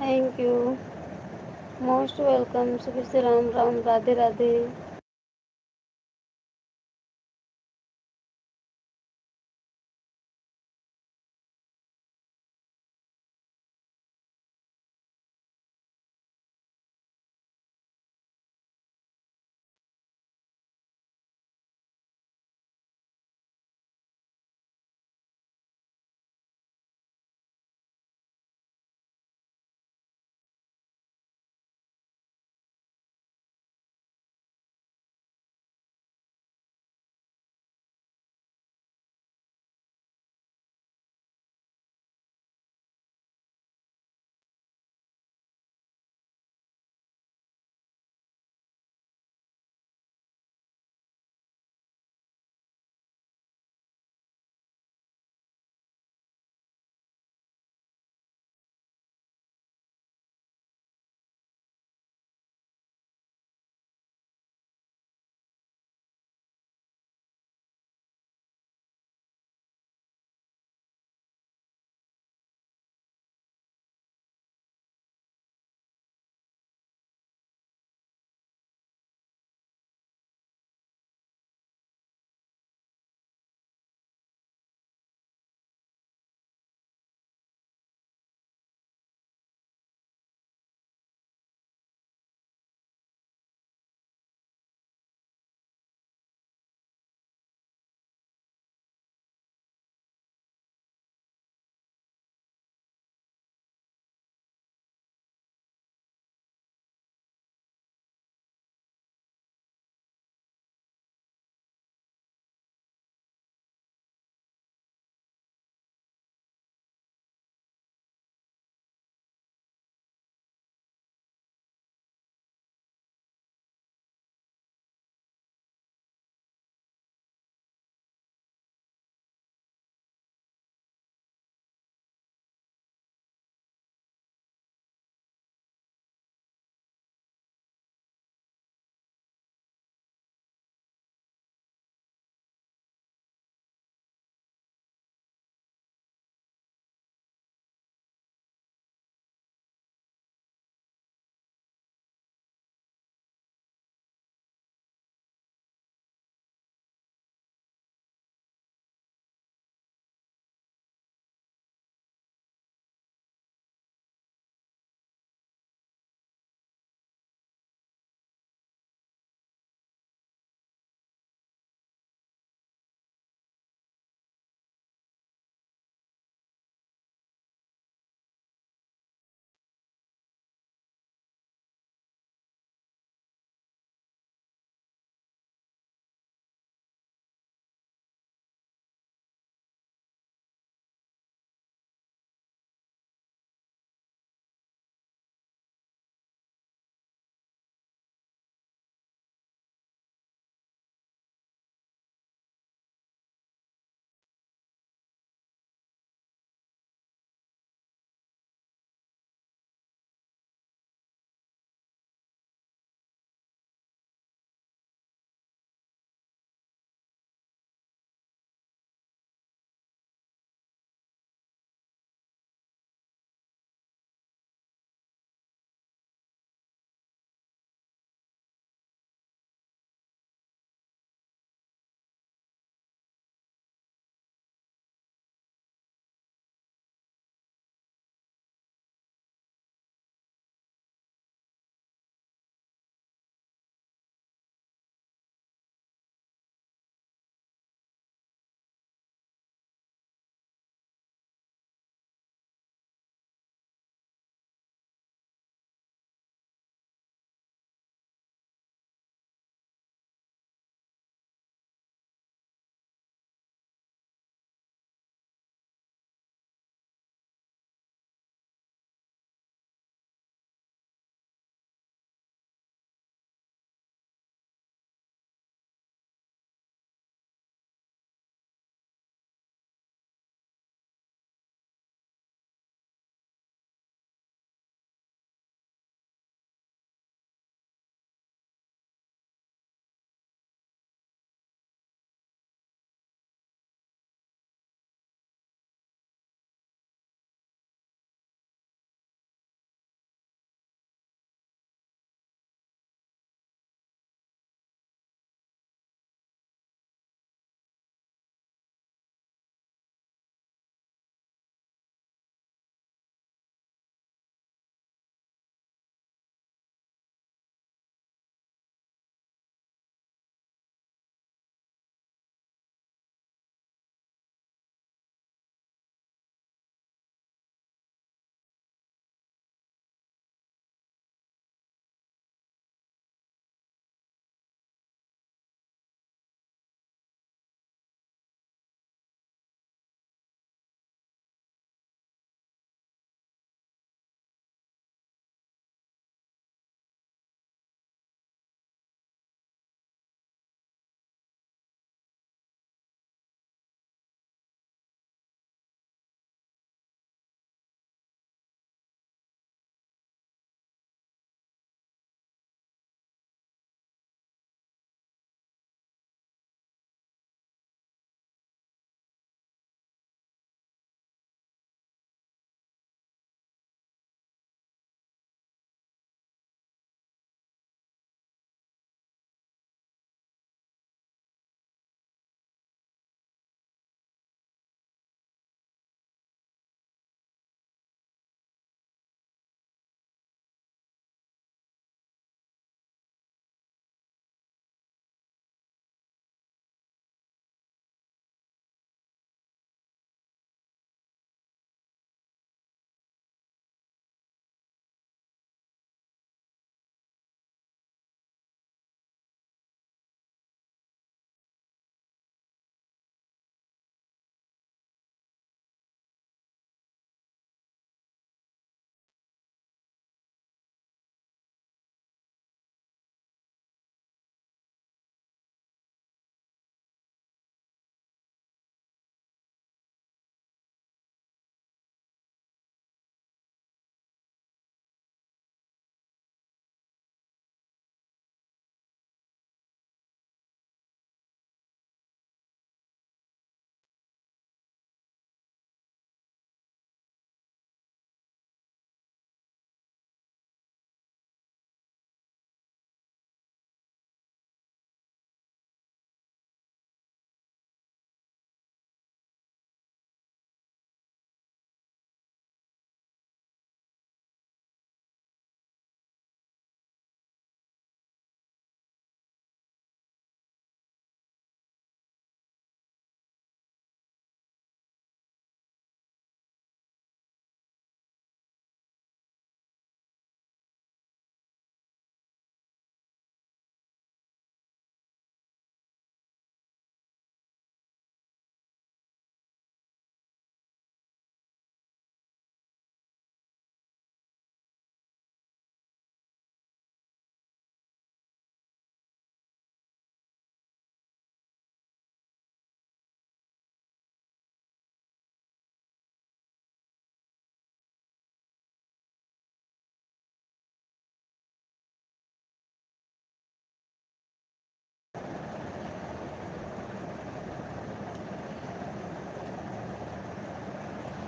Thank you, most welcome सभी से, राम राम, राधे राधे।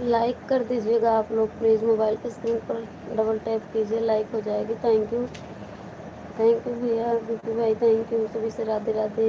लाइक कर दीजिएगा आप लोग प्लीज़, मोबाइल की स्क्रीन पर डबल टैप कीजिए, लाइक हो जाएगी। थैंक यू भैया, बीपी भाई थैंक यू, सभी से राधे राधे।